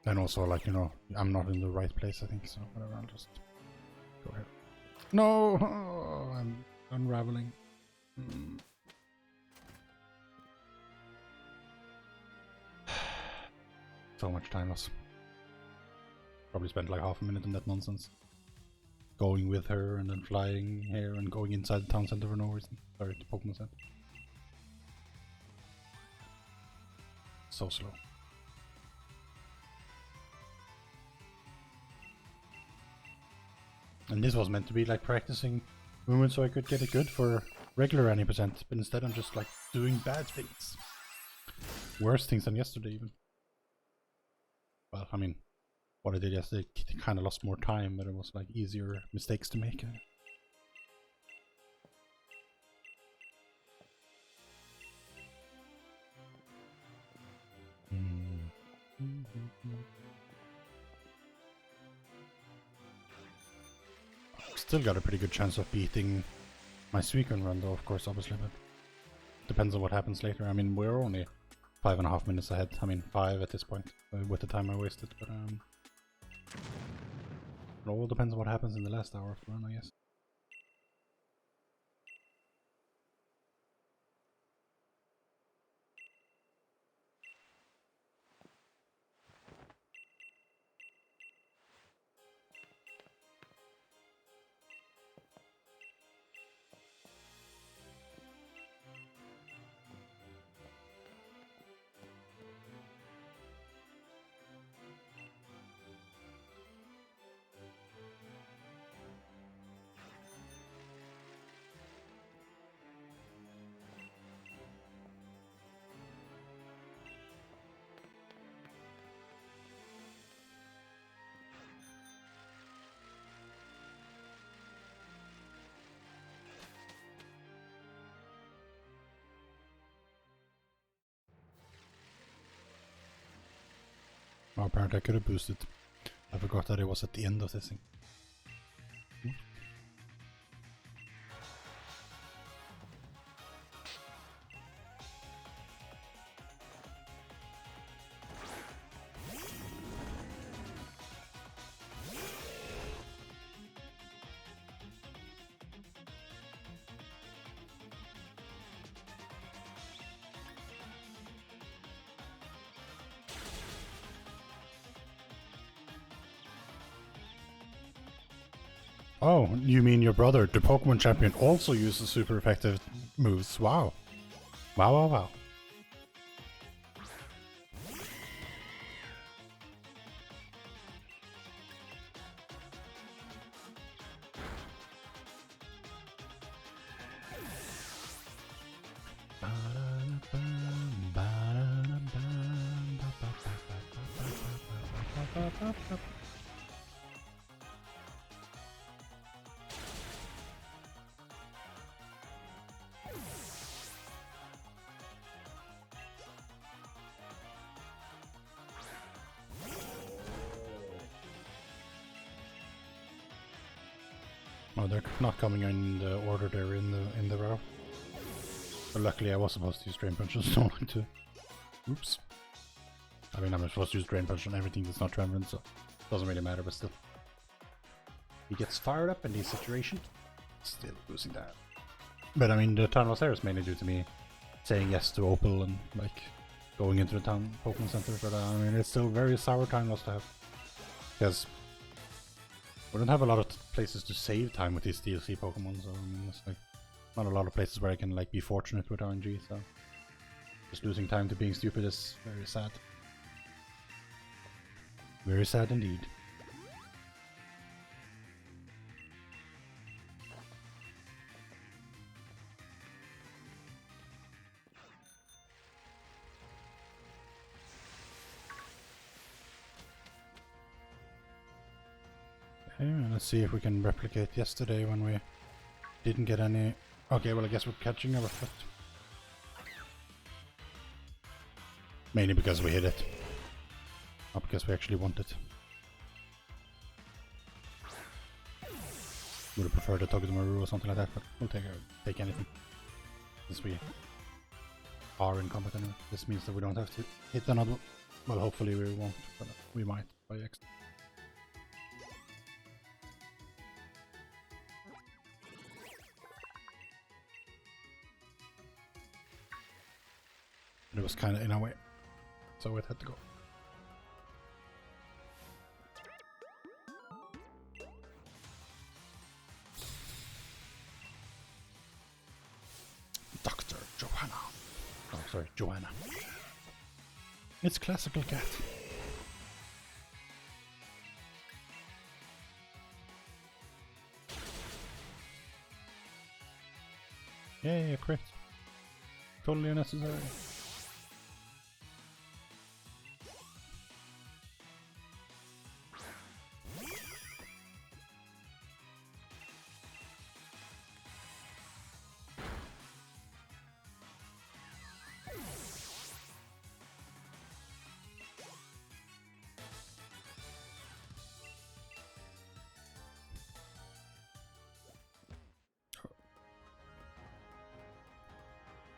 And also, like, you know, I'm not in the right place, I think, so whatever, I'll just go here. No! Oh, I'm unraveling. So much time loss. Probably spent like half a minute in that nonsense. Going with her and then flying here and going inside the town center for no reason. Sorry, the Pokemon Center. So slow. And this was meant to be like practicing movement so I could get it good for regular any percent, but instead I'm just like doing bad things. Worse things than yesterday even. Well, I mean, what I did yesterday kind of lost more time, but it was like easier mistakes to make. Still got a pretty good chance of beating my Suicune run though, of course, obviously, but depends on what happens later. I mean, we're only 5.5 minutes ahead. I mean, 5 at this point, with the time I wasted, but it all depends on what happens in the last hour of the run, I guess. Oh, apparently I could have boosted. I forgot that it was at the end of this thing. Oh, you mean your brother, the Pokemon champion, also uses super effective moves. Wow. Wow, wow, wow. Oh, they're not coming in the order they're in the row. But luckily I was supposed to use Drain Punch, so don't like to. Oops. I mean, I'm supposed to use Drain Punch on everything that's not Tremorant, so it doesn't really matter, but still. He gets fired up in these situations. Still losing that. But I mean, the town was there is mainly due to me saying yes to Opal and like going into the town Pokemon Center. But I mean, it's still very sour time loss to have. Because we don't have a lot of places to save time with these DLC Pokemon, so I mean, it's like not a lot of places where I can like be fortunate with RNG, so just losing time to being stupid is very sad. Very sad indeed. Okay, let's see if we can replicate yesterday when we didn't get any... Okay, well I guess we're catching our foot. Mainly because we hit it. Not because we actually want it. Would have preferred a Togedemaru or something like that, but we'll take anything. Since we are in combat anyway. This means that we don't have to hit another... Well, hopefully we won't, but we might by accident. But it was kind of in our way, so it had to go. Dr. Johanna. Oh, sorry, Joanna. It's classical cat. Yay, a crit. Totally unnecessary.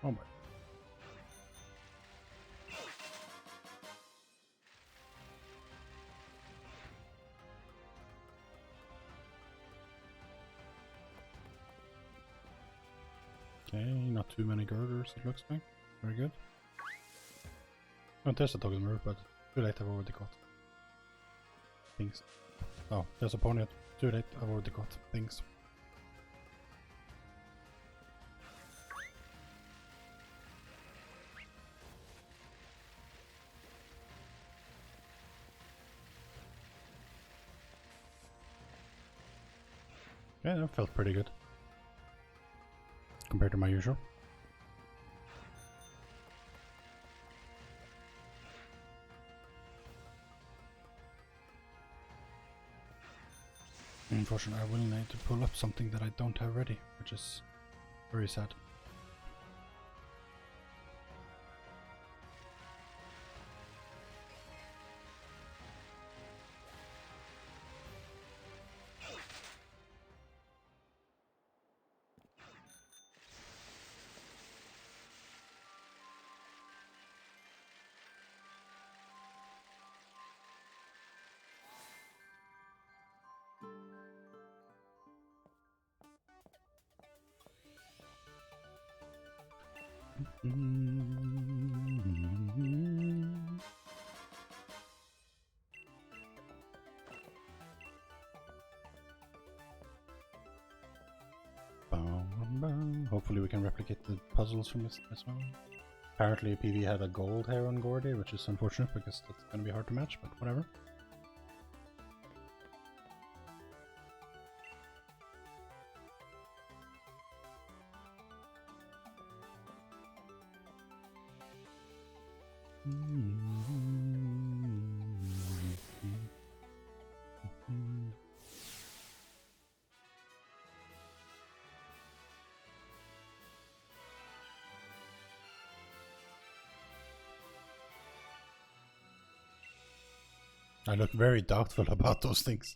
Oh my. Okay, not too many girders it looks like. Very good. Oh, there's a Togedemaru, but too late, I've already got things. Oh, there's a pony. Too late, I've already got things. Yeah, that felt pretty good. Compared to my usual. Unfortunately, I will need to pull up something that I don't have ready, which is very sad. Hopefully we can replicate the puzzles from this as well. Apparently PV had a gold hair on Gordy, which is unfortunate because that's going to be hard to match, but whatever. I look very doubtful about those things.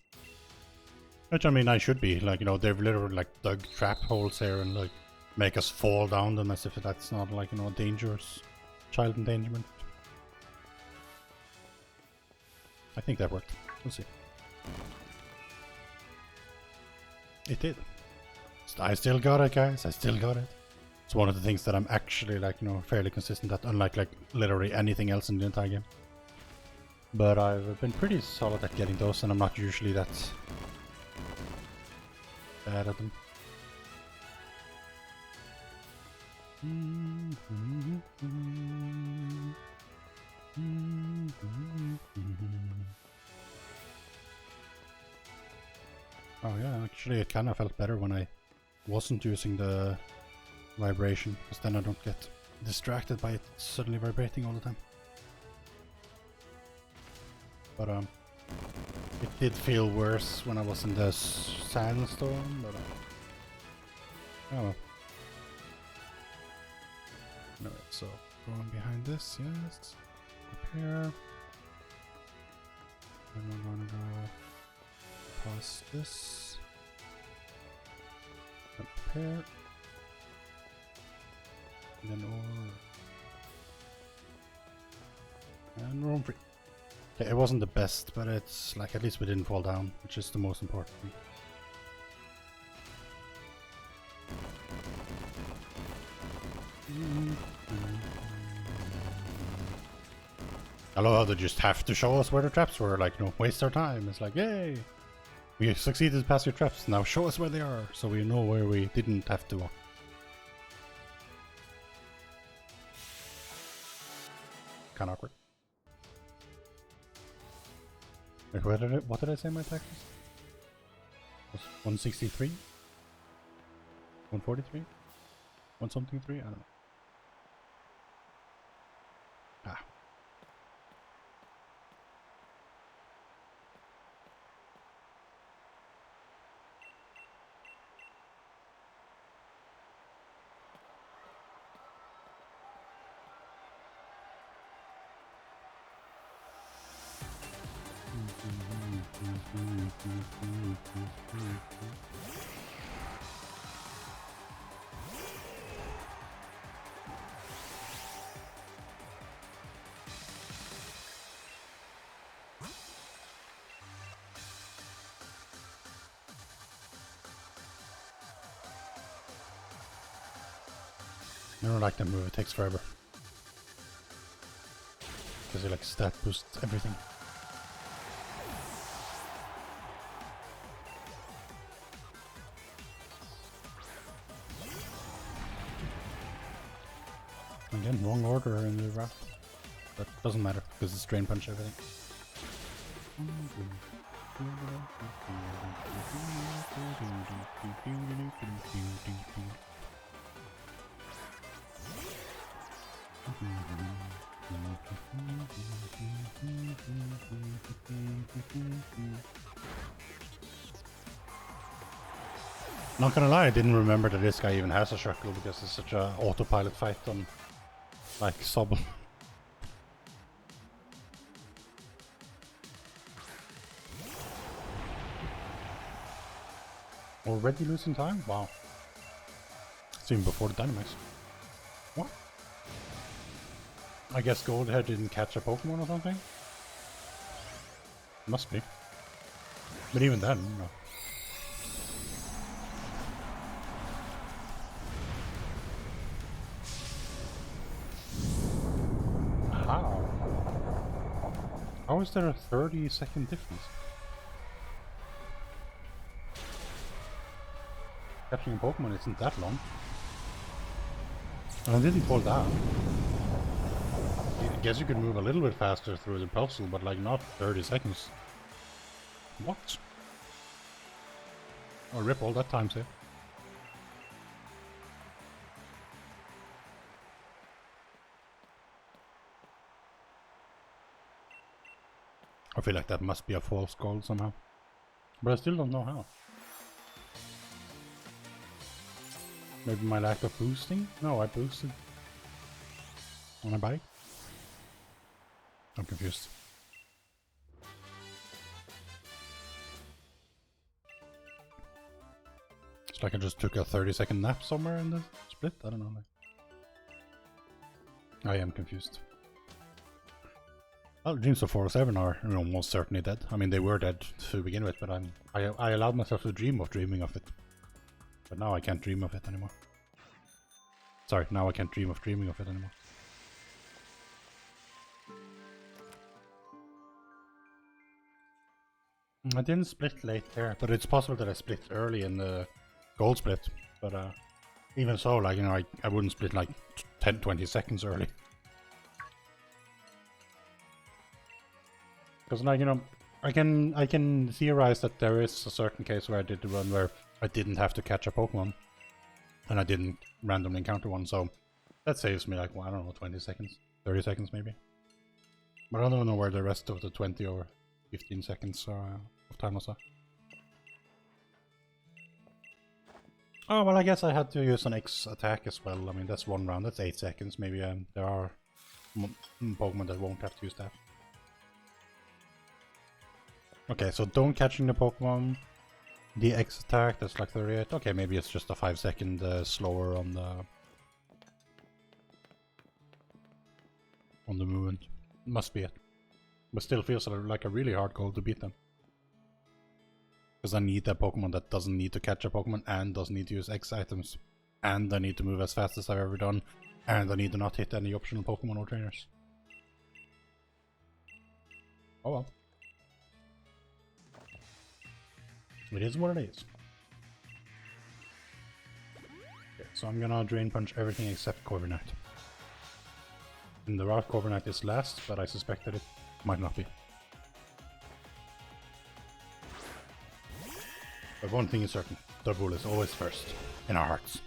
Which I mean I should be, like, you know, they've literally like dug trap holes here and like make us fall down them as if that's not like, you know, dangerous child endangerment. I think that worked. We'll see. It did. I still got it, guys. I still got it. It's one of the things that I'm actually like, you know, fairly consistent at, unlike like literally anything else in the entire game. But I've been pretty solid at getting those, and I'm not usually that bad at them. Oh yeah, actually it kind of felt better when I wasn't using the vibration, because then I don't get distracted by it suddenly vibrating all the time. But It did feel worse when I was in the sandstorm, but oh well. Alright, so going behind this, yes. Up here. And we're gonna go past this. Up here. And then over. And roam free. Okay, it wasn't the best, but it's like at least we didn't fall down, which is the most important thing. I love how they just have to show us where the traps were, like, no, waste our time. It's like, yay! We succeeded past your traps, now show us where they are, so we know where we didn't have to walk. Kinda awkward. Wait, what did I say my attack was? 163? 143? 1 something 3? I don't know. Ah. I don't like that move, it takes forever. Because it like stat boosts everything. Again, wrong order in the wrap. But doesn't matter, because it's drain punch everything. Not gonna lie, I didn't remember that this guy even has a circle because it's such a autopilot fight on like Sobble. Already losing time? Wow. It's even before the Dynamax. What? I guess Goldhead didn't catch a Pokemon or something? Must be. But even then, no. How? How is there a 30-second difference? Catching a Pokemon isn't that long. And I didn't fall down. I guess you could move a little bit faster through the puzzle, but like not 30 seconds. What? Oh, rip all that time, say. I feel like that must be a false goal somehow. But I still don't know how. Maybe my lack of boosting? No, I boosted. On a bike? I'm confused. It's like I just took a 30-second nap somewhere in the split? I don't know. I am confused. Well, Dreams of 407 are, you know, most certainly dead. I mean, they were dead to begin with, but I allowed myself to dream of dreaming of it. But now I can't dream of it anymore. Sorry, now I can't dream of dreaming of it anymore. I didn't split late there, but it's possible that I split early in the gold split. But even so, like, you know, I wouldn't split like 10-20 seconds early. Because, like, you know, I can theorize that there is a certain case where I did the run where I didn't have to catch a Pokemon, and I didn't randomly encounter one, so that saves me like, well, I don't know, 20 seconds, 30 seconds maybe. But I don't know where the rest of the 20 or 15 seconds of time or so. Oh, well, I guess I had to use an X attack as well. I mean, that's 1 round, that's 8 seconds. Maybe there are Pokemon that won't have to use that. Okay, so don't catching the Pokemon. The X attack, that's like 38. Okay, maybe it's just a 5-second slower on the movement. Must be it. But still feels like a really hard goal to beat them. Because I need that Pokemon that doesn't need to catch a Pokemon and doesn't need to use X items. And I need to move as fast as I've ever done. And I need to not hit any optional Pokemon or trainers. Oh well. It is what it is. Okay, so I'm gonna Drain Punch everything except Corviknight. And the route Corviknight is last, but I suspect that it might not be. But one thing is certain, Double is always first, in our hearts.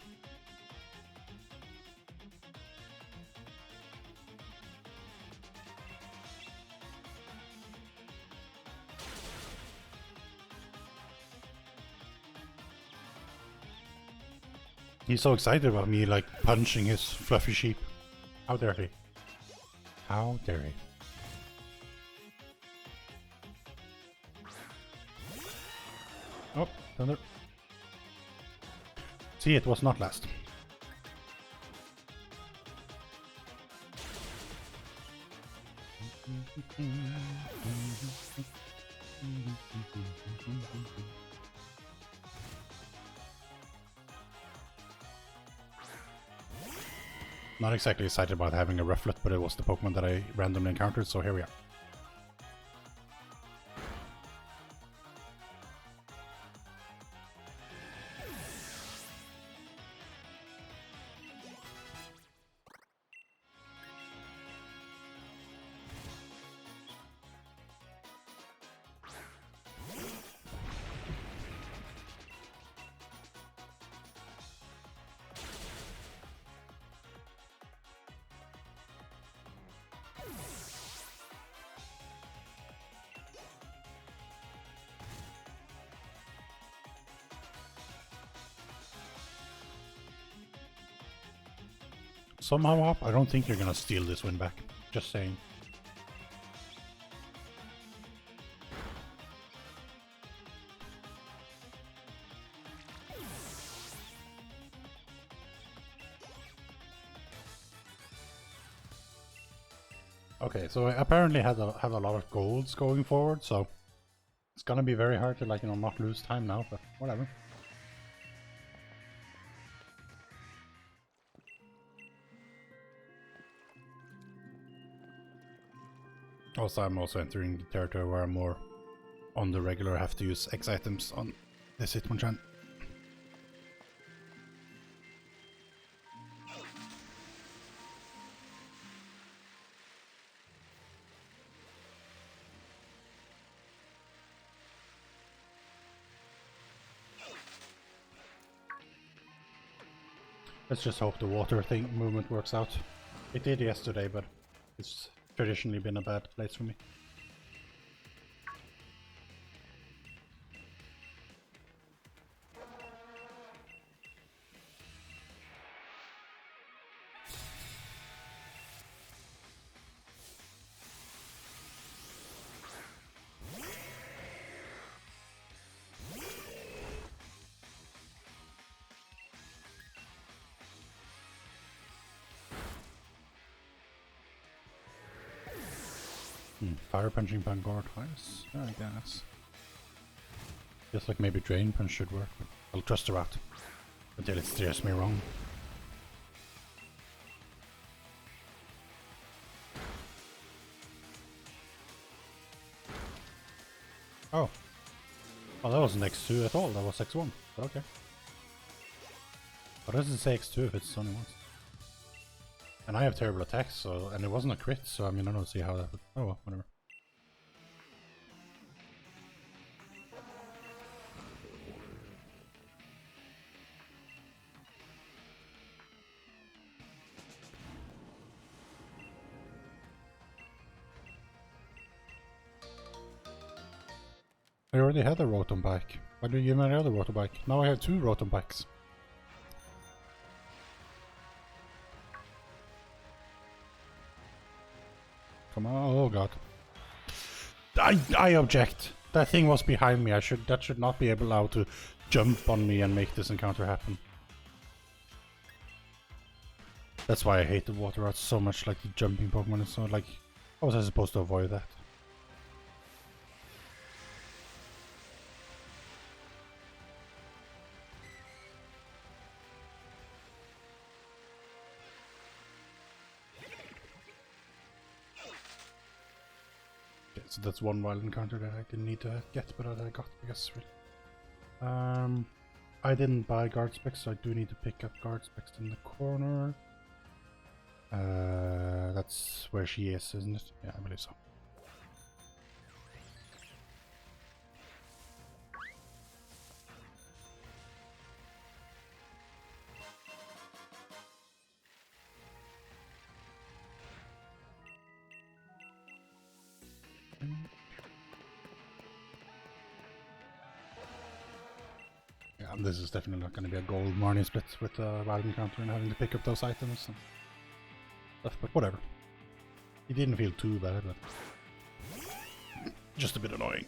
He's so excited about me, like, punching his fluffy sheep. How dare he? How dare he? Oh, thunder. See, it was not last. Not exactly excited about having a Rufflet, but it was the Pokemon that I randomly encountered, so here we are. Somehow up, I don't think you're gonna steal this win back. Just saying. Okay, so I apparently have a lot of golds going forward, so it's gonna be very hard to, like, not lose time now, but whatever. Also, I'm also entering the territory where I'm more on the regular, have to use X items on this Hitmonchan. Let's just hope the water thing movement works out. It did yesterday, but it's traditionally been a bad place for me. Fire punching Vanguard twice, I guess. Feels like maybe Drain Punch should work, but I'll trust the route until it steers me wrong. Oh. Well, that wasn't X2 at all, that was X1, but okay. Why does it say X2 if it's only once? And I have terrible attacks, so, and it wasn't a crit, so I mean, I don't see how that would... Oh well, whatever. I already had a Rotom bike. Why do you give me another Rotom bike? Now I have 2 Rotom bikes. Come on, oh god. I object! That thing was behind me. That should not be allowed to jump on me and make this encounter happen. That's why I hate the water rats so much, like the jumping Pokemon is so like... How was I supposed to avoid that? Okay, so that's one wild encounter that I didn't need to get, but I got, I guess, really. I didn't buy guard specs, so I do need to pick up guard specs in the corner. That's where she is, isn't it? Yeah, I believe so. Yeah, this is definitely not going to be a gold Marnie split with a wild encounter and having to pick up those items and stuff, but whatever. It didn't feel too bad, but just a bit annoying.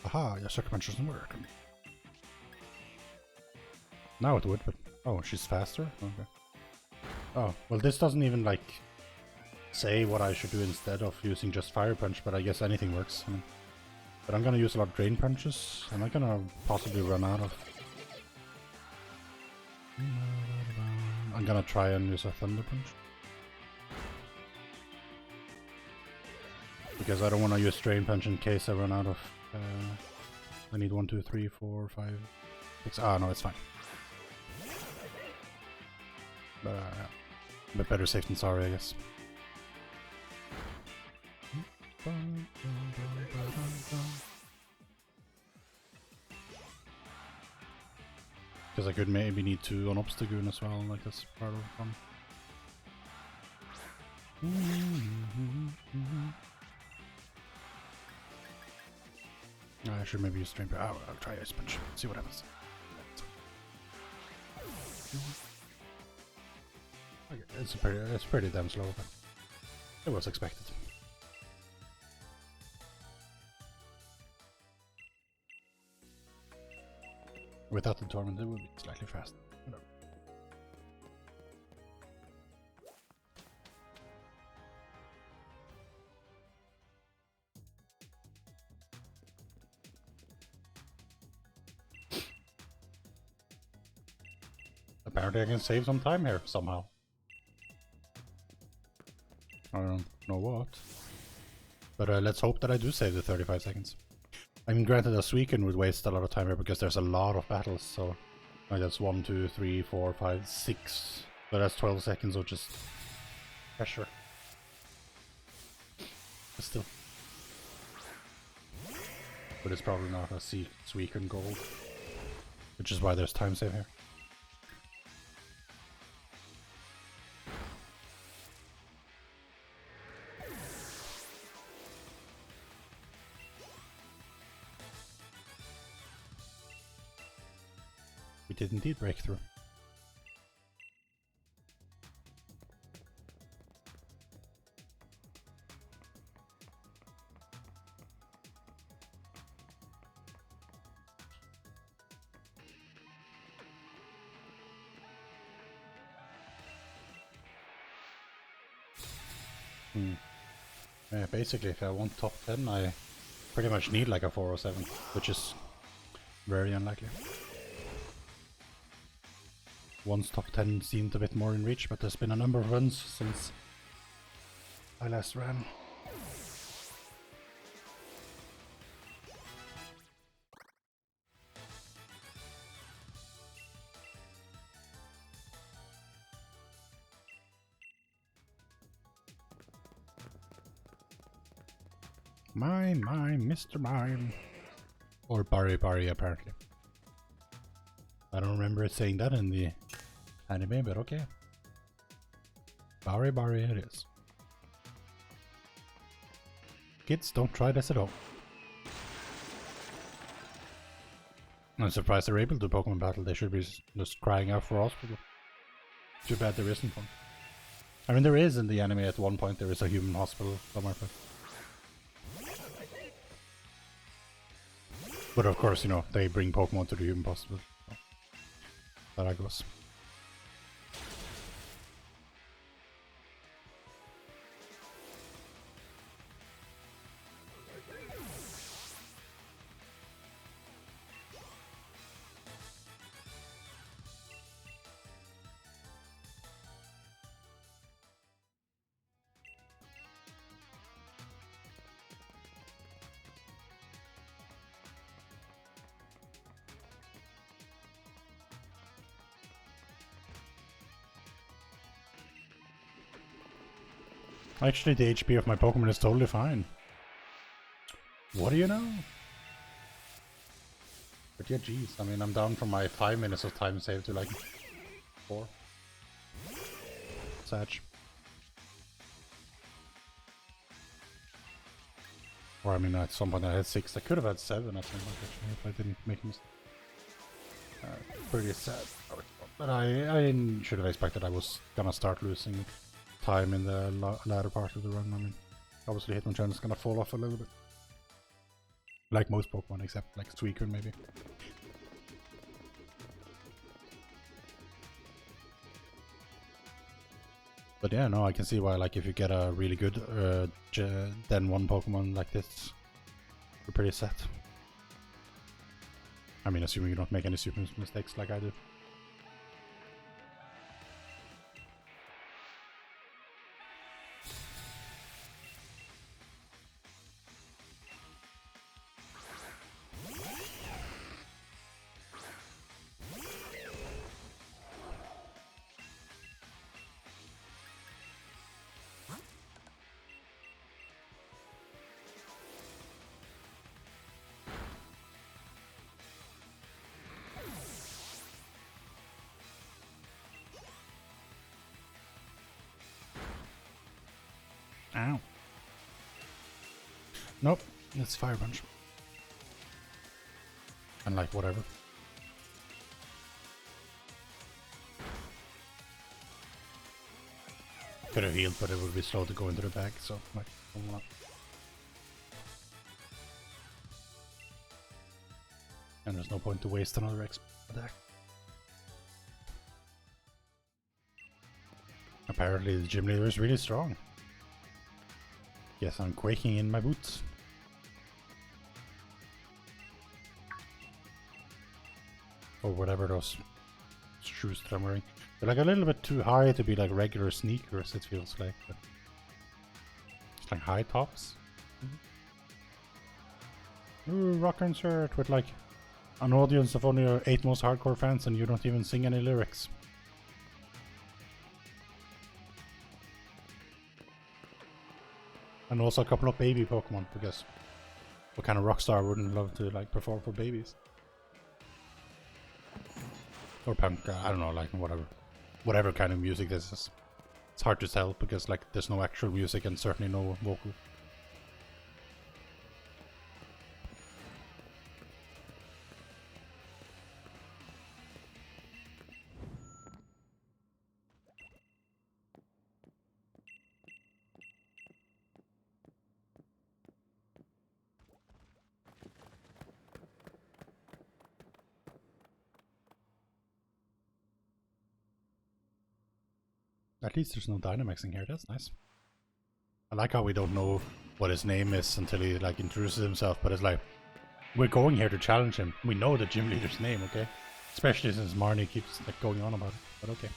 Aha, your sucker punch doesn't work. Now it would, but... Oh, she's faster? Okay. Oh, well this doesn't even, like, say what I should do instead of using just Fire Punch, but I guess anything works. I mean, but I'm gonna use a lot of Drain Punches. Am I gonna possibly run out of... I'm gonna try and use a Thunder Punch. Because I don't want to use Drain Punch in case I run out of... I need 1, 2, 3, 4, 5, 6... Ah, no, it's fine. But a bit better safe than sorry, I guess. Because I could maybe need 2 on Obstagoon as well, like that's part of the fun. I should maybe use Drain Punch. I'll try Ice Punch, see what happens. Okay, it's pretty damn slow, but it was expected. Without the Torment, it would be slightly faster. Whatever. Apparently I can save some time here, somehow. I don't know what. But let's hope that I do save the 35 seconds. I mean, granted, a Suicune would waste a lot of time here because there's a lot of battles, so... Like that's 1, 2, 3, 4, 5, 6. So that's 12 seconds of just... pressure. But still. But it's probably not a Suicune gold. Which is why there's time save here. We did indeed break through. Yeah, basically if I want top 10 I pretty much need like a 407, which is very unlikely. Once top 10 seemed a bit more in reach, but there's been a number of runs since I last ran. Mime, Mr. Mime. Or Bari Bari, apparently. I don't remember it saying that in the anime, but okay. Bari Bari it is. Kids, don't try this at home. I'm surprised they're able to Pokemon battle. They should be just crying out for hospital. Too bad there isn't one. I mean, there is in the anime at one point. There is a human hospital somewhere. But of course, you know, they bring Pokemon to the human hospital. So that goes. Actually, the HP of my Pokemon is totally fine. What do you know? But yeah, geez, I mean, I'm down from my 5 minutes of time save to like 4. Sad. Or I mean, at some point I had 6. I could have had 7 at some point actually, if I didn't make a mistake. Pretty sad. But I should have expected I was gonna start losing time in the latter part of the run. I mean, obviously Hitmonchan is gonna fall off a little bit. Like most Pokemon, except like Suicune maybe. But yeah, no, I can see why, like, if you get a really good Den 1 Pokemon like this, you're pretty set. I mean, assuming you don't make any super mistakes like I do. Ow. Nope, it's Fire Punch. And like, whatever. Could have healed, but it would be slow to go into the bag, so like, not. And there's no point to waste another X attack. Apparently the gym leader is really strong. Yes, I'm quaking in my boots. Or whatever those shoes that I'm wearing. They're like a little bit too high to be like regular sneakers, it feels like. But it's like high tops. Ooh, rock concert with like an audience of only your 8 most hardcore fans and you don't even sing any lyrics. And also a couple of baby Pokemon, because what kind of rock star wouldn't love to like perform for babies? Or punk, I don't know, like whatever kind of music this is. It's hard to tell because like there's no actual music and certainly no vocal. At least there's no Dynamaxing here, that's nice. I like how we don't know what his name is until he like introduces himself, but it's like, we're going here to challenge him. We know the gym leader's name, okay? Especially since Marnie keeps like going on about it, but okay.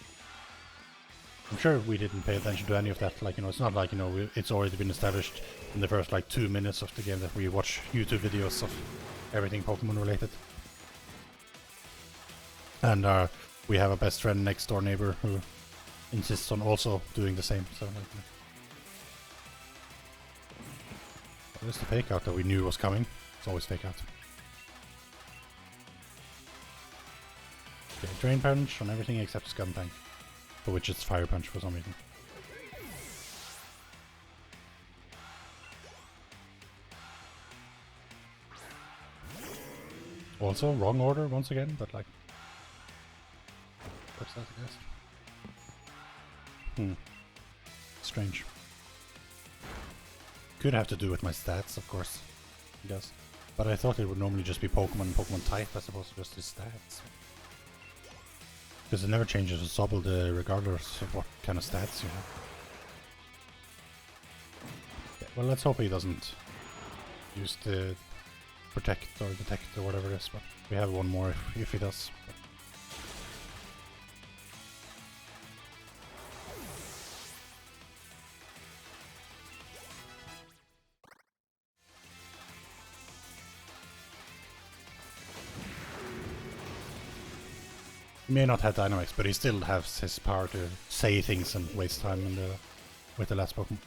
I'm sure we didn't pay attention to any of that, like, you know, it's not like, you know, it's already been established in the first like 2 minutes of the game that we watch YouTube videos of everything Pokemon related. And we have a best friend next door neighbor who insists on also doing the same, so like, there's the fake out that we knew was coming. It's always fake out. Okay, Drain Punch on everything except Skuntank, for which it's Fire Punch for some reason. Also, wrong order once again, but like... What's that, I guess? Strange. Could have to do with my stats, of course, I guess. But I thought it would normally just be Pokemon and Pokemon type as opposed to just his stats. Because it never changes a Sobble regardless of what kind of stats you have. Okay, well, let's hope he doesn't use the Protect or Detect or whatever it is, but we have one more if he does. He may not have Dynamax, but he still has his power to say things and waste time with the last Pokemon.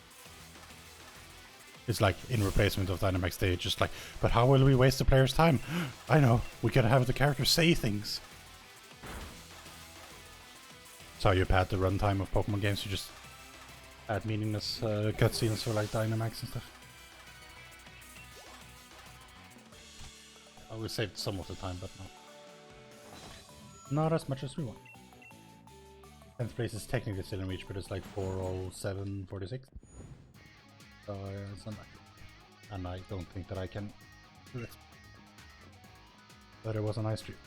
It's like, in replacement of Dynamax, they just like, but how will we waste the player's time? I know, we can have the character say things. That's how you pad the runtime of Pokemon games, you just add meaningless cutscenes for like Dynamax and stuff. I will save some of the time, but not as much as we want. 10th place is technically still in reach, but it's like 407.46. So it's unlucky. And I don't think that I can do it. But it was a nice stream.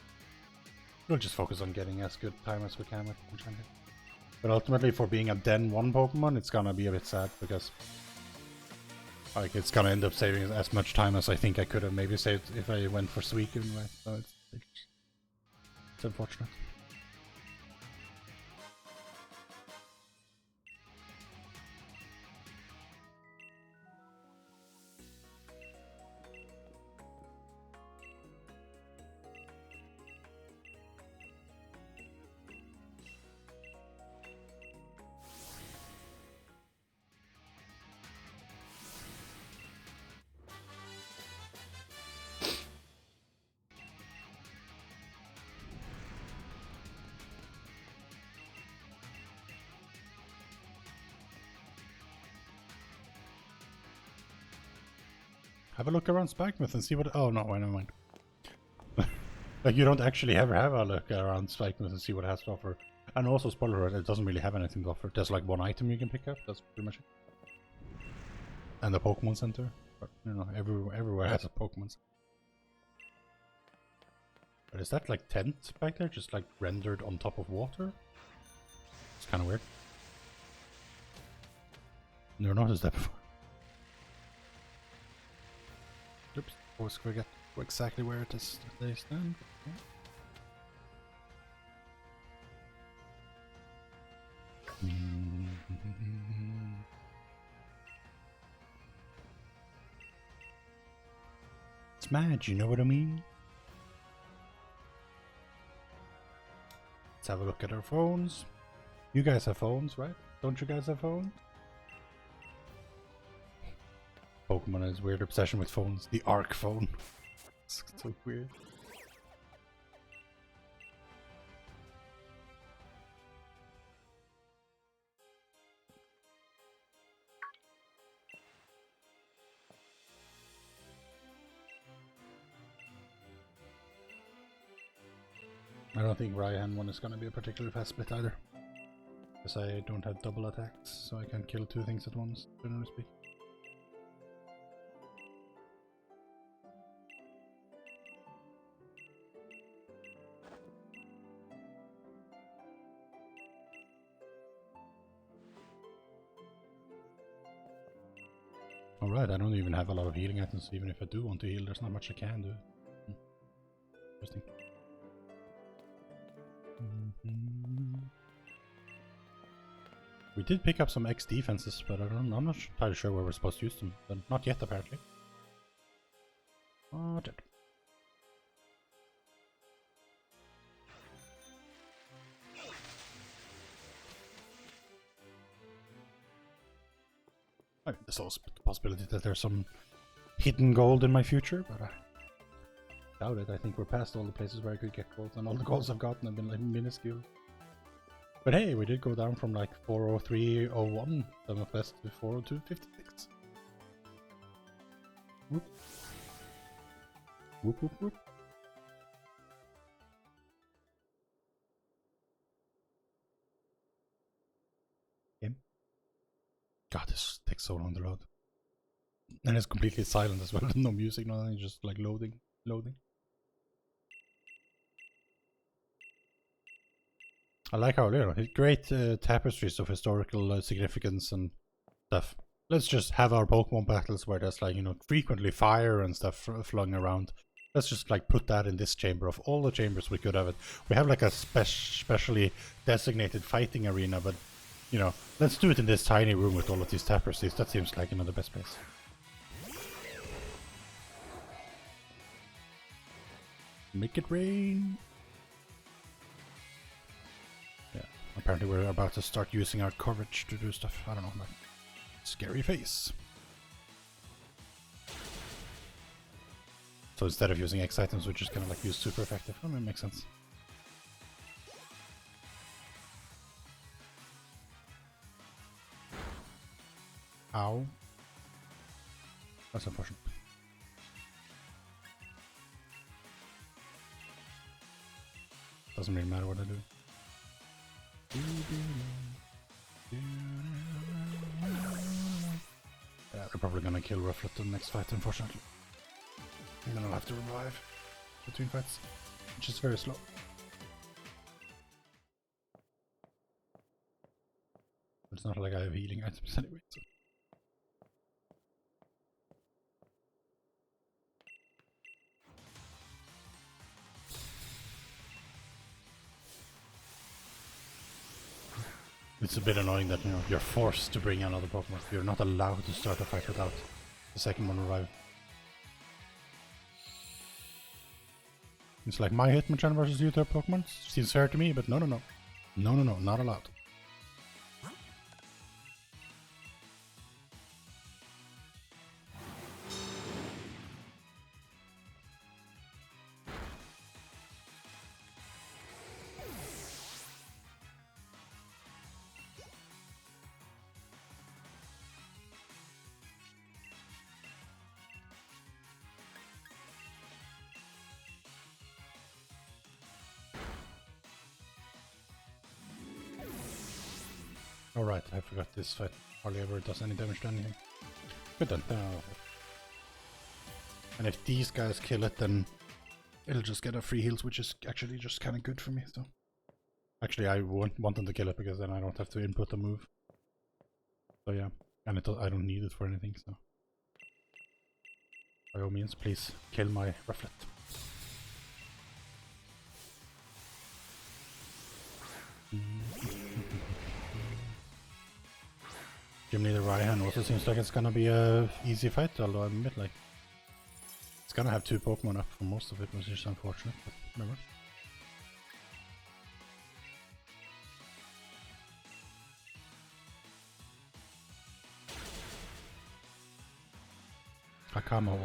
We'll just focus on getting as good time as we can with Hitmonchan. But ultimately, for being a Den 1 Pokemon, it's gonna be a bit sad because like it's gonna end up saving as much time as I think I could have maybe saved if I went for Suicune, right? So it's unfortunate. Have a look around Spikemuth and see what... Oh, no, never mind. Like, you don't actually ever have a look around Spikemuth and see what it has to offer. And also, spoiler alert, it doesn't really have anything to offer. There's like one item you can pick up, that's pretty much it. And the Pokemon Center. But, you know, everywhere has a Pokemon Center. But is that like tent back there, just like rendered on top of water? It's kind of weird. Never noticed that before. Oops, always forget exactly where it is that they stand. Okay. It's mad, you know what I mean? Let's have a look at our phones. You guys have phones, right? Don't you guys have phones? Pokemon has weird obsession with phones. The Arc phone. It's so weird. I don't think Raihan one is gonna be a particularly fast split either. Because I don't have double attacks, so I can kill two things at once, generally speaking. Alright, I don't even have a lot of healing items, even if I do want to heal, there's not much I can do. Interesting. We did pick up some X defenses, but I'm not entirely sure where we're supposed to use them. But not yet, apparently. Oh, dead. I mean, there's also the possibility that there's some hidden gold in my future, but Doubt it. I think we're past all the places where I could get gold, and all the golds I've gotten have been like minuscule. But hey, we did go down from like 403.01 Summer Fest to 402.56. Whoop. Whoop whoop whoop. Game. God, this takes so long to load. And it's completely silent as well. No music, nothing, just like loading. I like how, great tapestries of historical significance and stuff. Let's just have our Pokemon battles where there's like, frequently fire and stuff flung around. Let's just like put that in this chamber. Of all the chambers we could have it. We have like a specially designated fighting arena, but let's do it in this tiny room with all of these tapestries. That seems like the best place. Make it rain. Yeah, apparently we're about to start using our courage to do stuff. I don't know, like scary face. So instead of using X items, we're just gonna like use super effective. I mean, it makes sense. Ow. That's unfortunate. Doesn't really matter what I do. Yeah, they're probably gonna kill Rufflet the next fight, unfortunately. And then I'll have to revive between fights, which is very slow. But it's not like I have healing items anyway, so. It's a bit annoying that you're forced to bring another Pokemon. You're not allowed to start a fight without the second one revive. It's like my Hitmonchan versus you type Pokemon. Seems fair to me, but no, not allowed. Alright, I forgot this fight hardly ever does any damage to anything. Good then. And if these guys kill it, then it'll just get a free heals, which is actually just kind of good for me. So actually, I want them to kill it because then I don't have to input a move. So yeah, and I don't need it for anything. So by all means, please kill my Rufflet. Gym Leader Raihan also seems like it's gonna be a easy fight, although I admit like it's gonna have 2 Pokemon up for most of it, which is unfortunate, but whatever. Hakamo.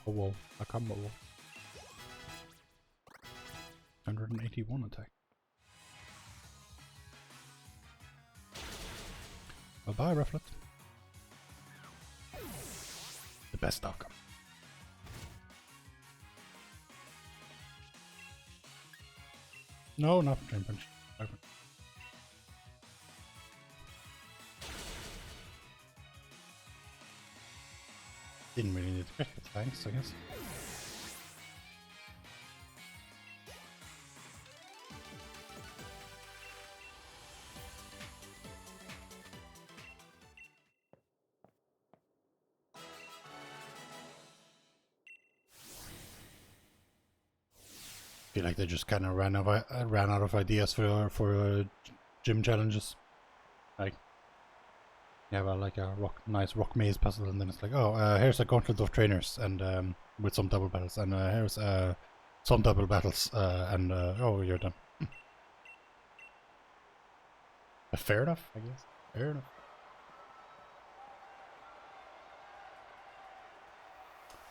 Oh, Hakamo. 181 attack. Bye-bye, Rufflet. The best outcome. No, not Drain Punch. Okay. Didn't really need to crit, but thanks, I guess. I feel like they just kind of ran out of ideas for gym challenges. Like you have a nice rock maze puzzle, and then it's like, oh, here's a gauntlet of trainers, and with some double battles, and here's some double battles, and oh, you're done. Fair enough, I guess. Fair enough.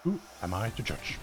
Who am I to judge?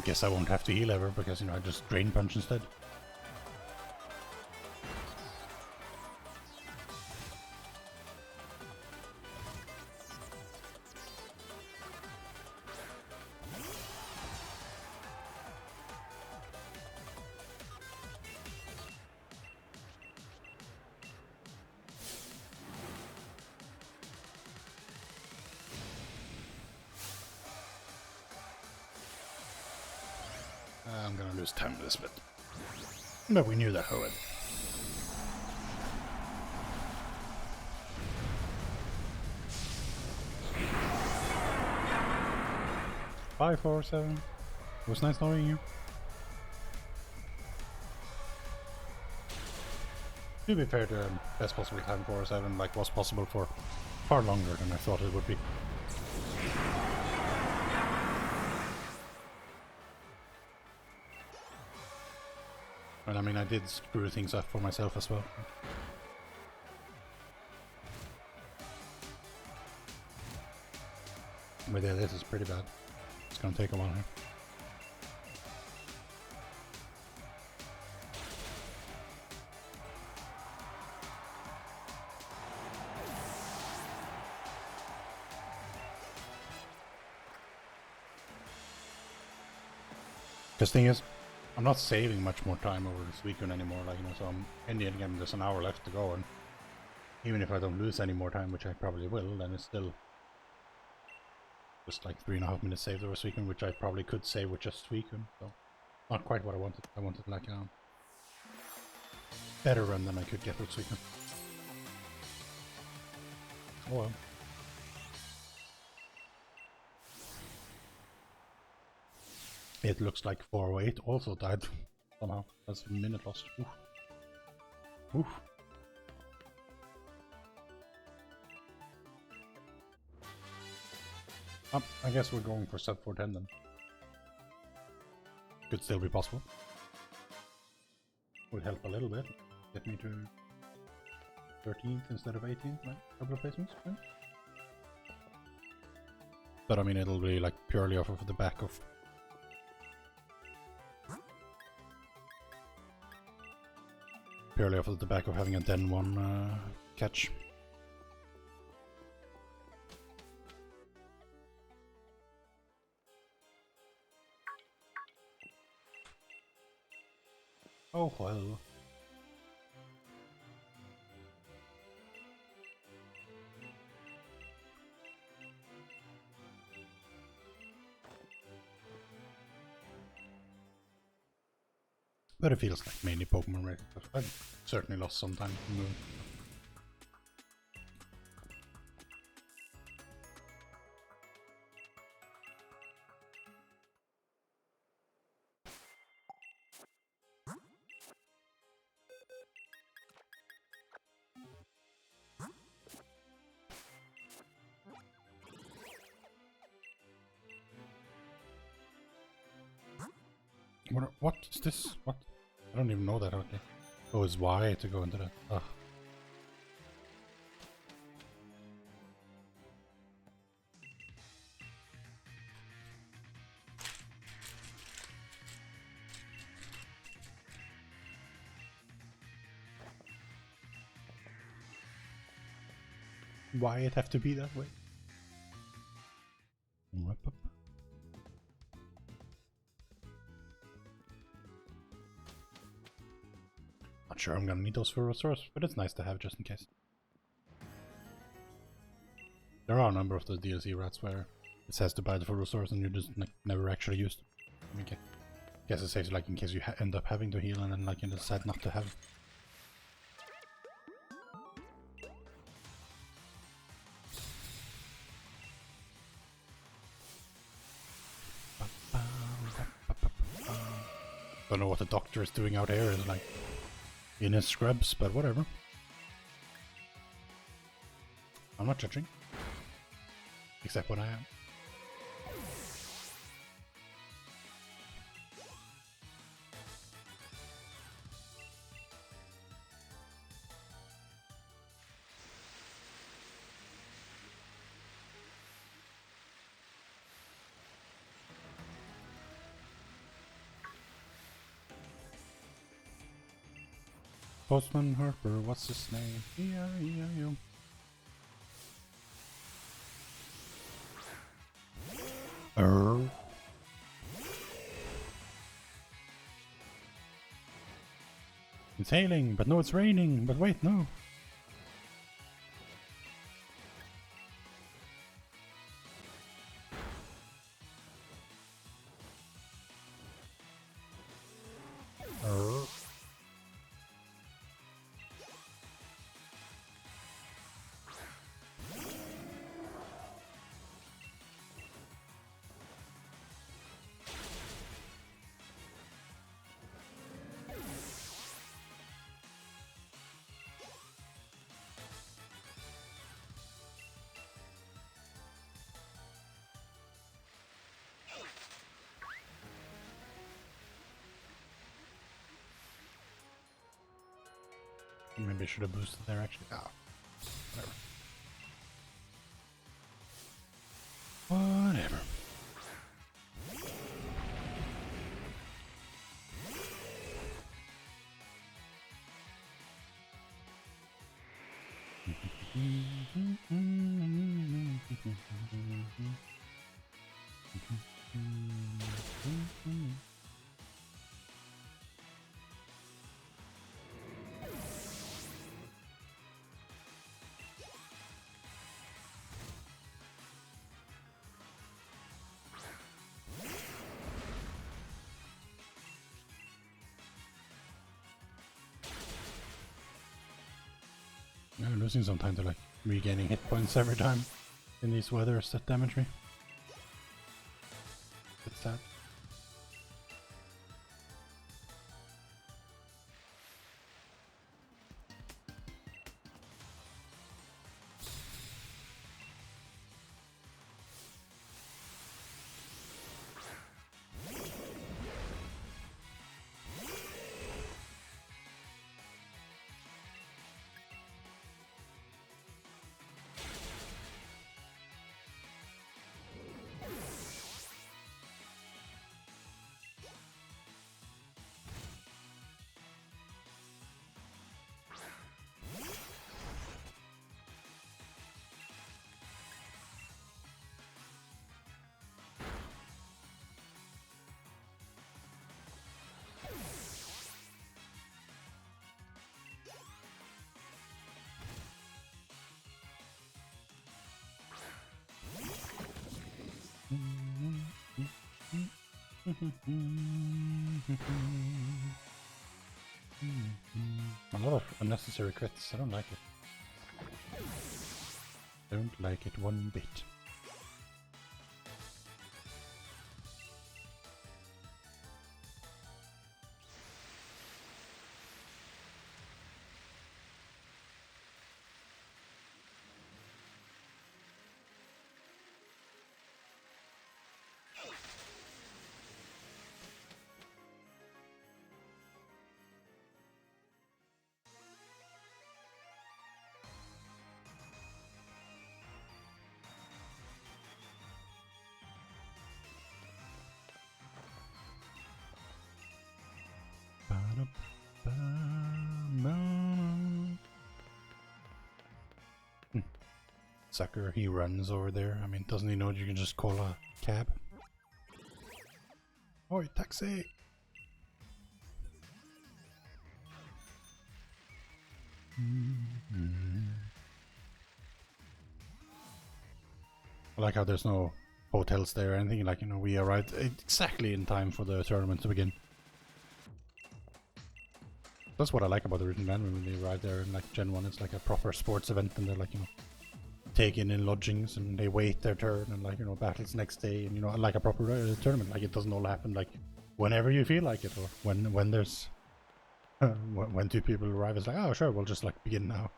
Guess I won't have to heal ever because, you know, I just Drain Punch instead. I'm gonna lose time with this bit. But we knew that already. Bye, 4-7. It was nice knowing you. To be fair to best possible time 4-7, like, was possible for far longer than I thought it would be. And I mean, I did screw things up for myself as well. But yeah, this is pretty bad. It's gonna take a while here. This thing is, I'm not saving much more time over this weekend anymore, like, you know, so I'm in the end game, there's an hour left to go, and even if I don't lose any more time, which I probably will, then it's still just like 3.5 minutes saved over Suicune, which I probably could save with just Suicune, so not quite what I wanted. I wanted like a better run than I could get with Suicune. Oh well. It looks like 408 also died somehow. That's a minute lost. Oof. Oof. I guess we're going for sub 410 then. Could still be possible. Would help a little bit. Get me to 13th instead of 18th, right? Couple of placements, right? But I mean, it'll be like purely off of the back of having a Den 1 catch. Oh well. But it feels like mainly Pokemon related. I've certainly lost some time to move. What is this? What? I don't even know that, okay. Oh, it's Y to go into that. Ugh. Why it have to be that way? Not sure I'm gonna need those for resource, but it's nice to have just in case. There are a number of those DLC rats where it says to buy the full resource and you just never actually use them. I mean, guess it says like in case you end up having to heal and then like you decide not to have. Don't know what the doctor is doing out here, is like in his scrubs, but whatever. I'm not judging. Except when I am. Postman Harper, what's his name? E-I-E-I-O. It's hailing, but no, it's raining. But wait, no. Maybe I should have boosted there actually. Ah, whatever. Whatever. I'm losing some time to like regaining hit points every time in these weathers that damage me. It's sad. A lot of unnecessary crits. I don't like it. Don't like it one bit. Sucker, he runs over there. I mean, doesn't he know you can just call a cab? Oi, taxi! I like how there's no hotels there or anything, like, you know, we arrived exactly in time for the tournament to begin. That's what I like about the Written Land when they arrive there in like Gen 1, it's like a proper sports event and they're like, you know, taking in lodgings and they wait their turn and like, you know, battles next day and, you know, like a proper tournament. Like it doesn't all happen like whenever you feel like it or when there's when two people arrive, it's like, oh sure, we'll just like begin now.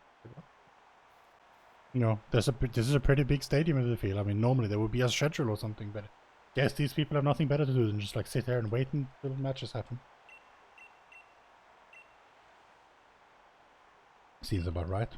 You know, this is a pretty big stadium in the field. I mean, normally there would be a schedule or something, but I guess these people have nothing better to do than just like sit there and wait until matches happen. Seems about right.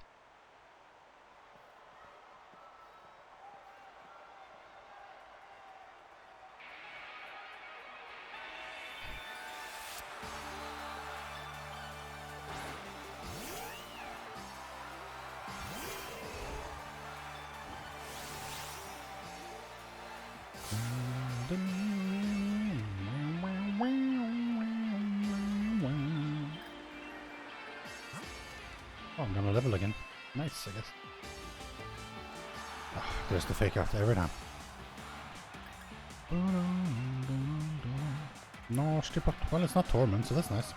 Oh, I'm gonna level again. Nice, I guess. Oh, there's the fake out every time. No, stupid. Well, it's not Torment, so that's nice.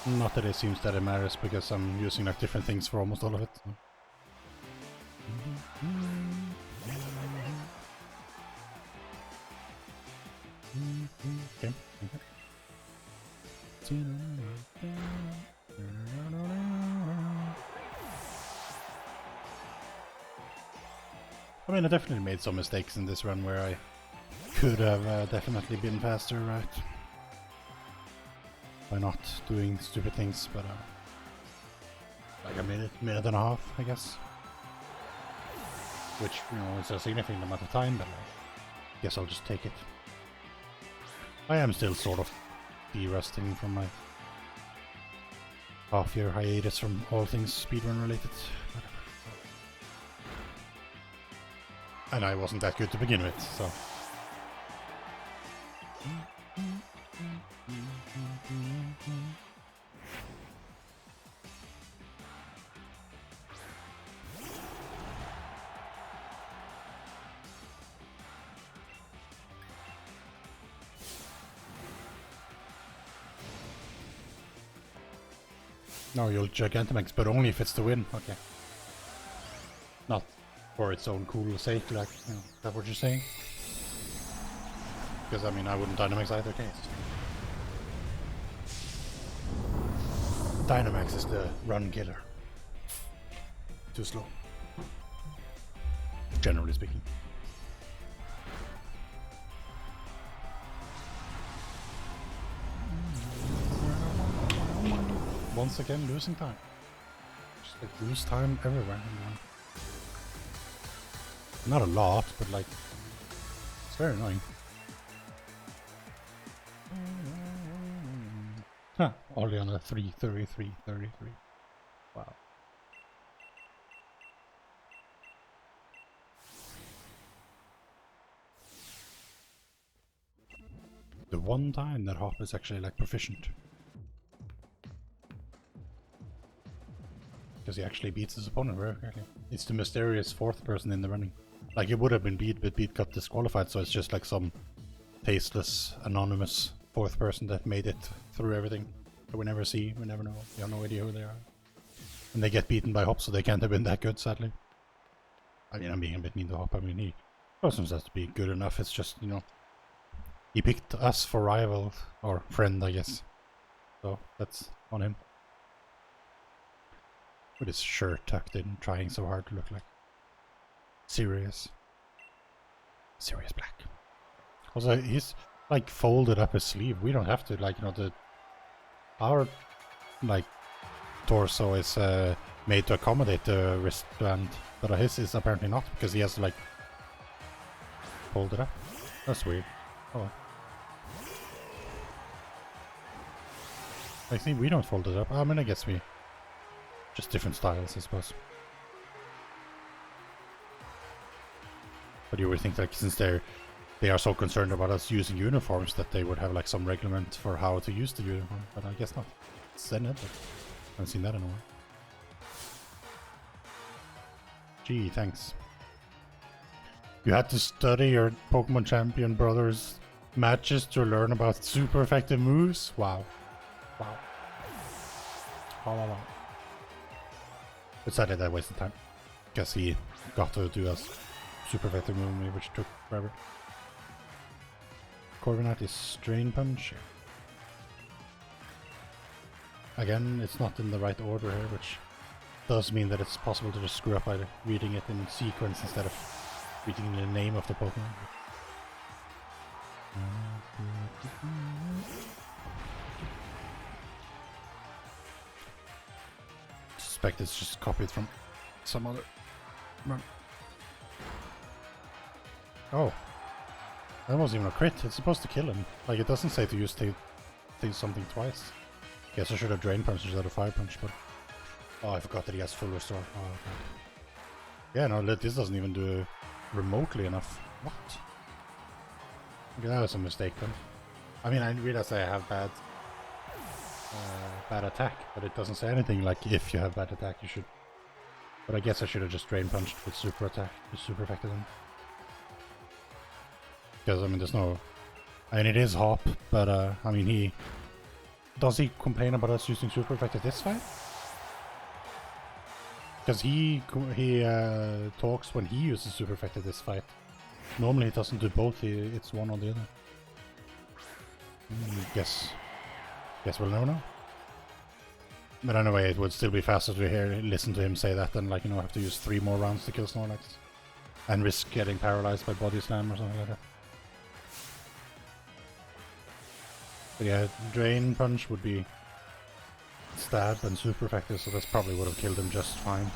Not that it seems that it matters, because I'm using like different things for almost all of it. So. Okay. I mean, I definitely made some mistakes in this run where I could have definitely been faster, right? By not doing stupid things, but like a minute and a half, I guess. Which, you know, is a significant amount of time, but I guess I'll just take it. I am still sort of de-rusting from my half-year hiatus from all things speedrun related. And I wasn't that good to begin with, so... No, you'll Gigantamax, but only if it's the win. Okay. Not for its own cool sake, like, you know, is that what you're saying? Because, I mean, I wouldn't Dynamax either case. Dynamax is the run killer. Too slow. Generally speaking. Once again, losing time. Just like lose time everywhere. Not a lot, but like, it's very annoying. Huh, only on a 3:33:33. Wow. The one time that Hop is actually like proficient. Because he actually beats his opponent very quickly. It's the mysterious fourth person in the running. Like, it would have been Beat, but Beat got disqualified, so it's just like some tasteless, anonymous fourth person that made it through everything that we never see, we never know, we have no idea who they are. And they get beaten by Hop, so they can't have been that good, sadly. I mean, I'm being a bit mean to Hop. I mean, he doesn't have to be good enough, it's just, you know, he picked us for rival, or friend, I guess. So, that's on him. With his shirt tucked in, trying so hard to look like serious black. Also, he's like folded up his sleeve. We don't have to, like, you know, our like torso is made to accommodate the wristband, but his is apparently not, because he has to like fold it up. That's weird. Oh well. I think we don't fold it up. I mean, I guess we just different styles, I suppose. But you would think, like, since they are so concerned about us using uniforms, that they would have like some reglement for how to use the uniform. But I guess not. It's in it, but I haven't seen that in a while. Gee, thanks. You had to study your Pokemon Champion Brothers matches to learn about super effective moves? Wow. Wow. Wow. But sadly that wasted time. Guess he got to do a super effective move, which took forever. Corviknight is Strain Punch. Again, it's not in the right order here, which does mean that it's possible to just screw up by reading it in sequence instead of reading the name of the Pokemon. I suspect it's just copied from some other run. Oh, that wasn't even a crit. It's supposed to kill him. Like, it doesn't say to use something twice. Guess I should have Drain Punch instead of Fire Punch, but... Oh, I forgot that he has full restore. Oh, okay. Yeah, no, this doesn't even do remotely enough. What? Okay, that was a mistake then. I mean, I realize I have bad attack, but it doesn't say anything like if you have bad attack, you should. But I guess I should have just drain punched with super attack, just super effective him. Because I mean, there's no. I mean, it is Hop, but I mean, does he complain about us using super effective this fight? Because he talks when he uses super effective this fight. Normally he doesn't do both. It's one or the other. Guess we'll never know. But anyway, it would still be faster to listen to him say that than like, you know, have to use 3 more rounds to kill Snorlax. And risk getting paralyzed by body slam or something like that. But yeah, drain punch would be stab and super effective, so that's probably would have killed him just fine.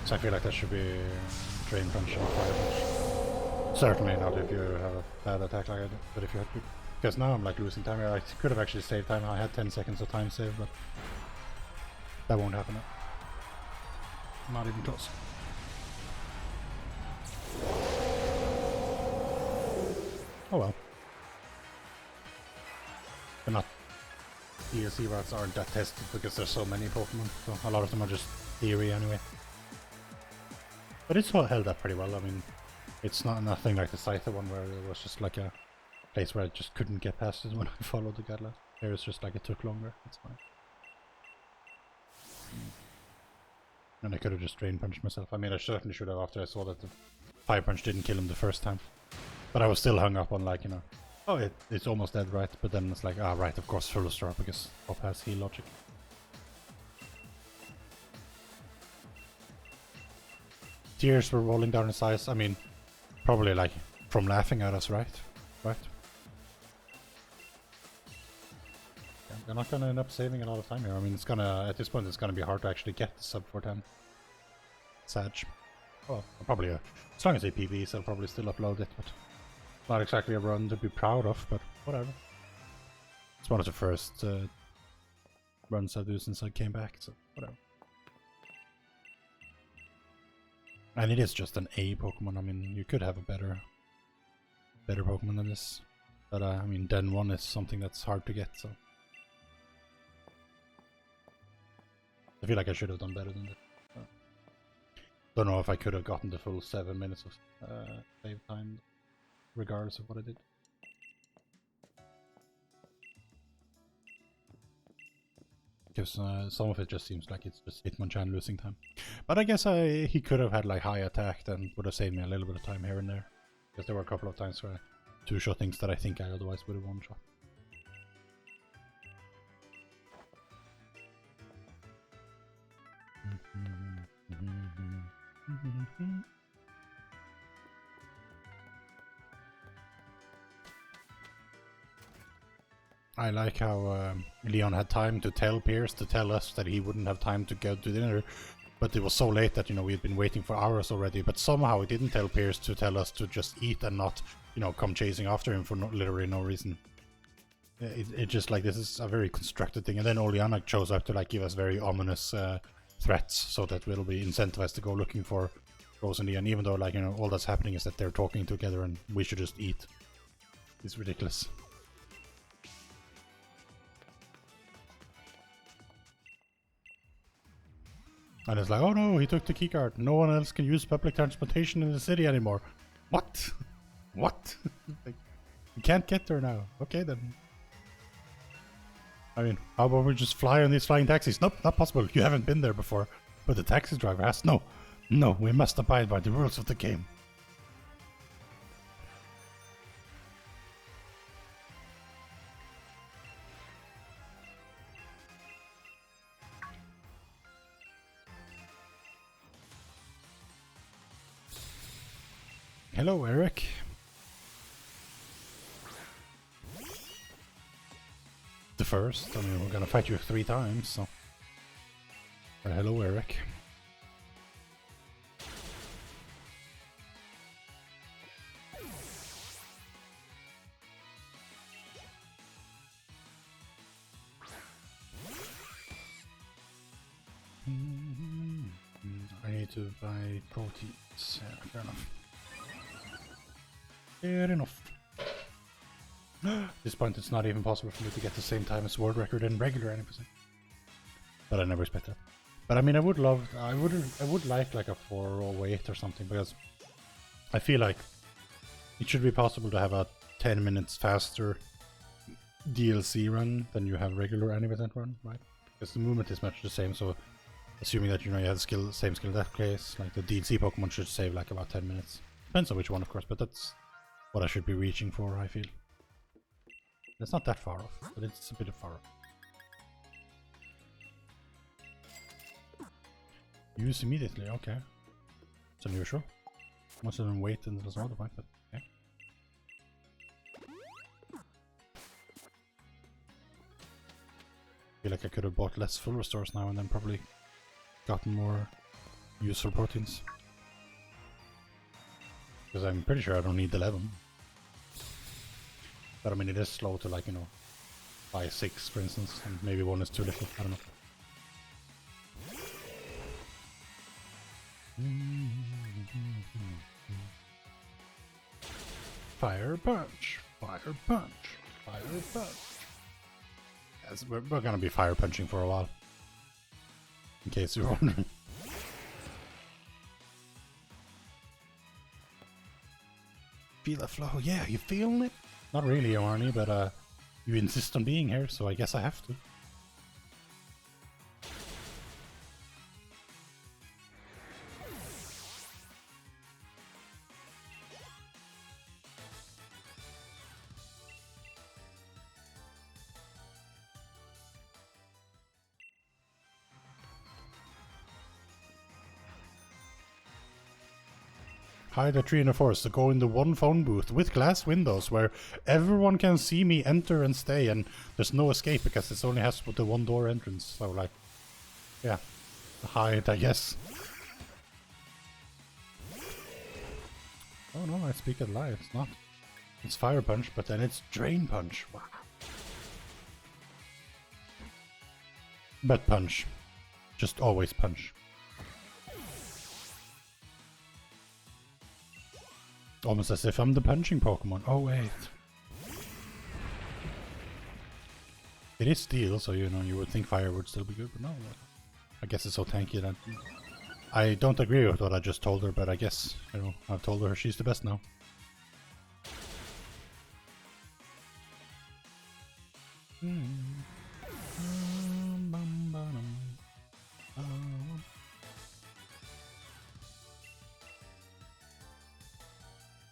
So I feel like that should be drain punch and fire punch. Certainly not if you have a bad attack like I do, but if you had to. Because now I'm like losing time here. I could have actually saved time. I had 10 seconds of time save, but that won't happen now. Not even close. Oh well. They're not. DLC routes aren't that tested because there's so many Pokemon, so a lot of them are just theory anyway. But it's all held up pretty well. I mean, it's nothing like the Scyther one where it was just like a place where I just couldn't get past it when I followed the guideline. Here it's just like it took longer. It's fine. And I could have just drain punched myself. I mean, I certainly should have after I saw that the fire punch didn't kill him the first time. But I was still hung up on like, you know, oh, it's almost dead, right? But then it's like, ah, right, of course, full star because Hop has heal logic. Tears were rolling down his eyes. I mean, probably like from laughing at us, right? Right? Yeah, they're not gonna end up saving a lot of time here. I mean, it's gonna, at this point, it's gonna be hard to actually get the sub 410. Sad. Well, probably, as long as they PBs, I'll probably still upload it, but not exactly a run to be proud of, but whatever. It's one of the first runs I do since I came back, so whatever. And it is just an A Pokemon. I mean, you could have a better Pokemon than this, but I mean, Den 1 is something that's hard to get, so I feel like I should have done better than that. Don't know if I could have gotten the full 7 minutes of save time, regardless of what I did. Because some of it just seems like it's just Hitmonchan losing time. But I guess he could have had like high attack and would have saved me a little bit of time here and there. Because there were a couple of times where I two-shot things that I think I otherwise would have one-shot. I like how Leon had time to tell Pierce to tell us that he wouldn't have time to go to dinner, but it was so late that, you know, we had been waiting for hours already, but somehow he didn't tell Pierce to tell us to just eat and not, you know, come chasing after him for literally no reason. It just like, this is a very constructed thing, and then Oleana chose up to like give us very ominous threats so that we'll be incentivized to go looking for Rose and Leon, even though, like, you know, all that's happening is that they're talking together and we should just eat. It's ridiculous. And it's like, oh no, he took the keycard. No one else can use public transportation in the city anymore. What? What? Like, you can't get there now. Okay then. I mean, how about we just fly on these flying taxis? Nope, not possible. You haven't been there before. But the taxi driver has. No. No, we must abide by the rules of the game. Hello, Eric. The first. I mean, we're gonna fight you 3 times, so. Hello, Eric. need to buy proteins. Yeah, fair enough. Fair enough. At this point, it's not even possible for me to get the same time as world record in regular NPC. But I never expect that. But I mean, I would like a 408 or something, because I feel like it should be possible to have a 10 minutes faster DLC run than you have regular Any% run, right? Because the movement is much the same, so assuming that you have the same skill death case, like the DLC Pokemon should save like about 10 minutes. Depends on which one, of course, but that's what I should be reaching for, I feel. It's not that far off, but it's a bit far off. Use immediately, okay. It's unusual. Must have been wait until some other point, but okay. I feel like I could have bought less full restores now and then probably gotten more useful proteins. Because I'm pretty sure I don't need 11. But I mean, it is slow to, like, buy 6, for instance, and maybe 1 is too little, I don't know. Fire punch! Fire punch! Fire punch! Yes, we're gonna be fire punching for a while. In case you're wondering. Feel the flow, yeah, you feeling it? Not really, Arnie, but you insist on being here, so I guess I have to. Hide a tree in the forest to go in the one phone booth with glass windows where everyone can see me enter and stay, and there's no escape because it only has the one door entrance. So, like, yeah, hide, I guess. Oh no, I speak a lie. It's not. It's fire punch, but then it's drain punch. Wow. But punch. Just always punch. Almost as if I'm the punching Pokemon. Oh wait. It is steel, so you would think fire would still be good, but no. I guess it's so tanky that I don't agree with what I just told her, but I guess, I've told her she's the best now.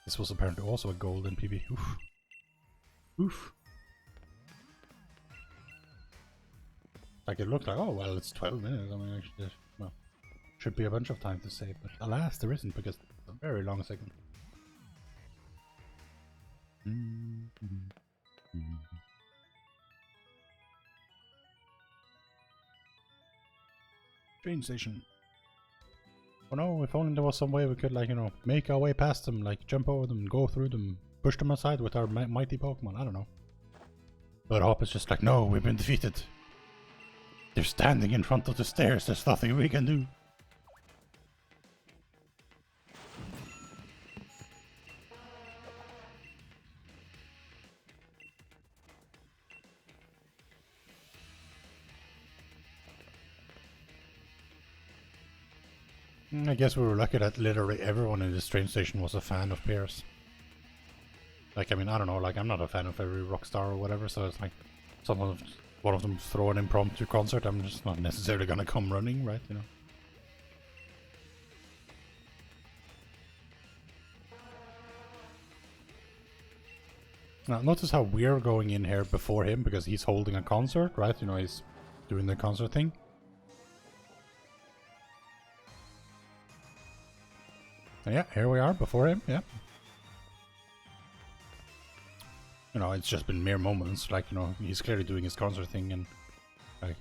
This was apparently also a gold in PB. Oof. Oof. Like, it looked like, oh well, it's 12 minutes. I mean, actually, well, should be a bunch of time to save, but alas, there isn't, because it's a very long segment. Train station. Oh no, if only there was some way we could, like, make our way past them, like, jump over them, go through them, push them aside with our mighty Pokemon, I don't know. But Hop is just like, no, we've been defeated. They're standing in front of the stairs, there's nothing we can do. I guess we were lucky that literally everyone in this train station was a fan of Pierce. Like, I mean, I don't know, like, I'm not a fan of every rock star or whatever, so it's like, one of them throw an impromptu concert, I'm just not necessarily gonna come running, right, Now, notice how we're going in here before him, because he's holding a concert, right, he's doing the concert thing. Yeah, here we are before him, yeah. It's just been mere moments, like, he's clearly doing his concert thing, and, like,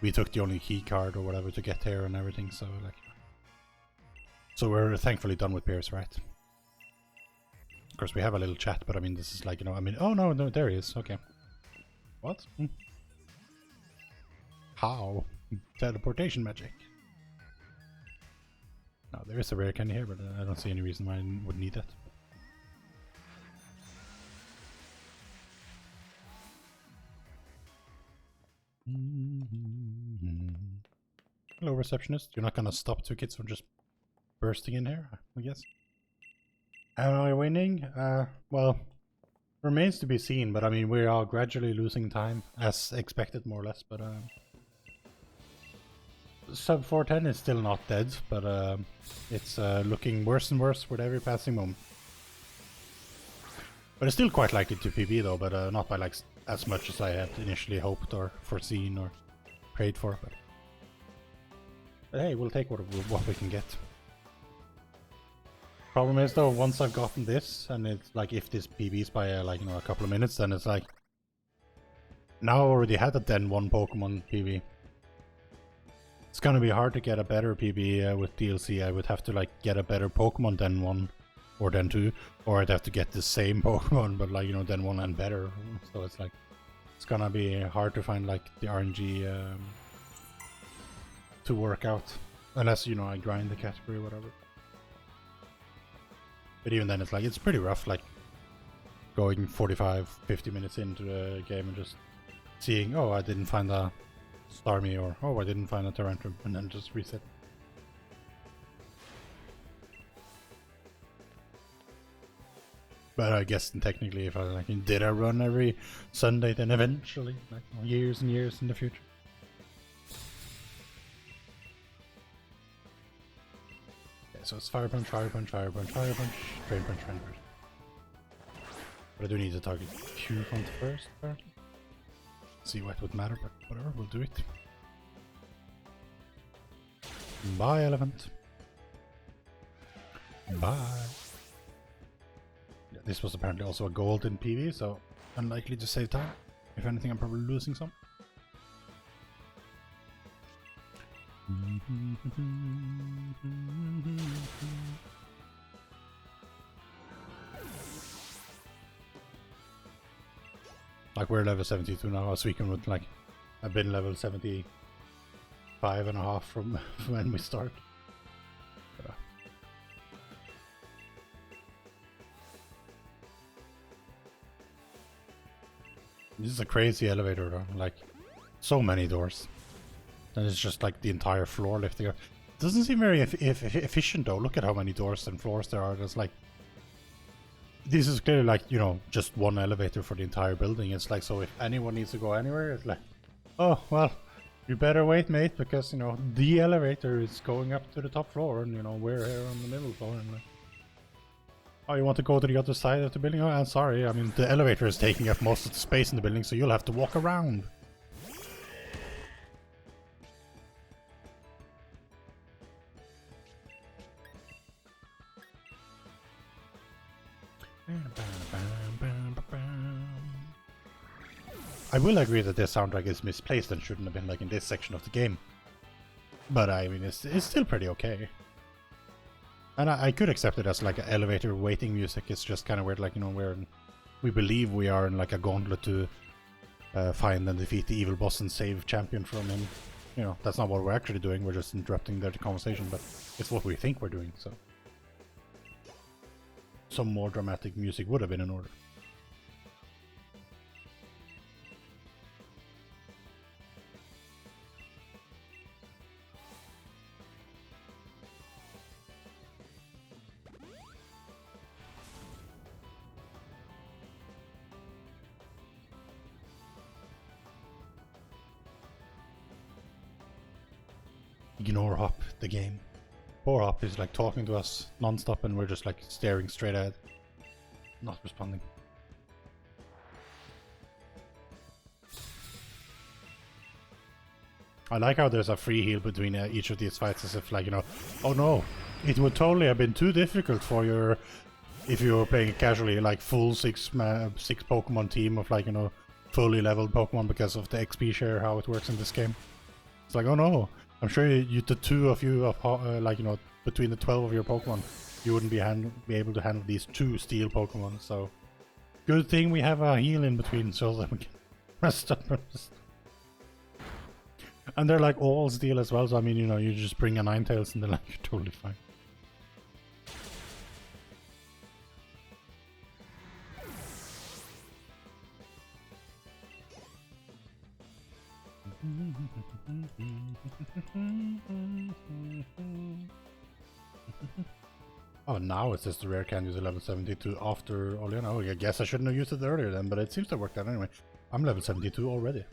we took the only key card or whatever to get here and everything, so, like... So we're thankfully done with Pierce, right? Of course, we have a little chat, but I mean, this is like, I mean, oh no, there he is, okay. What? How? Teleportation magic. No, there is a rare candy here, but I don't see any reason why I would need that. Hello, receptionist. You're not gonna stop two kids from just bursting in here, I guess. Am I winning? Well, remains to be seen, but I mean, we are gradually losing time, as expected, more or less, but sub 410 is still not dead, but it's looking worse and worse with every passing moment. But it's still quite likely to PB though, but not by like as much as I had initially hoped or foreseen or prayed for. But hey, we'll take what we can get. Problem is though, once I've gotten this, and it's like if this PBs by like, you know, a couple of minutes, then it's like now I already had a Den 1 Pokemon PB. It's gonna be hard to get a better PB with DLC. I would have to like get a better Pokemon Den 1 or Den 2, or I'd have to get the same Pokemon but like, you know, Den 1 and better. So it's like it's gonna be hard to find like the RNG to work out, unless, you know, I grind the category or whatever. But even then, it's like, it's pretty rough, like going 45-50 minutes into the game and just seeing, oh, I didn't find a Starmie, or oh, I didn't find a Tyrantrum, and then just reset. But I guess technically, if I like, did I run every Sunday, then eventually, like years and years in the future. So it's Fire Punch, Fire Punch, Fire Punch, Fire Punch, Drain Punch, Drain Punch. But I do need to target Q font first, apparently. See what would matter, but whatever, we'll do it. Bye, elephant. Bye. Yeah, this was apparently also a gold in PV, so unlikely to save time. If anything, I'm probably losing some. Like, we're level 72 now. I was speaking with, like, I've been level 75.5 from when we start. This is a crazy elevator though, like, so many doors. And it's just like the entire floor lifting up. It doesn't seem very efficient though. Look at how many doors and floors there are. There's like, this is clearly like, you know, just one elevator for the entire building. It's like, so if anyone needs to go anywhere, it's like, oh, well, you better wait, mate, because, you know, the elevator is going up to the top floor and, you know, we're here on the middle floor. And like, oh, you want to go to the other side of the building? Oh, I'm sorry. I mean, the elevator is taking up most of the space in the building, so you'll have to walk around. I will agree that this soundtrack is misplaced and shouldn't have been like in this section of the game. But I mean, it's still pretty okay. And I could accept it as like an elevator waiting music. It's just kind of weird, like, you know, we believe we are in like a gauntlet to find and defeat the evil boss and save champion from him. You know, that's not what we're actually doing. We're just interrupting the conversation, but it's what we think we're doing, so. Some more dramatic music would have been in order. Ignore Hop, the game. Poor Hop is like talking to us non-stop and we're just like staring straight ahead. Not responding. I like how there's a free heal between each of these fights, as if like, you know, oh no, it would totally have been too difficult for your, if you were playing casually, like full six Pokemon team of like, you know, fully leveled Pokemon because of the XP share, how it works in this game. It's like, oh no, I'm sure the two of you, like, you know, between the 12 of your Pokemon, you wouldn't be able to handle these two steel Pokemon, so good thing we have a heal in between so that we can rest up. And they're like all steel as well, so I mean, you know, you just bring a Ninetales and they're like, you're totally fine. Oh, now it says the rare candy is level 72 after Oleana. Oh, I guess I shouldn't have used it earlier then, but it seems to work out anyway. I'm level 72 already.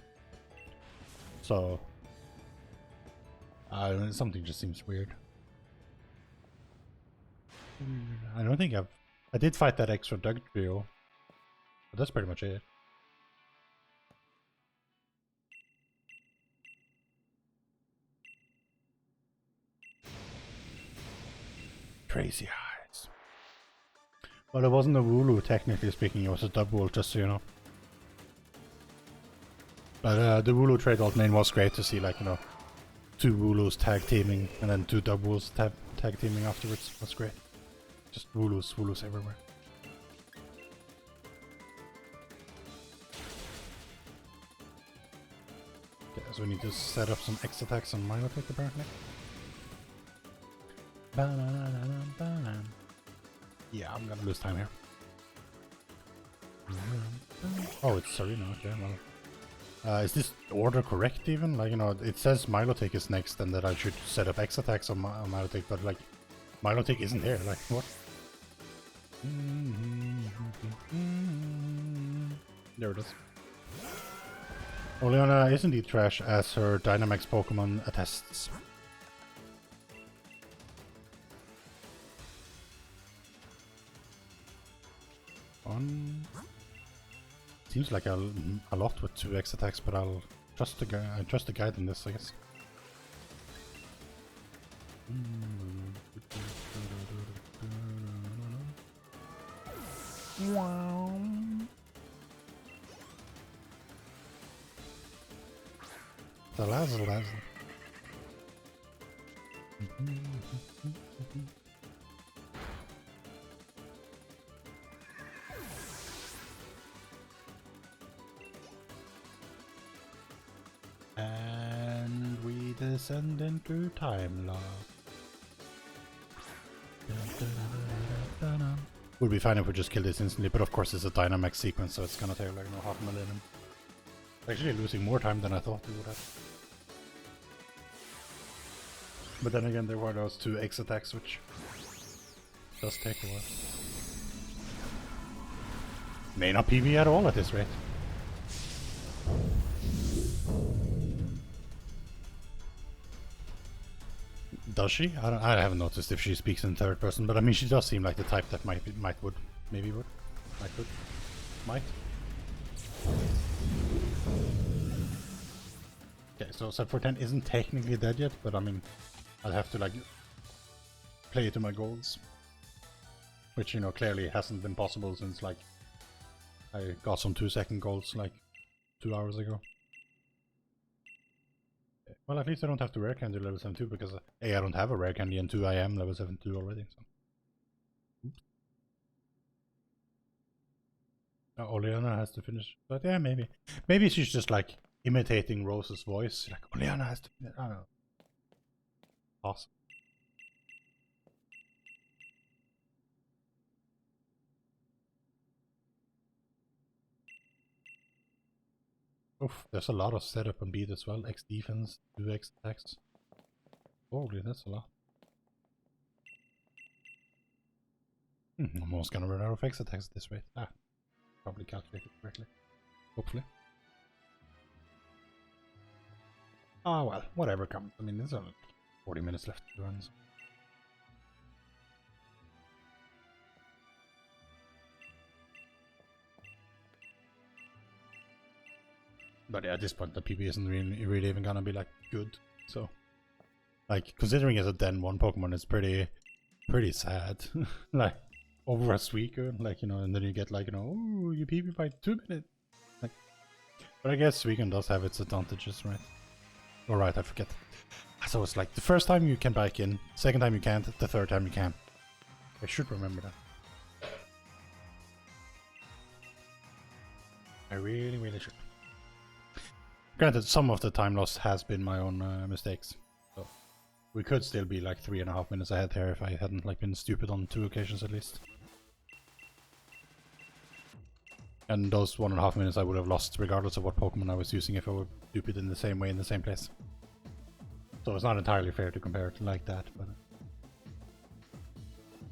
So... something just seems weird. I don't think I did fight that extra Doug trio, but that's pretty much it. Crazy eyes. Well, it wasn't a Wooloo, technically speaking, it was a double, just so you know. But the Wooloo trade alt main was great to see, like, you know, 2 Wooloos tag teaming and then 2 doubles tag teaming afterwards. That's great. Just Wooloos everywhere. Okay, so we need to set up some X attacks on Milotic apparently. Yeah, I'm gonna lose time here. Oh, it's Serena, okay, well. Is this order correct even? Like, you know, it says Milotic is next and that I should set up X attacks on Milotic, but like, Milotic isn't here, like, what? There it is. Oleana is indeed trash, as her Dynamax Pokemon attests. Seems like a lot with 2 X attacks, but I'll trust the guide in this, I guess. Wow. The Lazzle. And we descend into time lock. Would be fine if we just kill this instantly, but of course it's a Dynamax sequence, so it's gonna take like half a millennium. Actually losing more time than I thought we would have. But then again, there were those 2 X attacks, which does take a while. May not PB at all at this rate. Does she? I haven't noticed if she speaks in third person, but I mean she does seem like the type that might. Okay, so Sub 410 isn't technically dead yet, but I mean I'll have to like play to my goals, which, you know, clearly hasn't been possible since like I got some 2-second goals like 2 hours ago. Well, at least I don't have to rare candy level 72 because A, I don't have a rare candy, and 2, I am level 72 already. So. Oops. Oleana has to finish, but yeah, maybe. Maybe she's just like imitating Rose's voice. Like, Oleana has to finish. I don't know. Awesome. Oof, there's a lot of setup on beat as well. X defense, 2 X attacks. Holy, that's a lot. I'm almost gonna run out of X attacks at this rate. Probably calculated correctly. Hopefully. Oh well, whatever comes. I mean, there's only 40 minutes left to run. So. But yeah, at this point the PB isn't really even gonna be like good. So, like, considering it's a Den 1 Pokemon, it's pretty sad. Like, over a Suicune, like, you know, and then you get like, you know, ooh, you PB by 2 minutes. Like, but I guess Suicune does have its advantages, right? Alright, I forget. So it's like the first time you can back in, second time you can't, the third time you can. I should remember that. I really should. Granted, some of the time lost has been my own mistakes, so we could still be like 3.5 minutes ahead here if I hadn't like been stupid on 2 occasions at least. And those 1.5 minutes I would have lost regardless of what Pokemon I was using if I were stupid in the same way in the same place. So it's not entirely fair to compare it like that,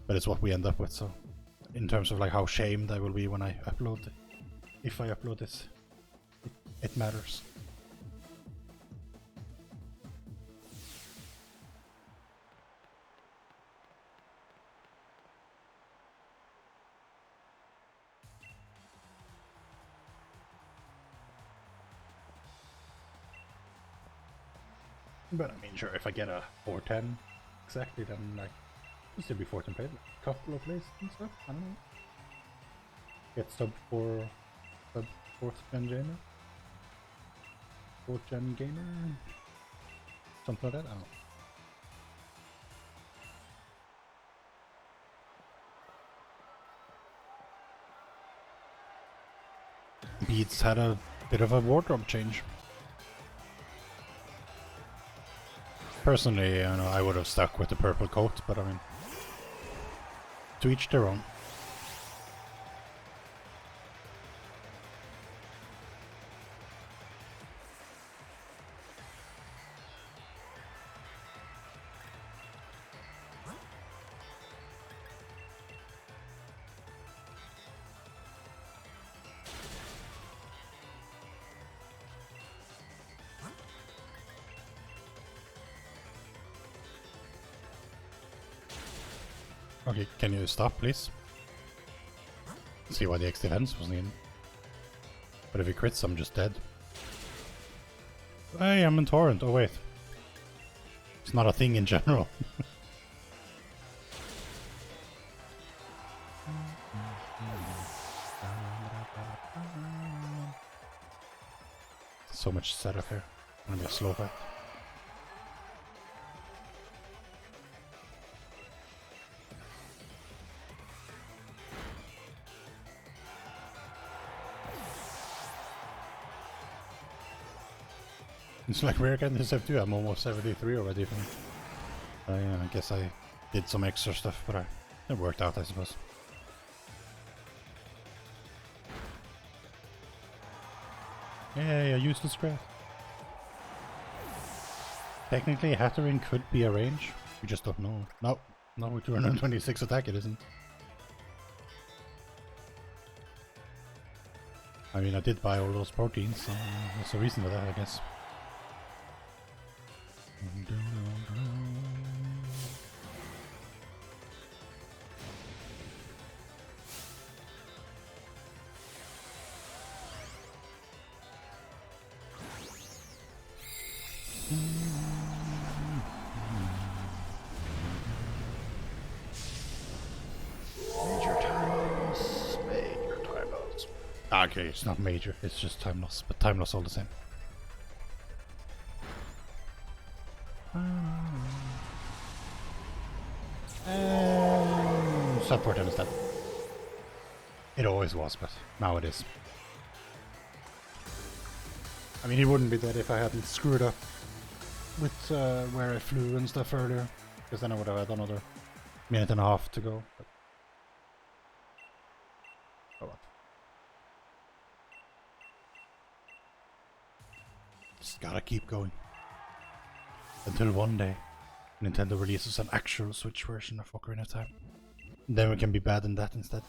but it's what we end up with. So in terms of like how shamed I will be when I upload it, if I upload this, it matters. But I mean, sure, if I get a 410 exactly, then like it'll still be 410 played. A couple of plays and stuff. I don't know. Get sub 4th gen gamer, 4th gen gamer, something like that. I don't know. Beats had a bit of a wardrobe change. Personally, you know, I would have stuck with the purple coat, but I mean, to each their own. Okay, can you stop, please? See why the X defense wasn't in. But if he crits, I'm just dead. Hey, I'm in Torrent. Oh, wait. It's not a thing in general. So much setup here. Gonna be a slow fight. It's like rare getting this F2. I'm almost 73 already. I guess I did some extra stuff, but it worked out, I suppose. Yeah, useless scrap. Technically, Hatterin could be a range. We just don't know. No, with 226 attack it isn't. I mean, I did buy all those proteins, so there's a reason for that, I guess. Major time loss. Okay, it's not major, it's just time loss, but time loss all the same. Support him instead. It always was, but now it is. I mean, he wouldn't be dead if I hadn't screwed up with where I flew and stuff earlier, because then I would have had another minute and a half to go. But oh well. Just gotta keep going. Until one day, Nintendo releases an actual Switch version of Ocarina of Time. Then we can be bad in that instead.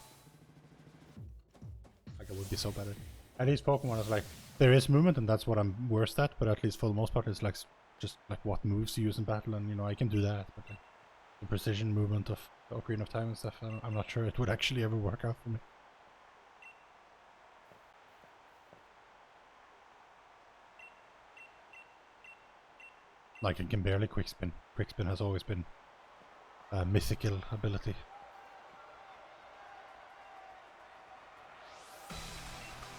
Like, I would be so bad at it. At least Pokemon is like, there is movement and that's what I'm worst at, but at least for the most part it's like just like what moves to use in battle, and you know, I can do that, but like the precision movement of Ocarina of Time and stuff, I'm not sure it would actually ever work out for me. Like, I can barely quickspin. Quickspin has always been a mythical ability.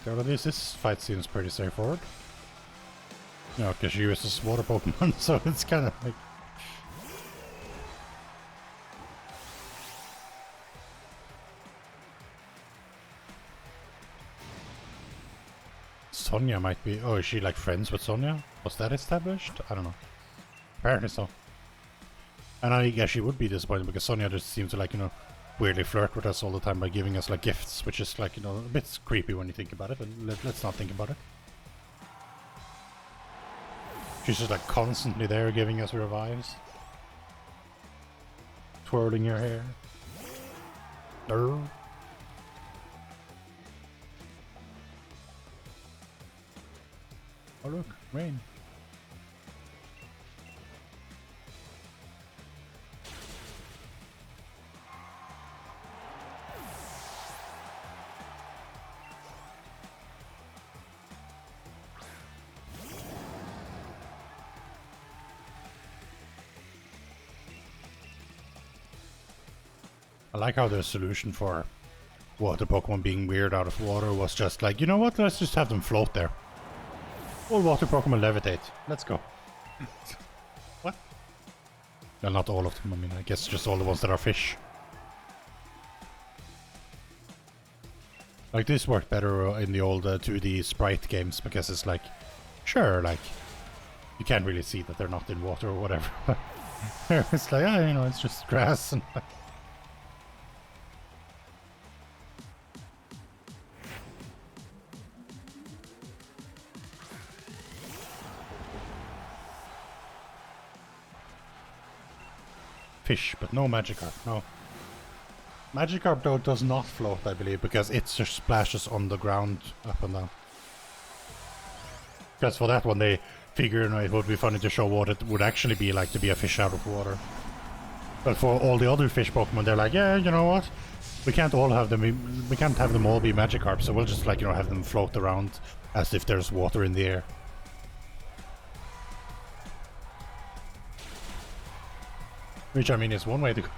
So at least this fight seems pretty straightforward. You know, because she uses water Pokemon, so it's kind of like... Sonia might be... Oh, is she like friends with Sonia? Was that established? I don't know. Apparently so. And I guess she would be disappointed because Sonia just seems to, like, you know, weirdly flirt with us all the time by giving us like gifts, which is like, you know, a bit creepy when you think about it, but let's not think about it. She's just like constantly there giving us revives. Twirling her hair. Oh look, rain. I like how the solution for water Pokemon being weird out of water was just like, you know what, let's just have them float there. All water Pokemon levitate. Let's go. What? Well, not all of them, I mean, I guess just all the ones that are fish. Like, this worked better in the old 2D sprite games, because it's like, sure, like, you can't really see that they're not in water or whatever. It's like, ah, you know, it's just grass and... Fish, but no Magikarp, no. Magikarp though does not float, I believe, because it just splashes on the ground up and down. Because for that one they figure, you know, it would be funny to show what it would actually be like to be a fish out of water. But for all the other fish Pokemon, they're like, yeah, you know what? We can't all have them, we can't have them all be Magikarp, so we'll just, like, you know, have them float around as if there's water in the air. Which, I mean, is one way to go,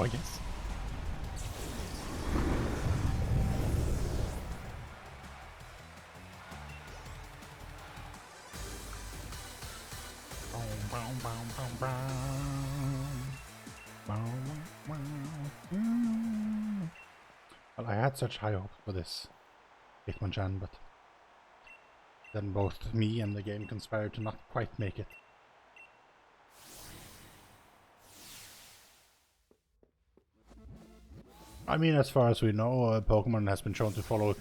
I guess. Well, I had such high hopes for this Hitmonchan, but then both me and the game conspired to not quite make it. I mean, as far as we know, Pokemon has been shown to follow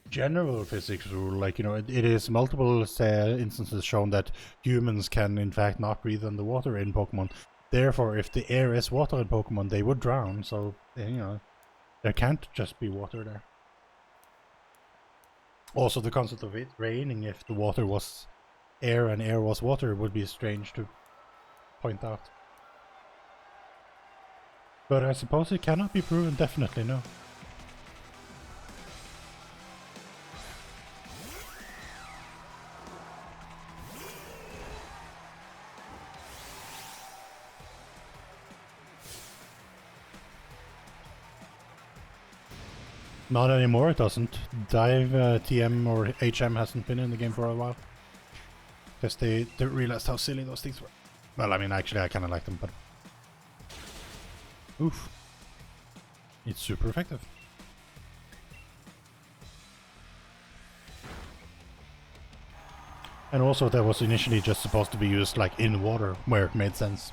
general physics rule. Like, you know, it is multiple instances shown that humans can in fact not breathe underwater in Pokemon. Therefore, if the air is water in Pokemon, they would drown. So, you know, there can't just be water there. Also, the concept of it raining if the water was air and air was water would be strange to point out. But I suppose it cannot be proven definitely, no. Not anymore, it doesn't. Dive, TM or HM hasn't been in the game for a while. Because they realized how silly those things were. Well, I mean, actually I kind of like them, but... Oof. It's super effective. And also that was initially just supposed to be used like in water, where it made sense.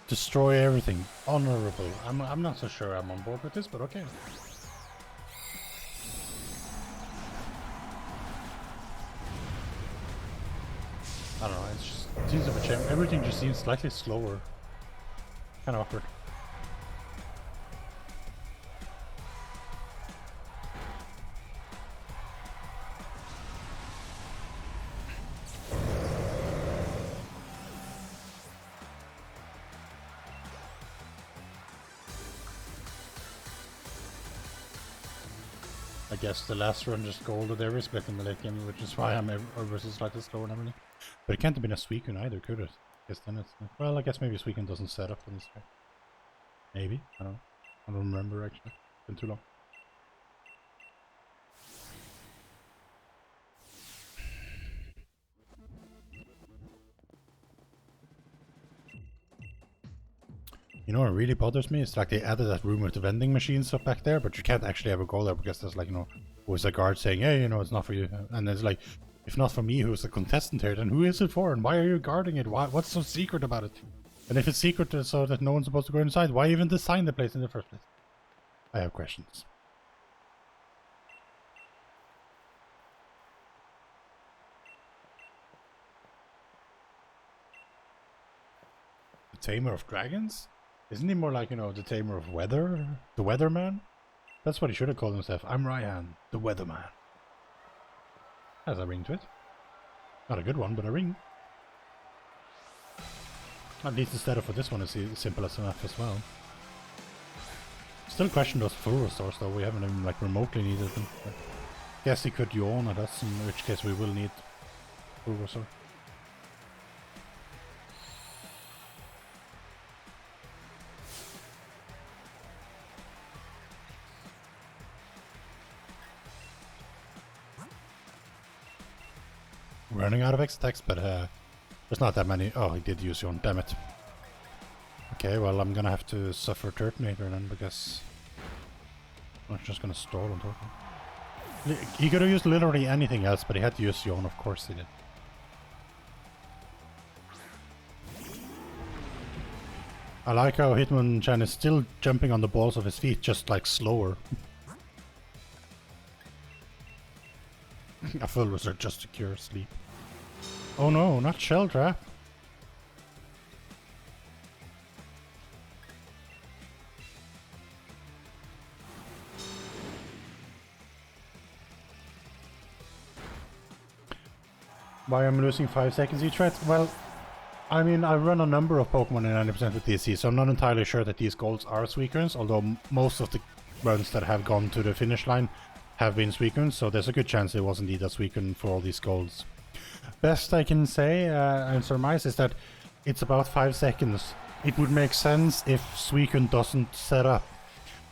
Destroy everything. Honorable. I'm not so sure I'm on board with this, but okay. I don't know, it seems a bit shame. Everything just seems slightly slower. Kind of awkward. I guess the last run just golded every split in the late game, which is why I'm versus slightly slower and everything. But it can't have been a Suicune either, could it? I guess then it's like, well, I guess maybe Suicune doesn't set up on this guy. Maybe, I don't know. I don't remember actually. It's been too long. You know what really bothers me? It's like they added that room with the vending machines up back there, but you can't actually ever go there because there's like, you know, always a guard saying, hey, you know, it's not for you. And it's like, if not for me, who's a contestant here, then who is it for? And why are you guarding it? What's so secret about it? And if it's secret so that no one's supposed to go inside, why even design the place in the first place? I have questions. The Tamer of Dragons? Isn't he more like, you know, the Tamer of Weather? The Weatherman? That's what he should have called himself. I'm Ryan, the Weatherman. Has a ring to it. Not a good one, but a ring. At least the setup for this one is simple as enough as well. Still question those full restores though, we haven't even like remotely needed them. Guess he could yawn at us, in which case we will need full restore. Running out of X attacks, but there's not that many. Oh, he did use yawn, damn it. Okay, well I'm gonna have to suffer Turtonator then, because I'm just gonna stall on top of him. He could have used literally anything else, but he had to use yawn, of course he did. I like how Hitmonchan is still jumping on the balls of his feet, just like slower. A full resort just to cure sleep. Oh no, not Shell Trap. Why I'm losing 5 seconds each fight? Well, I mean, I run a number of Pokemon in 90% with DC, so I'm not entirely sure that these golds are Suicunes, although most of the runs that have gone to the finish line have been Suicunes, so there's a good chance it was indeed a Suicune for all these golds. Best I can say and surmise is that it's about 5 seconds. It would make sense if Suicune doesn't set up.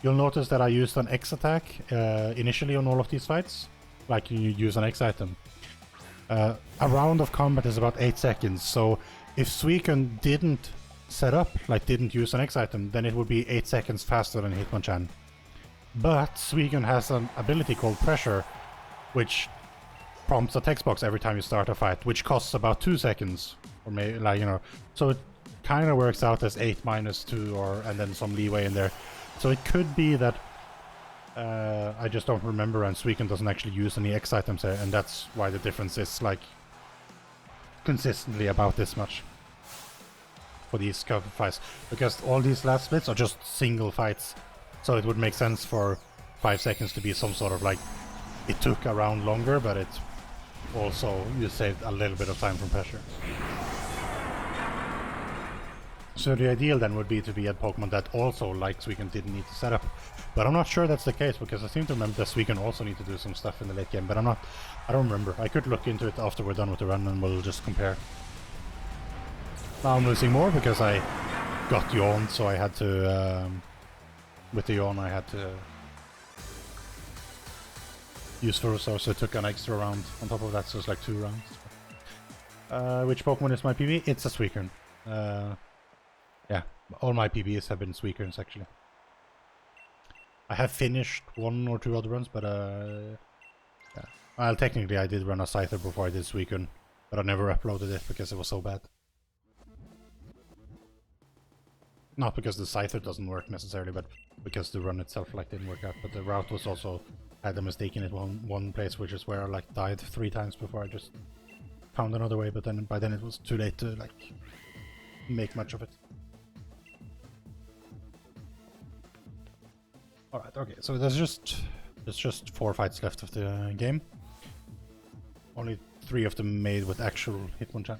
You'll notice that I used an X attack initially on all of these fights, like you use an X item. A round of combat is about 8 seconds, so if Suicune didn't set up, like didn't use an X item, then it would be 8 seconds faster than Hitmonchan. But Suicune has an ability called Pressure, which prompts a text box every time you start a fight, which costs about 2 seconds, or maybe, like, you know, so it kind of works out as 8 minus 2, and then some leeway in there. So it could be that I just don't remember, and Suicune doesn't actually use any X items there, and that's why the difference is like consistently about this much for these cover fights, because all these last splits are just single fights, so it would make sense for 5 seconds to be some sort of like, it took a round longer, but it also, you saved a little bit of time from pressure. So the ideal then would be to be a Pokemon that also, like Suicune, didn't need to set up. But I'm not sure that's the case, because I seem to remember that Suicune also need to do some stuff in the late game, but I don't remember. I could look into it after we're done with the run and we'll just compare. Now I'm losing more because I got yawned, so I had to, with the yawn I had to use Furusaur, so it took an extra round on top of that, so it's like 2 rounds. Which Pokemon is my PB? It's a Suicune. Yeah, all my PBs have been Suicunes actually. I have finished 1 or 2 other runs, but yeah. Well, technically I did run a Scyther before I did Suicune, but I never uploaded it because it was so bad. Not because the Scyther doesn't work necessarily, but because the run itself like didn't work out. But the route was also, had a mistake in it one place, which is where I like died 3 times before I just found another way, but then by then it was too late to like make much of it. All right, okay, so there's just 4 fights left of the game. Only 3 of them made with actual Hitmonchan.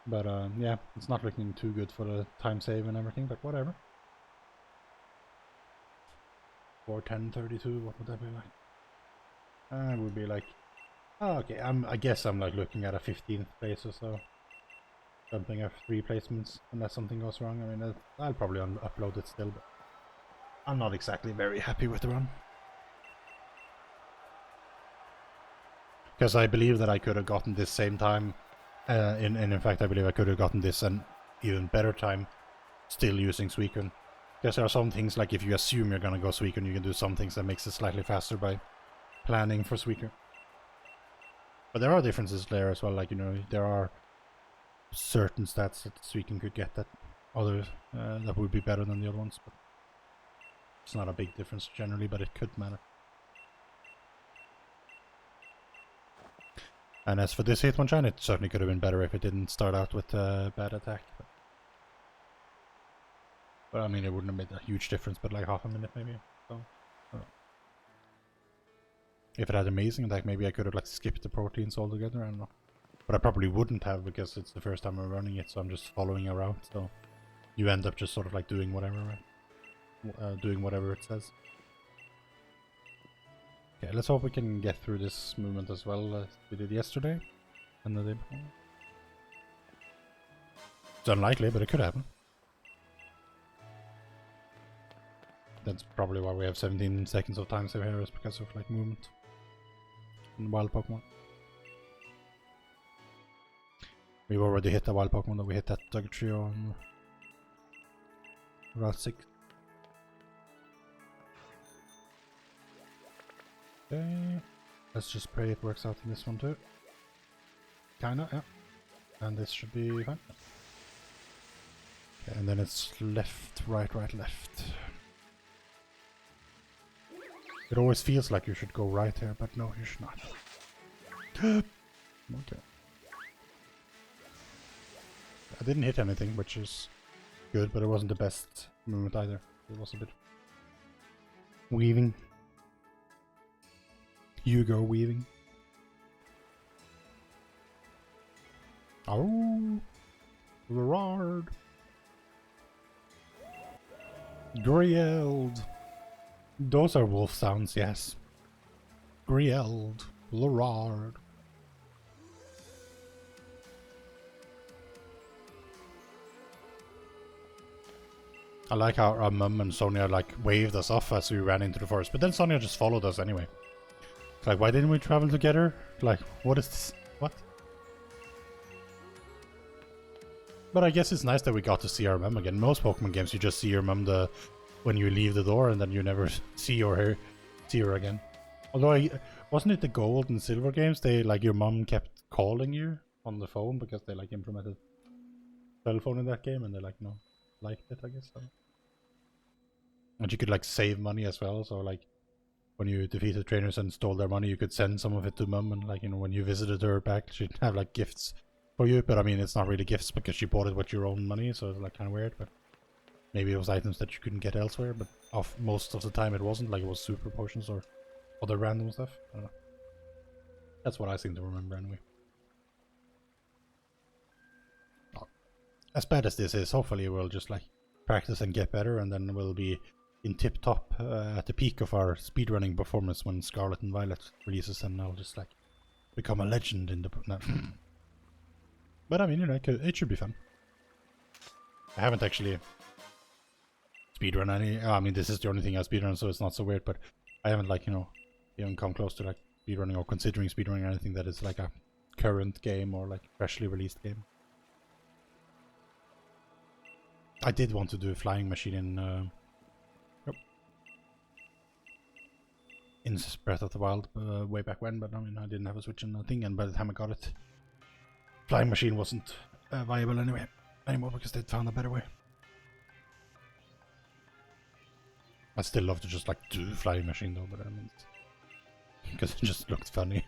But yeah, it's not looking too good for the time save and everything, but whatever. 4:10:32, what would that be like? It would be like, oh, okay, I guess I'm like looking at a 15th place or so. Jumping up 3 placements, unless something goes wrong. I mean, I'll probably upload it still, but I'm not exactly very happy with the run. Because I believe that I could have gotten this same time, and in fact I believe I could have gotten this an even better time still using Suicune. Because there are some things, like if you assume you're gonna go Suicune, you can do some things that makes it slightly faster by planning for Suicune. But there are differences there as well, like, you know, there are certain stats that Suicune could get that others that would be better than the other ones, but it's not a big difference generally, but it could matter. And as for this Hitmonchan, it certainly could have been better if it didn't start out with a bad attack. But I mean, it wouldn't have made a huge difference, but like half a minute maybe. So, if it had amazing attack, maybe I could have like skipped the proteins altogether, I don't know. But I probably wouldn't have, because it's the first time I'm running it, so I'm just following a route, so you end up just sort of like doing whatever, right? Doing whatever it says. Okay, let's hope we can get through this movement as well as we did yesterday and the day before. It's unlikely, but it could happen. That's probably why we have 17 seconds of time save here, is because of like movement in wild Pokemon. We've already hit the wild Pokemon that we hit that Dugtrio on Route 6. Okay, let's just pray it works out in this one too. Kinda, yeah. And this should be fine. Okay, and then it's left, right, right, left. It always feels like you should go right here, but no, you should not. Okay. I didn't hit anything, which is good, but it wasn't the best movement either. It was a bit weaving. You go weaving. Oh, Gerard. Grielled. Those are wolf sounds, yes. Grielled. Gerard. I like how our mum and Sonia like waved us off as we ran into the forest, but then Sonia just followed us anyway. Like, why didn't we travel together? Like, what is this? What? But I guess it's nice that we got to see our mum again. Most Pokemon games, you just see your mum when you leave the door, and then you never see her again. Although, wasn't it the Gold and Silver games? They like your mum kept calling you on the phone because they like implemented cell phone in that game, and they like liked it, I guess. So. And you could like save money as well. So like when you defeated trainers and stole their money, you could send some of it to mum, and like, you know, when you visited her back, she'd have like gifts for you. But I mean, it's not really gifts because she bought it with your own money, so it's like kind of weird. But maybe it was items that you couldn't get elsewhere. But most of the time, it wasn't. Like, it was super potions or other random stuff. I don't know. That's what I seem to remember anyway. As bad as this is, hopefully we'll just like practice and get better, and then we'll be in tip-top at the peak of our speedrunning performance when Scarlet and Violet releases, and I'll just like become a legend in the... No. But I mean, you know, it should be fun. I haven't actually speedrun any... I mean, this is the only thing I speedrun, so it's not so weird, but I haven't, like, you know, even come close to like speedrunning or considering speedrunning anything that is like a current game or like freshly released game. I did want to do a flying machine in Breath of the Wild way back when, but I mean, I didn't have a Switch and nothing, and by the time I got it, flying machine wasn't viable anymore because they'd found a better way. I still love to just like do Flying Machine though, but I mean, because it just looked funny.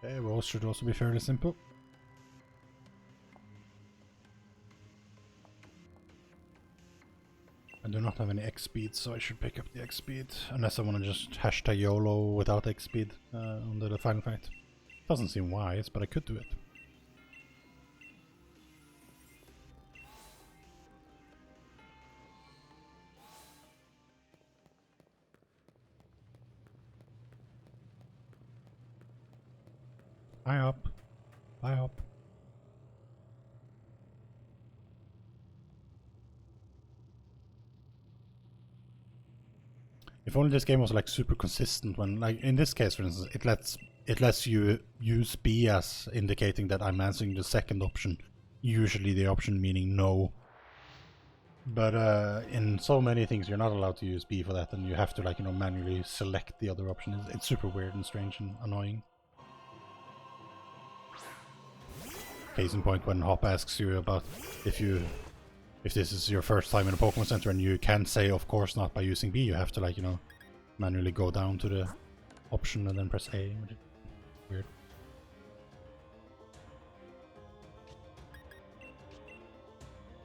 Okay, rolls should also be fairly simple. I do not have any X speed, so I should pick up the X speed. Unless I want to just hashtag YOLO without X speed on the final fight. Doesn't seem wise, but I could do it. Bye up. Bye up. If only this game was like super consistent when, like in this case for instance, it lets you use B as indicating that I'm answering the second option. Usually the option meaning no. But in so many things you're not allowed to use B for that, and you have to like, you know, manually select the other option. It's super weird and strange and annoying. Case in point when Hop asks you about if this is your first time in a Pokemon Center and you can't say of course not by using B, you have to like, you know, manually go down to the option and then press A. Weird.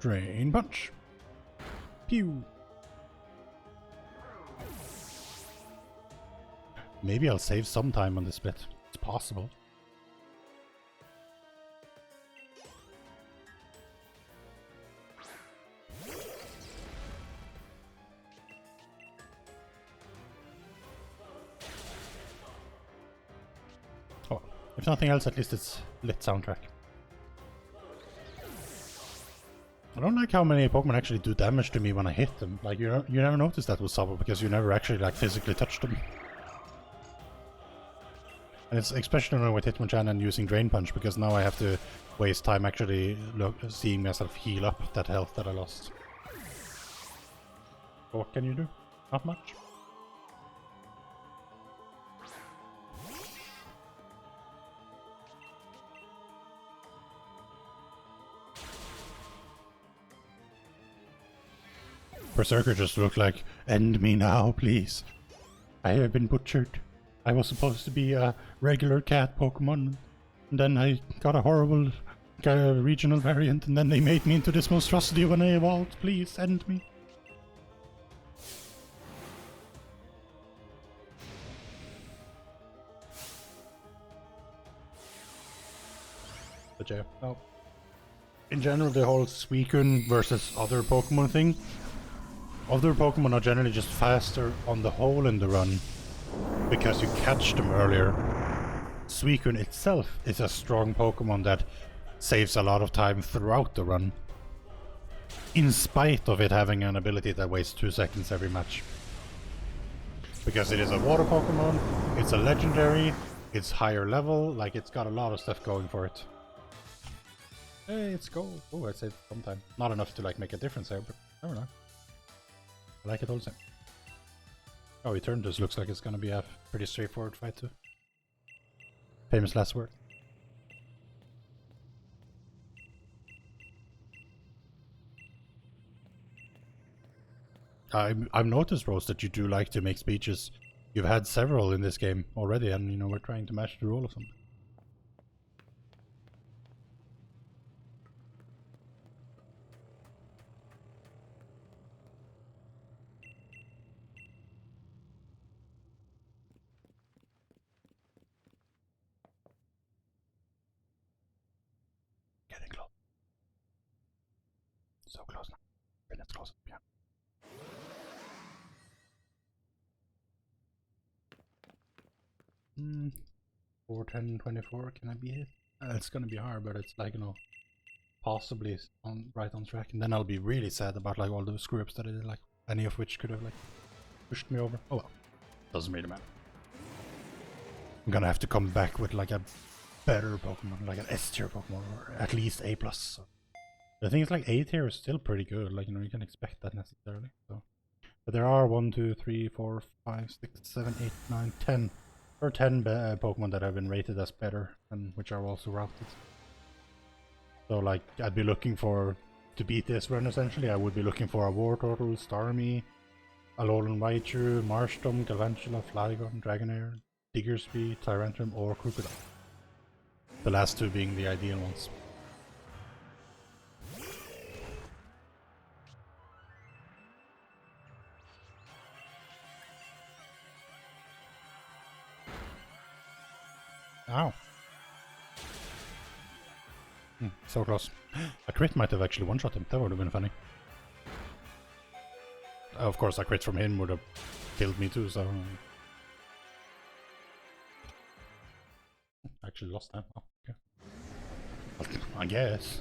Drain Punch. Pew. Maybe I'll save some time on this bit. It's possible. If nothing else, at least it's lit soundtrack. I don't like how many Pokemon actually do damage to me when I hit them. Like, you never notice that with Sabo because you never actually like physically touch them. And it's especially annoying with Hitmonchan and using Drain Punch, because now I have to waste time actually seeing myself heal up that health that I lost. So what can you do? Not much. Berserker just looked like, end me now, please. I have been butchered. I was supposed to be a regular cat Pokemon, and then I got a horrible regional variant, and then they made me into this monstrosity when I evolved. Please, end me. But yeah, no. In general, the whole Suicune versus other Pokemon thing, other Pokemon are generally just faster on the whole in the run because you catch them earlier. Suicune itself is a strong Pokemon that saves a lot of time throughout the run, in spite of it having an ability that wastes 2 seconds every match. Because it is a water Pokemon, it's a legendary, it's higher level, like it's got a lot of stuff going for it. Hey, it's gold. Oh, I saved some time. Not enough to like make a difference there, but I don't know. I like it all the same. Oh, Eternatus looks like it's gonna be a pretty straightforward fight too. Famous last word. I've noticed, Rose, that you do like to make speeches. You've had several in this game already, and you know we're trying to match the role of them. Getting close. So close now. Minutes close. Yeah. Hmm. 410, 24. Can I be hit? It's gonna be hard, but it's like, you know, possibly right on track. And then I'll be really sad about like all the screw ups that I did, like any of which could have like pushed me over. Oh well, doesn't really matter. I'm gonna have to come back with like a better Pokemon, like an S tier Pokemon, or at least A+. So. I think it's like A tier is still pretty good, like, you know, you can expect that necessarily. So But there are 1, 2, 3, 4, 5, 6, 7, 8, 9, 10. There are 10 Pokemon that have been rated as better, and which are also routed. So like, I'd be looking for, to beat this run essentially, I would be looking for a Wartortle, Starmie, Alolan Raichu, Marshtomp, Galvantula, Flygon, Dragonair, Diggersby, Tyrantrum, or Crocodile. The last two being the ideal ones. Ow. So close. A crit might have actually one-shot him. That would have been funny. Of course, a crit from him would have killed me too, so... Actually lost that. Oh, okay. I guess.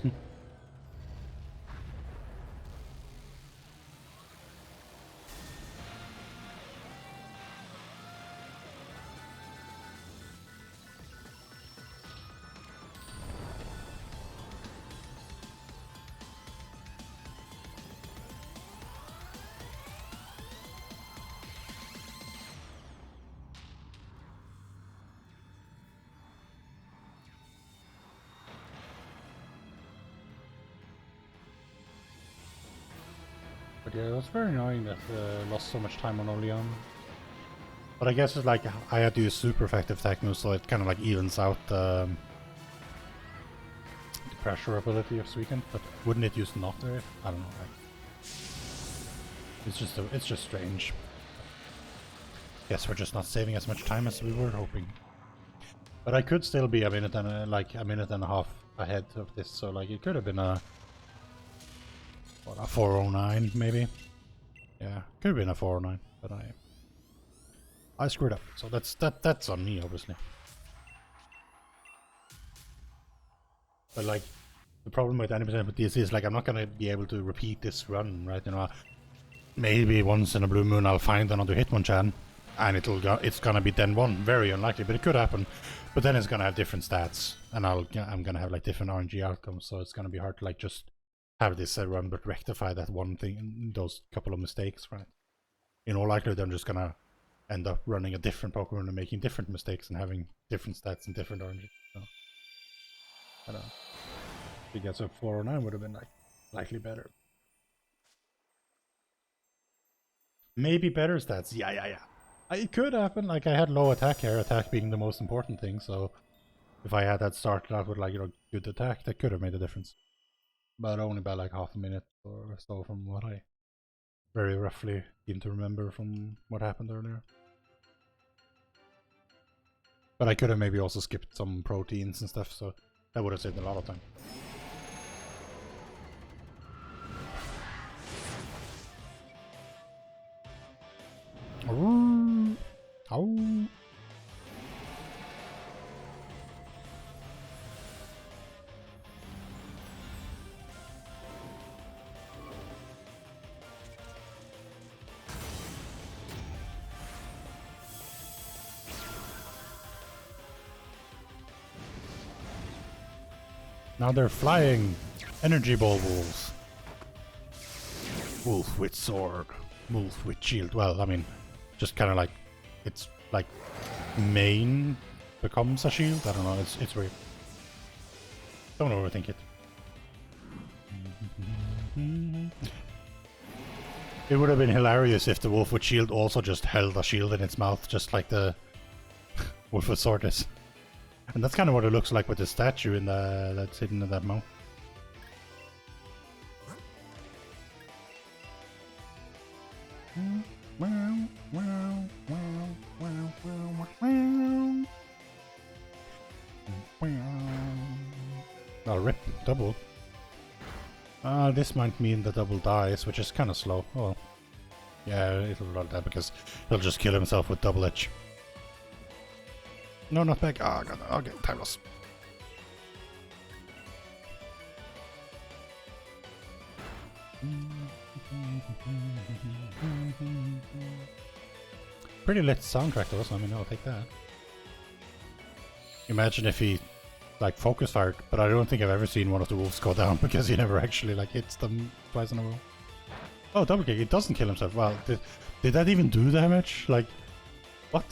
But yeah, it was very annoying that lost so much time on Oleon. But I guess it's like I had to use super effective attack moves, so it kind of like evens out the pressure ability of Suicune. But wouldn't it use not there? I don't know. Like, it's just strange. Guess we're just not saving as much time as we were hoping. But I could still be a minute and a half ahead of this, so like it could have been a 409 maybe. Yeah, could have been a 409, but I screwed up. So that's on me, obviously. But like the problem with 90% with DC is like I'm not gonna be able to repeat this run, right? You know, maybe once in a blue moon I'll find another Hitmonchan and it's gonna be then one. Very unlikely, but it could happen. But then it's gonna have different stats, and I'm gonna have like different RNG outcomes, so it's gonna be hard to like just have this run but rectify that one thing, those couple of mistakes, right? In all likelihood, I'm just gonna end up running a different Pokemon and making different mistakes and having different stats and different RNG. So, I don't know. I guess a 409 would have been like slightly better. Maybe better stats. Yeah. It could happen. Like I had low attack here, attack being the most important thing. So if I had that started out with like good attack, that could have made a difference. But only by like half a minute or so from what I very roughly seem to remember from what happened earlier. But I could have maybe also skipped some proteins and stuff, so that would have saved a lot of time. Oh. Now they're flying energy ball wolves. Wolf with sword, wolf with shield. Well, I mean, just kind of like, it's like main becomes a shield. I don't know, it's weird. Don't overthink it. It would have been hilarious if the wolf with shield also just held a shield in its mouth, just like the wolf with sword is. And that's kind of what it looks like with the statue in that's hidden in that mouth. Oh, rip, double. This might mean the double dies, which is kind of slow. Oh well. Yeah, it'll run that because he'll just kill himself with double edge. No, not back. Ah, God, okay, time loss. Pretty lit soundtrack though, so I mean, I'll take that. Imagine if he like focus fired, but I don't think I've ever seen one of the wolves go down because he never actually like hits them twice in a row. Oh, double kick. It doesn't kill himself. Wow. Did that even do damage? Like, what?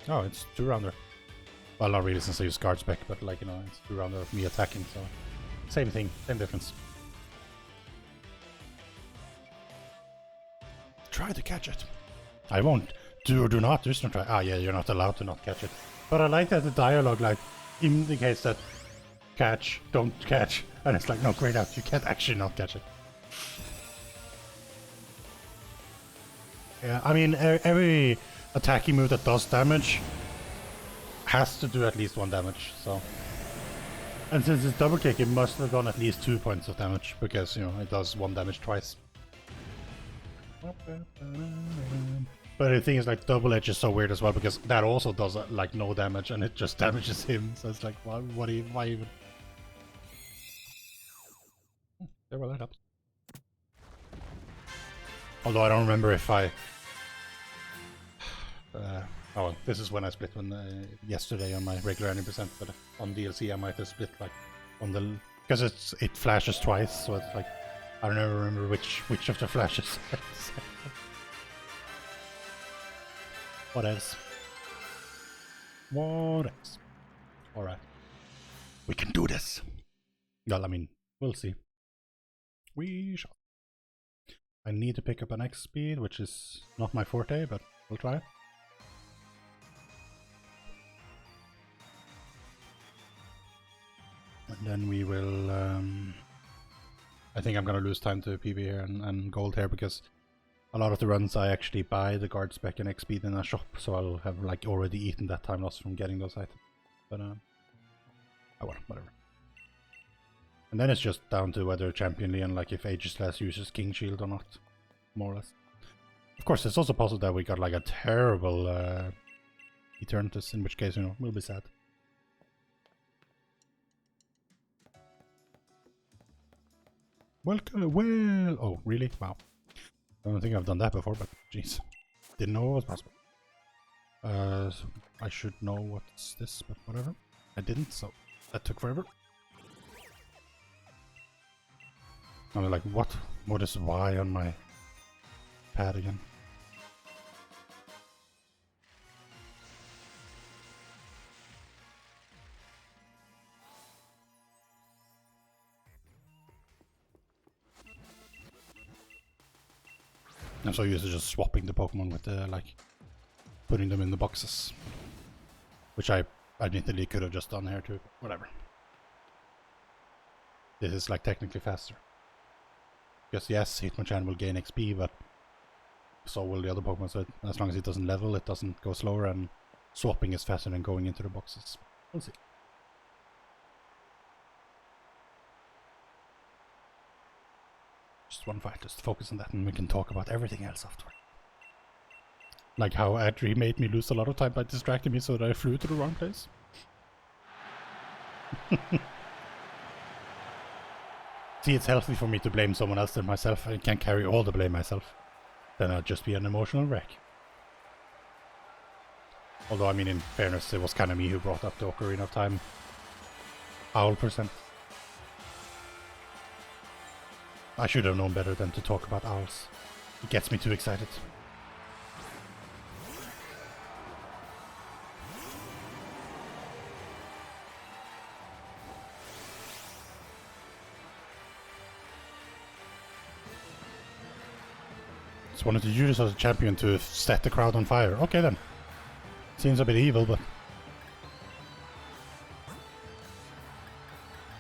Oh, it's 2-rounder. Well, not really since I use guard spec, but like, you know, it's 2-rounder of me attacking, so same thing, same difference. Try to catch it. I won't. Do not. Just don't try. Ah, yeah, you're not allowed to not catch it. But I like that the dialogue like indicates that catch, don't catch, and it's like, no, great out. You can't actually not catch it. Yeah, I mean, every attacking move that does damage has to do at least 1 damage, so. And since it's double kick, it must have done at least 2 points of damage, because, you know, it does 1 damage twice. But the thing is, like, double edge is so weird as well, because that also does, like, no damage, and it just damages him, so it's like, why even? Yeah, well, that helps. Although I don't remember if I... oh well, this is when I split one yesterday on my regular 90%, but on DLC I might have split like on the... because it flashes twice, so it's like, I don't ever remember which of the flashes. What else? What else? Alright. We can do this! Well, I mean, we'll see. We shall. I need to pick up an X speed, which is not my forte, but we'll try. And then we will... I think I'm gonna lose time to PB here and gold here, because a lot of the runs I actually buy the guard spec and X speed in a shop, so I'll have like already eaten that time loss from getting those items. But oh well, whatever. And then it's just down to whether Champion Leon, like if Aegislash uses King Shield or not, more or less. Of course, it's also possible that we got like a terrible Eternatus, in which case, you know, we'll be sad. Welcome, well, oh, really? Wow. I don't think I've done that before, but jeez. Didn't know it was possible. So I should know what's this, but whatever. I didn't, so that took forever. I'm like, what is Y on my pad again? I'm so used to just swapping the Pokemon with like putting them in the boxes, which I admittedly could have just done here too, but whatever. This is like technically faster. Because yes, Hitmonchan will gain XP, but so will the other Pokemon, so as long as it doesn't level, it doesn't go slower, and swapping is faster than going into the boxes. We'll see. Just one fight, just focus on that, and we can talk about everything else afterward. Like how Adri made me lose a lot of time by distracting me so that I flew to the wrong place. See, it's healthy for me to blame someone else than myself. I can't carry all the blame myself. Then I'd just be an emotional wreck. Although, I mean, in fairness, it was kind of me who brought up the Ocarina of Time owl percent. I should have known better than to talk about owls. It gets me too excited. Just wanted to use as a champion to set the crowd on fire. Okay then. Seems a bit evil, but...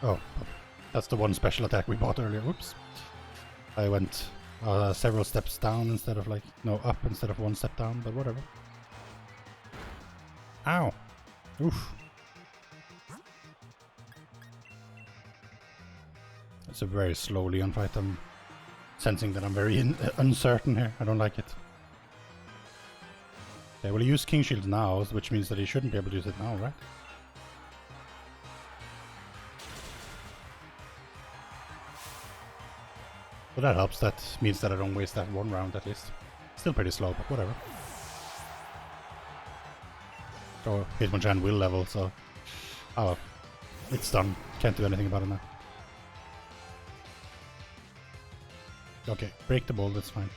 Oh, that's the one special attack we bought earlier. Whoops. I went several steps down instead of like... No, up instead of one step down, but whatever. Ow! Oof. It's a very slow Leon fight. I'm sensing that I'm very uncertain here. I don't like it. Okay, well, he used King Shield now, which means that he shouldn't be able to use it now, right? But that helps. That means that I don't waste that one round at least. Still pretty slow, but whatever. Oh, Hitmonchan will level, so... Oh well. It's done. Can't do anything about it now. Okay, break the ball, that's fine.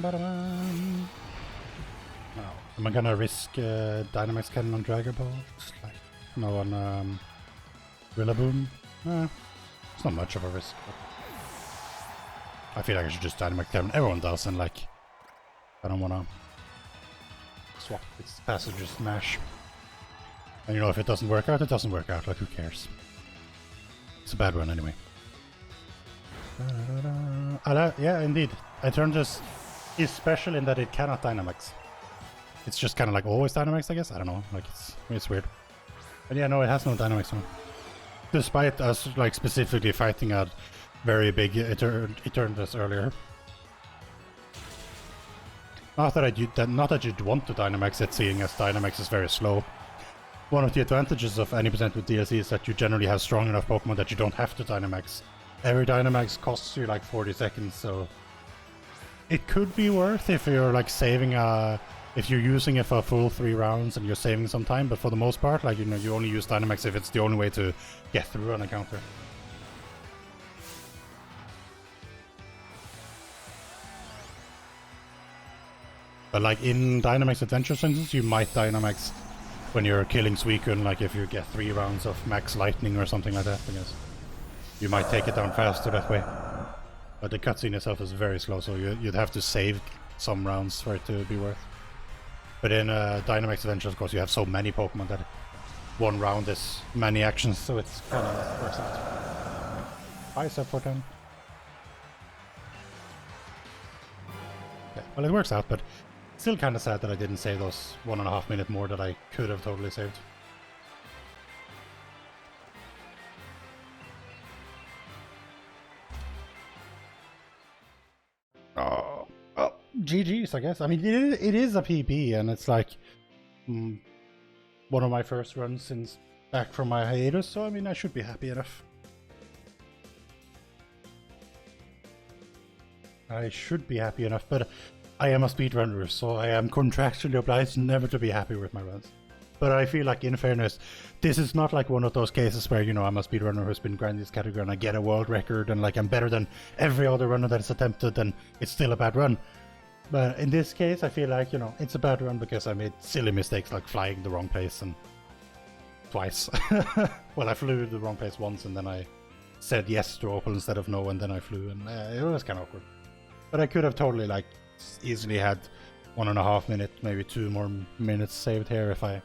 Now, am I gonna risk Dynamax Cannon on Dragon Ball? Like, no, on Rillaboom? It's not much of a risk. I feel like I should just Dynamax Cannon. Everyone does, and like, I don't wanna swap its Passenger Smash. And you know, if it doesn't work out, it doesn't work out. Like, who cares? It's a bad run anyway. Yeah, indeed. I turned this is special in that it cannot Dynamax. It's just kind of like always Dynamax, I guess. I don't know. Like it's weird. But yeah, no, it has no Dynamax on. Despite us like specifically fighting a very big Eternatus earlier. Not that you'd want to Dynamax it, seeing as Dynamax is very slow. One of the advantages of any percent with DLC is that you generally have strong enough Pokemon that you don't have to Dynamax. Every Dynamax costs you like 40 seconds, so it could be worth if you're like saving if you're using it for a full 3 rounds and you're saving some time, but for the most part, like, you know, you only use Dynamax if it's the only way to get through on a counter. But like in Dynamax Adventures, for instance, you might Dynamax when you're killing Suicune, like if you get 3 rounds of max lightning or something like that, I guess. You might take it down faster that way. But the cutscene itself is very slow, so you'd have to save some rounds for it to be worth. But in Dynamax Adventures, of course, you have so many Pokemon that 1 round is many actions, so it's kind of works out. Hi, Sub410. Yeah, well, it works out, but still kind of sad that I didn't save those 1.5 minutes more that I could have totally saved. Oh, well, GG's, I guess. I mean, it is a PB, and it's like one of my first runs since back from my hiatus, so I mean, I should be happy enough. I should be happy enough, but I am a speedrunner, so I am contractually obliged never to be happy with my runs. But I feel like, in fairness, this is not like one of those cases where, you know, I'm a speedrunner who's been grinding this category and I get a world record and like I'm better than every other runner that's attempted and it's still a bad run. But in this case, I feel like, you know, it's a bad run because I made silly mistakes like flying the wrong place and twice. Well, I flew the wrong place once and then I said yes to Opal instead of no, and then I flew, and it was kind of awkward. But I could have totally like easily had 1.5 minutes, maybe 2 more minutes saved here if I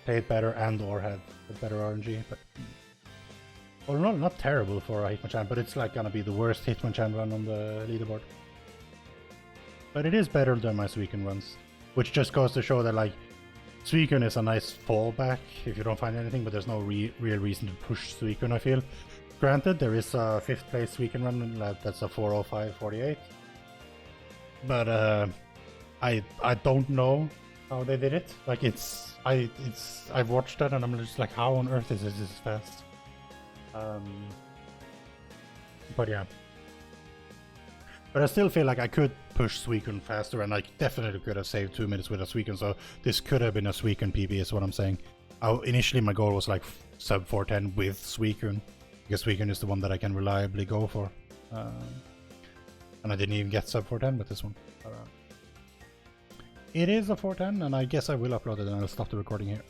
played better and or had a better RNG. But well, not terrible for a Hitmonchan, but it's like gonna be the worst Hitmonchan run on the leaderboard. But it is better than my Suicune runs, which just goes to show that like Suicune is a nice fallback if you don't find anything, but there's no real reason to push Suicune, I feel. Granted, there is a 5th place Suicune run that's a 4:05:48, but I don't know how they did it. Like I've watched that and I'm just like, how on earth is it this fast? But yeah. But I still feel like I could push Suicune faster, and I definitely could have saved 2 minutes with a Suicune, so this could have been a Suicune PB is what I'm saying. Initially my goal was like sub 410 with Suicune, because Suicune is the one that I can reliably go for. And I didn't even get sub 410 with this one. It is a 410, and I guess I will upload it and I'll stop the recording here.